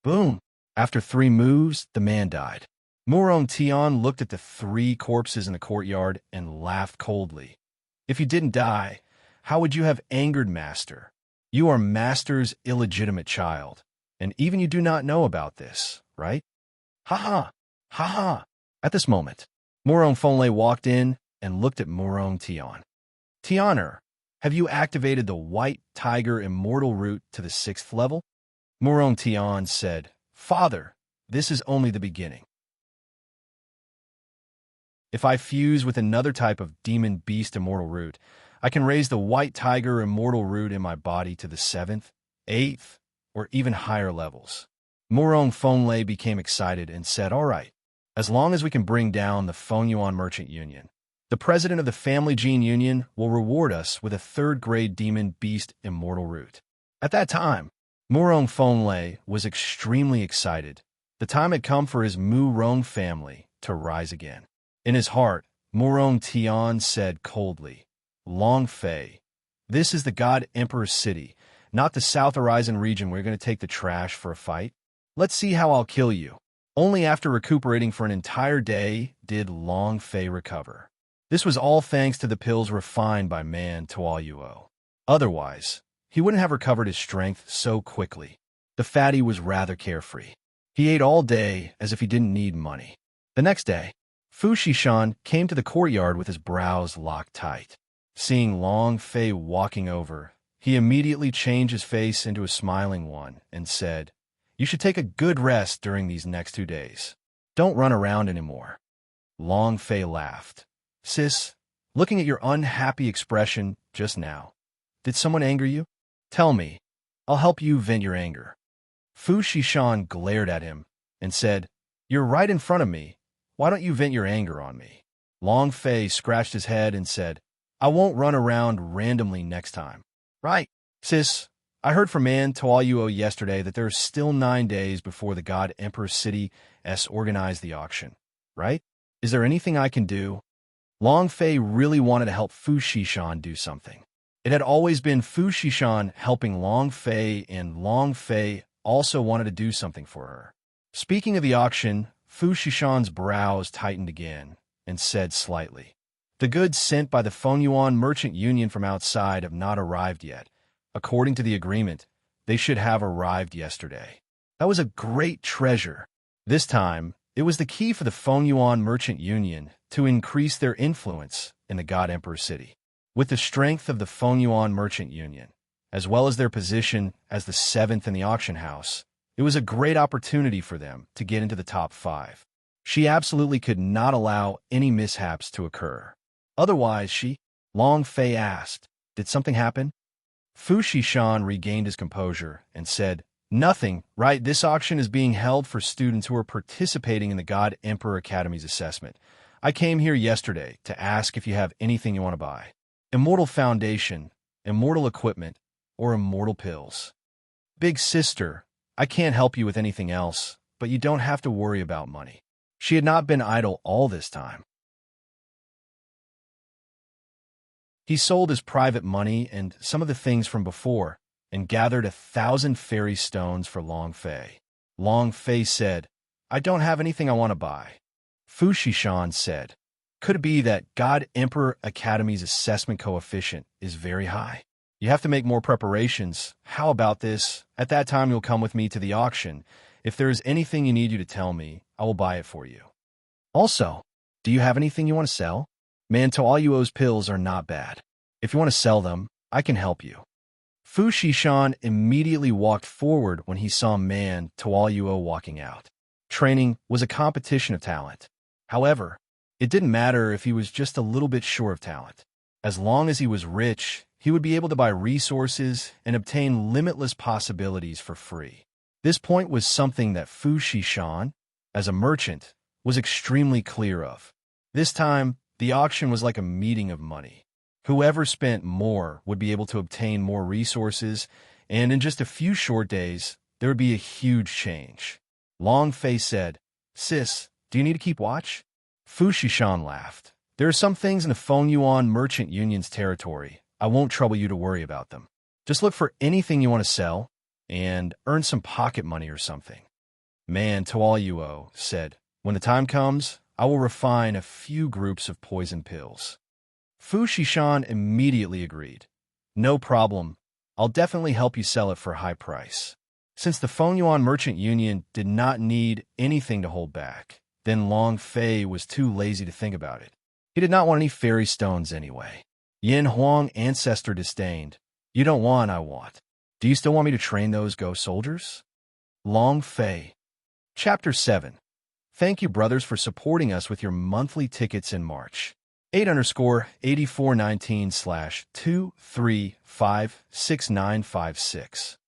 Boom. After 3 moves, the man died. Murong Tian looked at the 3 corpses in the courtyard and laughed coldly. If you didn't die, how would you have angered Master? You are Master's illegitimate child, and even you do not know about this, right? Ha ha. At this moment, Murong Fenlei walked in and looked at Murong Tian. Tianer, have you activated the White Tiger Immortal Root to the 6th level? Murong Tian said, Father, this is only the beginning. If I fuse with another type of Demon Beast Immortal Root, I can raise the White Tiger Immortal Root in my body to the 7th, 8th, or even higher levels. Murong Fenlei became excited and said, all right, as long as we can bring down the Feng Yuan Merchant Union, the president of the Family Gene Union will reward us with a 3rd-grade Demon Beast Immortal Root. At that time, Murong Fenlei was extremely excited. The time had come for his Mu Rong family to rise again. In his heart, Murong Tian said coldly, Long Fei, this is the God Emperor City, not the South Horizon region where you're going to take the trash for a fight. Let's see how I'll kill you. Only after recuperating for an entire day did Long Fei recover. This was all thanks to the pills refined by man Tuo. Otherwise, he wouldn't have recovered his strength so quickly. The fatty was rather carefree. He ate all day as if he didn't need money. The next day, Fu Shishan came to the courtyard with his brows locked tight. Seeing Long Fei walking over, he immediately changed his face into a smiling one and said, You should take a good rest during these next 2 days. Don't run around anymore. Long Fei laughed. Sis, looking at your unhappy expression just now, did someone anger you? Tell me. I'll help you vent your anger. Fu Shishan glared at him and said, You're right in front of me. Why don't you vent your anger on me? Long Fei scratched his head and said, I won't run around randomly next time. Right, sis. I heard from Man Tuo yesterday that there are still 9 days before the God Emperor City organize the auction. Right? Is there anything I can do? Long Fei really wanted to help Fu Shishan do something. It had always been Fu Shishan helping Long Fei, and Long Fei also wanted to do something for her. Speaking of the auction, Fu Shishan's brows tightened again and said slightly, The goods sent by the Feng Yuan Merchant Union from outside have not arrived yet. According to the agreement, they should have arrived yesterday. That was a great treasure. This time, it was the key for the Feng Yuan Merchant Union to increase their influence in the God Emperor City. With the strength of the Feng Yuan Merchant Union, as well as their position as the 7th in the auction house, it was a great opportunity for them to get into the top 5. She absolutely could not allow any mishaps to occur. Otherwise, Long Fei asked, Did something happen? Fu Shishan regained his composure and said, Nothing, right? This auction is being held for students who are participating in the God Emperor Academy's assessment. I came here yesterday to ask if you have anything you want to buy. Immortal Foundation, Immortal Equipment, or Immortal Pills. Big sister, I can't help you with anything else, but you don't have to worry about money. She had not been idle all this time. He sold his private money and some of the things from before, and gathered 1,000 fairy stones for Long Fei. Long Fei said, I don't have anything I want to buy. Fu Shishan said, Could it be that God Emperor Academy's assessment coefficient is very high? You have to make more preparations. How about this? At that time, you'll come with me to the auction. If there is anything you need you to tell me, I will buy it for you. Also, do you have anything you want to sell? Man, Toaluo's pills are not bad. If you want to sell them, I can help you. Fu Shishan immediately walked forward when he saw Man Toaluo walking out. Training was a competition of talent. However, it didn't matter if he was just a little bit short of talent. As long as he was rich, he would be able to buy resources and obtain limitless possibilities for free. This point was something that Fu Shishan, as a merchant, was extremely clear of. This time, the auction was like a meeting of money. Whoever spent more would be able to obtain more resources, and in just a few short days, there would be a huge change. Long Fei said, "Sis, do you need to keep watch?" Fu Shishan laughed. "There are some things in the Feng Yuan Merchant Union's territory. I won't trouble you to worry about them. Just look for anything you want to sell, and earn some pocket money or something." Man Toaluo said, "When the time comes, I will refine a few groups of poison pills." Fu Shishan immediately agreed. "No problem. I'll definitely help you sell it for a high price." Since the Feng Yuan Merchant Union did not need anything to hold back, then Long Fei was too lazy to think about it. He did not want any fairy stones anyway. Yin Huang Ancestor disdained. "You don't want, I want. Do you still want me to train those ghost soldiers?" Long Fei. Chapter 7. Thank you, brothers, for supporting us with your monthly tickets in March. 8_8419/2356956.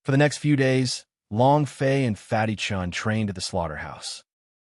For the next few days, Long Fei and Fatty Chun trained at the slaughterhouse.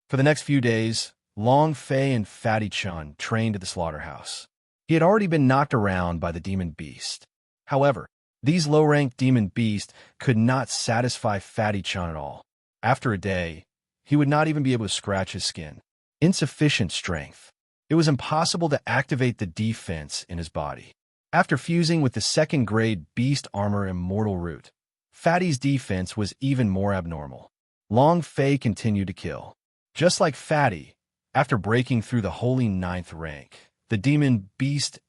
For the next few days, Long Fei and Fatty Chun trained at the slaughterhouse. He had already been knocked around by the demon beast. However, these low-ranked demon beasts could not satisfy Fatty Chun at all. After a day, he would not even be able to scratch his skin. Insufficient strength. It was impossible to activate the defense in his body. After fusing with the second-grade beast armor immortal root, Fatty's defense was even more abnormal. Long Fei continued to kill. Just like Fatty, after breaking through the holy 9th rank, the demon beast's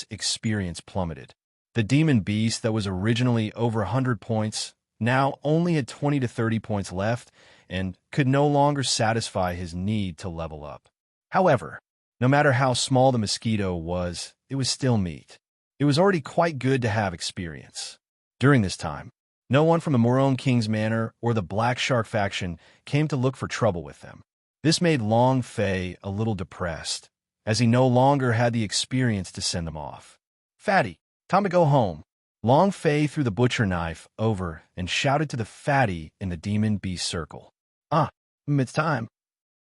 experience plummeted. The demon beast that was originally over 100 points now only had 20 to 30 points left and could no longer satisfy his need to level up. However, no matter how small the mosquito was, it was still meat. It was already quite good to have experience. During this time, no one from the Morone King's Manor or the Black Shark faction came to look for trouble with them. This made Long Fei a little depressed, as he no longer had the experience to send them off. "Fatty, time to go home." Long Fei threw the butcher knife over and shouted to the Fatty in the demon beast circle. It's time."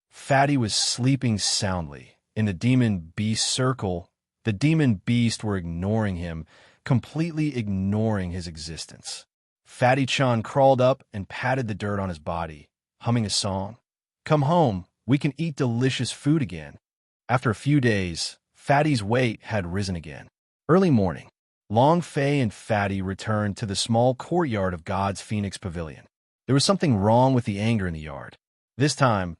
Fatty was sleeping soundly. In the demon beast circle, the demon beast were ignoring him, completely ignoring his existence. Fatty Chun crawled up and patted the dirt on his body, humming a song. "Come home, we can eat delicious food again." After a few days, Fatty's weight had risen again. Early morning, Long Fei and Fatty returned to the small courtyard of God's Phoenix Pavilion. There was something wrong with the anger in the yard. This time,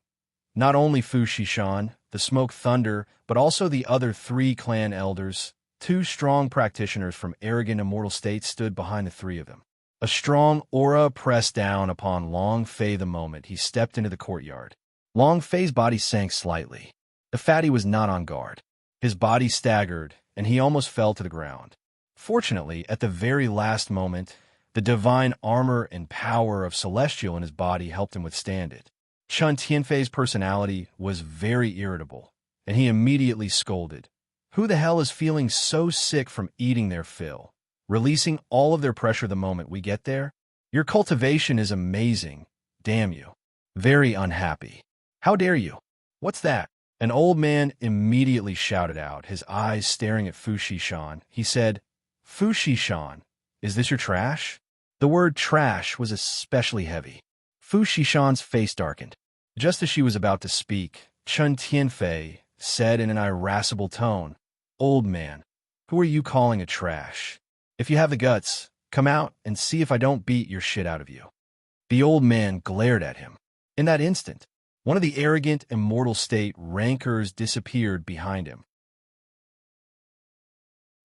not only Fu Shishan, the Smoke Thunder, but also the other 3 clan elders, 2 strong practitioners from arrogant immortal states stood behind the 3 of them. A strong aura pressed down upon Long Fei the moment he stepped into the courtyard. Long Fei's body sank slightly. The Fatty was not on guard. His body staggered, and he almost fell to the ground. Fortunately, at the very last moment, the divine armor and power of Celestial in his body helped him withstand it. Chun Tianfei's personality was very irritable, and he immediately scolded. "Who the hell is feeling so sick from eating their fill, releasing all of their pressure the moment we get there? Your cultivation is amazing, damn you. Very unhappy. How dare you? What's that?" An old man immediately shouted out, his eyes staring at Fu Shishan. He said, "Fu Shishan, is this your trash?" The word trash was especially heavy. Fu Shishan's face darkened. Just as she was about to speak, Chun Tianfei said in an irascible tone, "Old man, who are you calling a trash? If you have the guts, come out and see if I don't beat your shit out of you." The old man glared at him. In that instant, One of the arrogant, immortal state rankers disappeared behind him.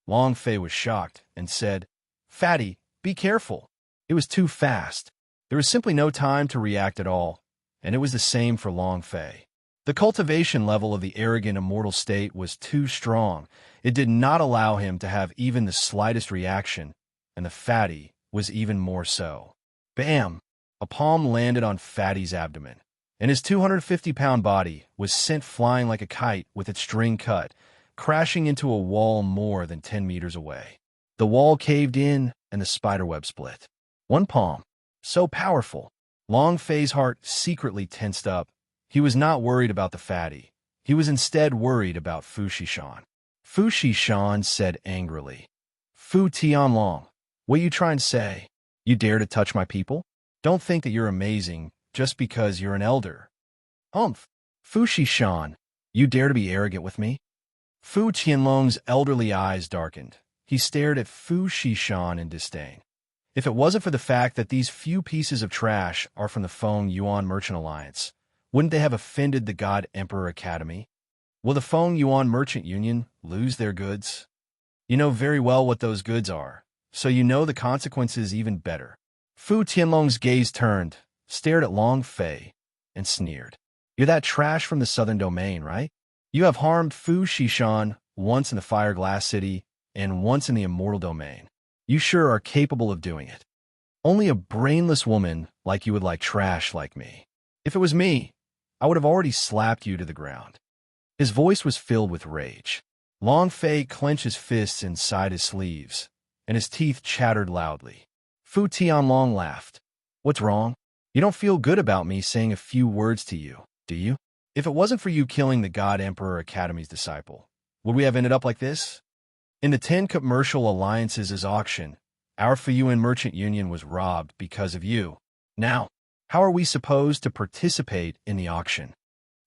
Long Fei was shocked and said, "Fatty, be careful." It was too fast. There was simply no time to react at all, and it was the same for Long Fei. The cultivation level of the arrogant immortal state was too strong. It did not allow him to have even the slightest reaction, and the Fatty was even more so. Bam! A palm landed on Fatty's abdomen, and his 250-pound body was sent flying like a kite with its string cut, crashing into a wall more than 10 meters away. The wall caved in, and the spiderweb split. One palm. So powerful. Long Fei's heart secretly tensed up. He was not worried about the Fatty. He was instead worried about Fu Xishan. Fu Xishan said angrily, "Fu Tianlong, what you trying to say? You dare to touch my people? Don't think that you're amazing just because you're an elder." "Humph! Fu Xishan, you dare to be arrogant with me?" Fu Tianlong's elderly eyes darkened. He stared at Fu Xishan in disdain. If it wasn't for the fact that these few pieces of trash are from the Feng Yuan Merchant Alliance, wouldn't they have offended the God Emperor Academy? Will the Feng Yuan Merchant Union lose their goods? You know very well what those goods are, so you know the consequences even better. Fu Tianlong's gaze turned, stared at Long Fei, and sneered. "You're that trash from the Southern Domain, right? You have harmed Fu Xishan once in the Fire Glass City and once in the Immortal Domain. You sure are capable of doing it. Only a brainless woman like you would like trash like me. If it was me, I would have already slapped you to the ground." His voice was filled with rage. Long Fei clenched his fists inside his sleeves, and his teeth chattered loudly. Fu Tianlong laughed. "What's wrong? You don't feel good about me saying a few words to you, do you? If it wasn't for you killing the God Emperor Academy's disciple, would we have ended up like this? In the 10 commercial alliances' auction, our Fuyuan Merchant Union was robbed because of you. Now, how are we supposed to participate in the auction?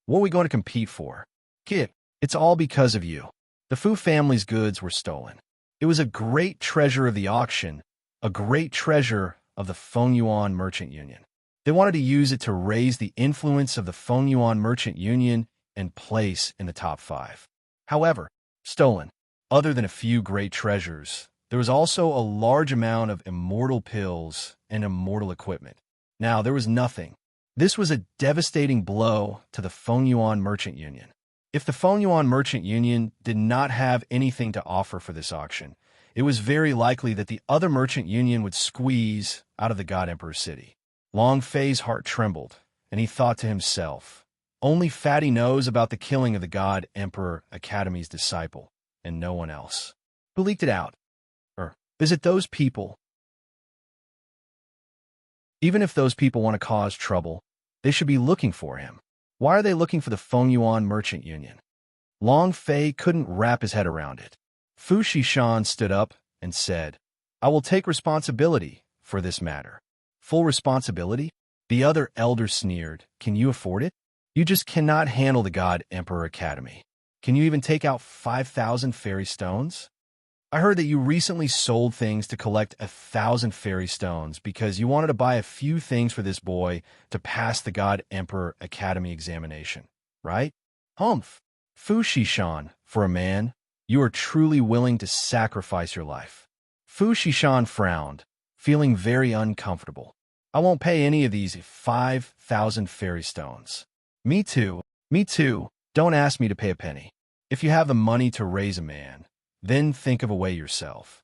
What are we going to compete for? Kid, it's all because of you. The Fu family's goods were stolen. It was a great treasure of the auction, a great treasure of the Feng Yuan Merchant Union. They wanted to use it to raise the influence of the Feng Yuan Merchant Union and place in the top 5. However, stolen. Other than a few great treasures, there was also a large amount of immortal pills and immortal equipment. Now, there was nothing. This was a devastating blow to the Feng Yuan Merchant Union. If the Feng Yuan Merchant Union did not have anything to offer for this auction, it was very likely that the other merchant union would squeeze out of the God Emperor City. Long Fei's heart trembled, and he thought to himself, only Fatty knows about the killing of the God Emperor Academy's disciple, and no one else. Who leaked it out? Or is it those people? Even if those people want to cause trouble, they should be looking for him. Why are they looking for the Feng Yuan Merchant Union? Long Fei couldn't wrap his head around it. Fu Xishan stood up and said, "I will take responsibility for this matter." Full responsibility? The other elder sneered. "Can you afford it? You just cannot handle the God Emperor Academy. Can you even take out 5,000 fairy stones? I heard that you recently sold things to collect 1,000 fairy stones because you wanted to buy a few things for this boy to pass the God Emperor Academy examination, right? Humph! Fu Xishan, for a man, you are truly willing to sacrifice your life." Fu Xishan frowned, feeling very uncomfortable. "I won't pay any of these 5,000 fairy stones." Me too. Don't ask me to pay a penny. If you have the money to raise a man, then think of a way yourself.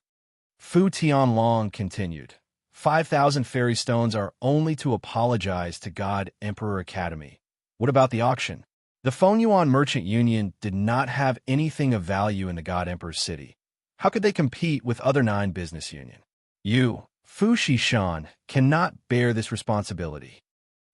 Fu Tianlong continued, 5,000 fairy stones are only to apologize to God Emperor Academy. What about the auction? The Feng Yuan Merchant Union did not have anything of value in the God Emperor City. How could they compete with other 9 business unions? You, Fu Xishan, cannot bear this responsibility.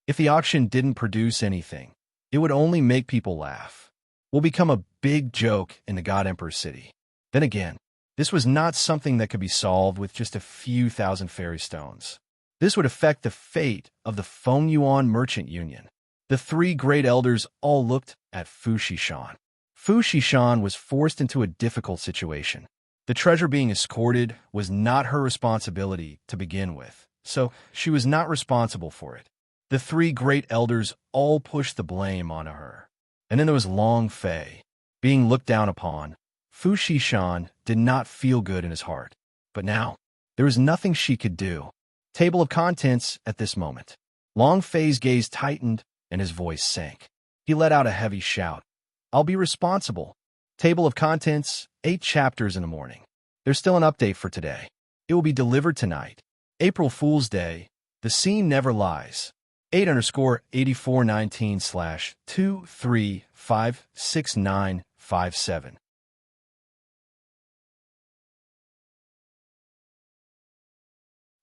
If the auction didn't produce anything, it would only make people laugh. We'll become a big joke in the God Emperor City. Then again, this was not something that could be solved with just a few thousand fairy stones. This would affect the fate of the Feng Yuan Merchant Union. The 3 great elders all looked at Fu Xishan. Fu Xishan was forced into a difficult situation. The treasure being escorted was not her responsibility to begin with, so she was not responsible for it. The three great elders all pushed the blame onto her. And then there was Long Fei. Being looked down upon, Fu Shishan did not feel good in his heart. But now, there was nothing she could do. Table of contents at this moment. Long Fei's gaze tightened and his voice sank. He let out a heavy shout. I'll be responsible. Table of contents, 8 chapters in the morning. There's still an update for today. It will be delivered tonight. April Fool's Day. The scene never lies. 8_8419/2356957.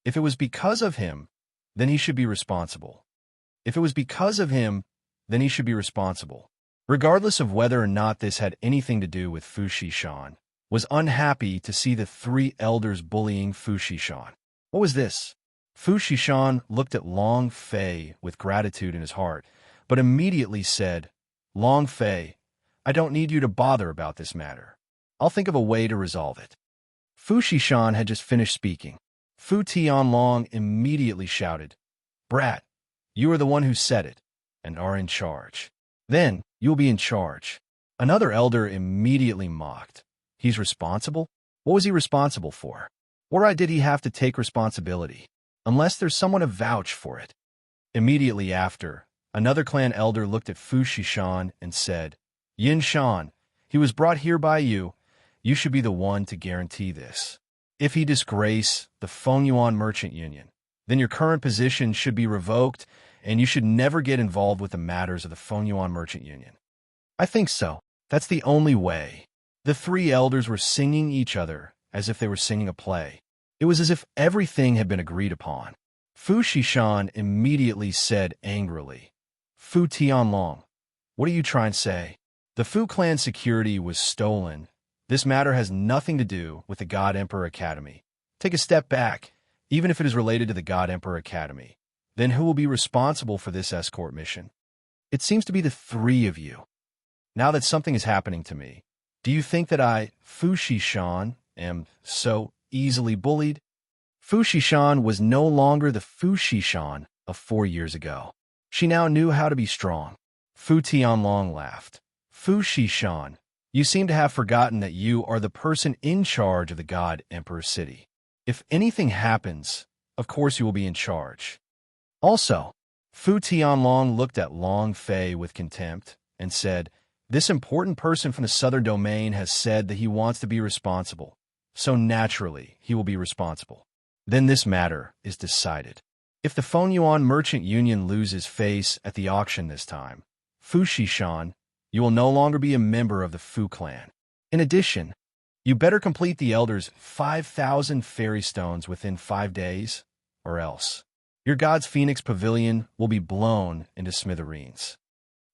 If it was because of him, then he should be responsible. If it was because of him, then he should be responsible. Regardless of whether or not this had anything to do with Fu Shishan, was unhappy to see the three elders bullying Fu Shishan. What was this? Fu Shishan looked at Long Fei with gratitude in his heart, but immediately said, Long Fei, I don't need you to bother about this matter. I'll think of a way to resolve it. Fu Shishan had just finished speaking. Fu Tianlong immediately shouted, Brat, you are the one who said it, and are in charge. Then you'll be in charge. Another elder immediately mocked. He's responsible? What was he responsible for? Why did he have to take responsibility? Unless there's someone to vouch for it. Immediately after, another clan elder looked at Fu Shishan and said, Yin Shan, he was brought here by you. You should be the one to guarantee this. If he disgrace the Fengyuan Merchant Union, then your current position should be revoked and you should never get involved with the matters of the Fengyuan Merchant Union. I think so. That's the only way. The three elders were singing each other as if they were singing a play. It was as if everything had been agreed upon. Fu Shishan immediately said angrily, Fu Tianlong, what are you trying to say? The Fu clan security was stolen. This matter has nothing to do with the God Emperor Academy. Take a step back, even if it is related to the God Emperor Academy. Then who will be responsible for this escort mission? It seems to be the three of you. Now that something is happening to me, do you think that I, Fu Shishan, am so easily bullied? Fu Shishan was no longer the Fu Shishan of 4 years ago. She now knew how to be strong. Fu Tianlong laughed. Fu Shishan, you seem to have forgotten that you are the person in charge of the God Emperor City. If anything happens, of course you will be in charge. Also, Fu Tianlong looked at Long Fei with contempt and said, This important person from the southern domain has said that he wants to be responsible, so naturally he will be responsible. Then this matter is decided. If the Fengyuan Merchant Union loses face at the auction this time, Fu Shishan, you will no longer be a member of the Fu clan. In addition, you better complete the elders' 5,000 fairy stones within 5 days, or else your God's Phoenix Pavilion will be blown into smithereens.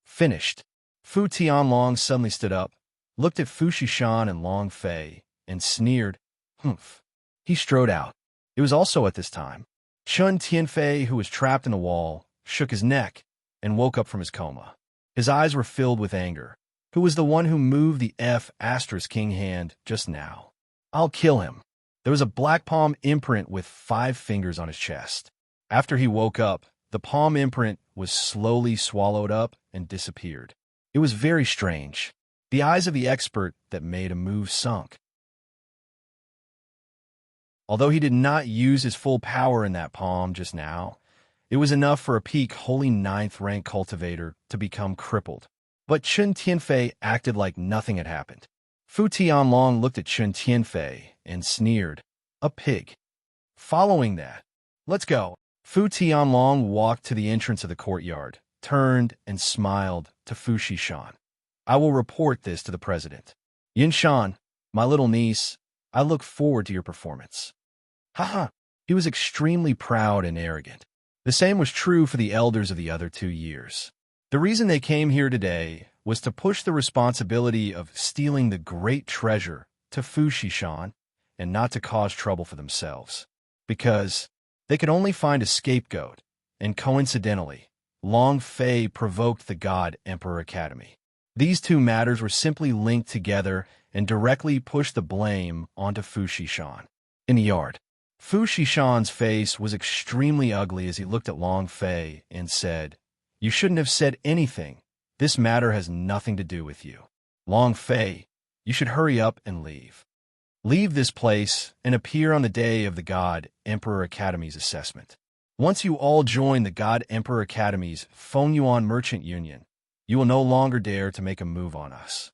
Finished. Fu Tianlong suddenly stood up, looked at Fu Shishan and Long Fei, and sneered, Humph. He strode out. It was also at this time. Chun Tianfei, who was trapped in the wall, shook his neck and woke up from his coma. His eyes were filled with anger. Who was the one who moved the F*King hand just now? I'll kill him. There was a black palm imprint with 5 fingers on his chest. After he woke up, the palm imprint was slowly swallowed up and disappeared. It was very strange. The eyes of the expert that made a move sunk. Although he did not use his full power in that palm just now, it was enough for a peak holy 9th rank cultivator to become crippled. But Chun Tianfei acted like nothing had happened. Fu Tianlong looked at Chun Tianfei and sneered, a pig. Following that, let's go. Fu Tianlong walked to the entrance of the courtyard, turned and smiled to Fu Shishan. I will report this to the president. Yin Shan, my little niece, I look forward to your performance. Haha, he was extremely proud and arrogant. The same was true for the elders of the other 2 years. The reason they came here today was to push the responsibility of stealing the great treasure to Fu Shishan and not to cause trouble for themselves. Because they could only find a scapegoat, and coincidentally, Long Fei provoked the God Emperor Academy. These two matters were simply linked together and directly pushed the blame onto Fu Shishan. In the yard, Fu Shishan's face was extremely ugly as he looked at Long Fei and said, "You shouldn't have said anything. This matter has nothing to do with you. Long Fei, you should hurry up and leave. Leave this place and appear on the day of the God Emperor Academy's assessment. Once you all join the God Emperor Academy's Fengyuan Merchant Union, you will no longer dare to make a move on us."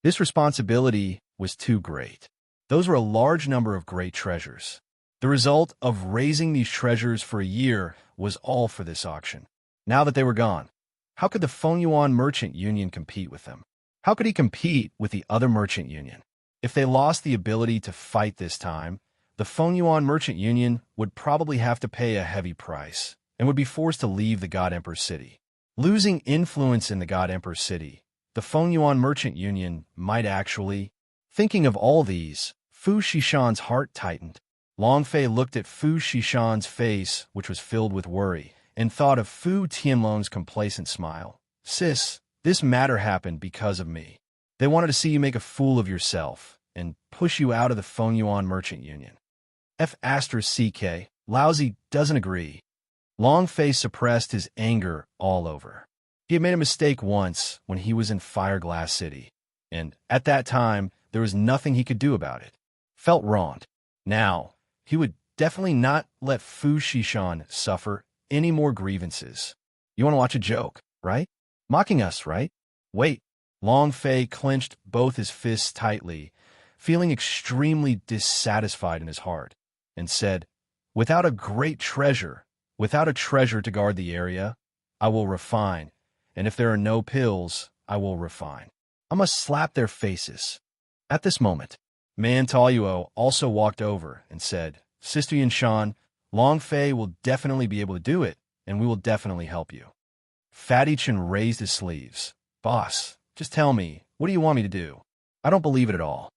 This responsibility was too great. Those were a large number of great treasures. The result of raising these treasures for a year was all for this auction. Now that they were gone, how could the Fengyuan Merchant Union compete with them? How could he compete with the other merchant union? If they lost the ability to fight this time, the Fengyuan Merchant Union would probably have to pay a heavy price and would be forced to leave the God Emperor City. Losing influence in the God Emperor City, the Fengyuan Merchant Union might actually... Thinking of all these, Fu Shishan's heart tightened. Long Fei looked at Fu Shishan's face, which was filled with worry, and thought of Fu Tianlong's complacent smile. "Sis, this matter happened because of me. They wanted to see you make a fool of yourself and push you out of the Fengyuan Merchant Union." F***CK, Lousy doesn't agree. Long Fei suppressed his anger all over. He had made a mistake once when he was in Fireglass City, and at that time, there was nothing he could do about it. Felt wronged. Now, he would definitely not let Fu Shishan suffer any more grievances. You want to watch a joke, right? Mocking us, right? Wait. Long Fei clenched both his fists tightly, feeling extremely dissatisfied in his heart, and said, "Without a great treasure, without a treasure to guard the area, I will refine, and if there are no pills, I will refine. I must slap their faces." At this moment, Man Taoyuo also walked over and said, "Sister Yinshan, Long Fei will definitely be able to do it, and we will definitely help you." Fatty Chen raised his sleeves. "Boss, just tell me, what do you want me to do? I don't believe it at all."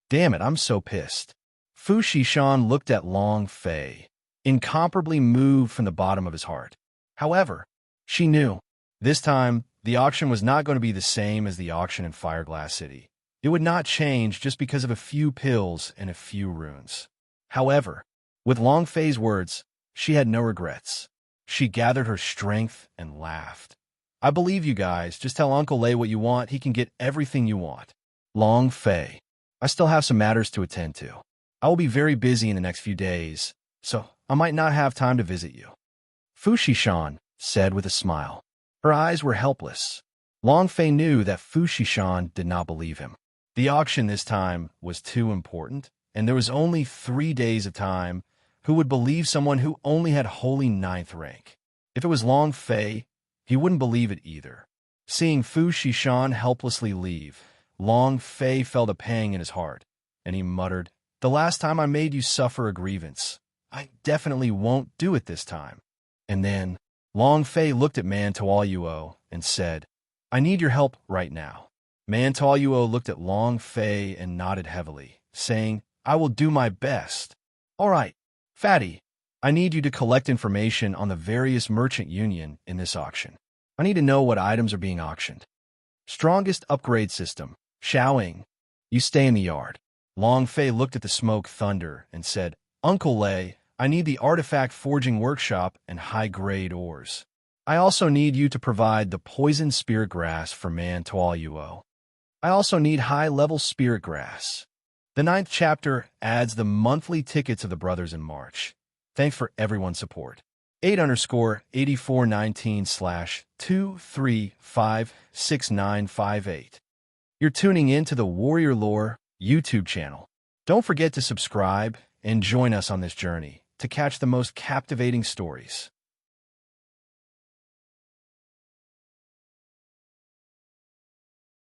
Damn it, I'm so pissed. Fu Shishan looked at Long Fei, incomparably moved from the bottom of his heart. However, she knew, this time, the auction was not going to be the same as the auction in Fireglass City. It would not change just because of a few pills and a few runes. However, with Long Fei's words, she had no regrets. She gathered her strength and laughed. "I believe you guys. Just tell Uncle Lei what you want. He can get everything you want." Long Fei, I still have some matters to attend to. I will be very busy in the next few days, so I might not have time to visit you. Fu Shishan said with a smile. Her eyes were helpless. Long Fei knew that Fu Shishan did not believe him. The auction this time was too important, and there was only 3 days of time. Who would believe someone who only had holy 9th rank? If it was Long Fei, he wouldn't believe it either. Seeing Fu Shishan helplessly leave, Long Fei felt a pang in his heart, and he muttered, "The last time I made you suffer a grievance. I definitely won't do it this time." And then, Long Fei looked at Man Taoyuo and said, "I need your help right now." Man Taoyuo looked at Long Fei and nodded heavily, saying, "I will do my best." "All right, Fatty, I need you to collect information on the various merchant union in this auction. I need to know what items are being auctioned. Strongest upgrade system, Xiaoying. You stay in the yard." Long Fei looked at the smoke thunder and said, "Uncle Lei, I need the artifact forging workshop and high-grade ores. I also need you to provide the poisoned spirit grass for Man Taoyuo. I also need high-level spirit grass." The 9th chapter adds the monthly tickets of the Brothers in March. Thanks for everyone's support. 8_8419/2356958. You're tuning in to the Warrior Lore YouTube channel. Don't forget to subscribe and join us on this journey to catch the most captivating stories.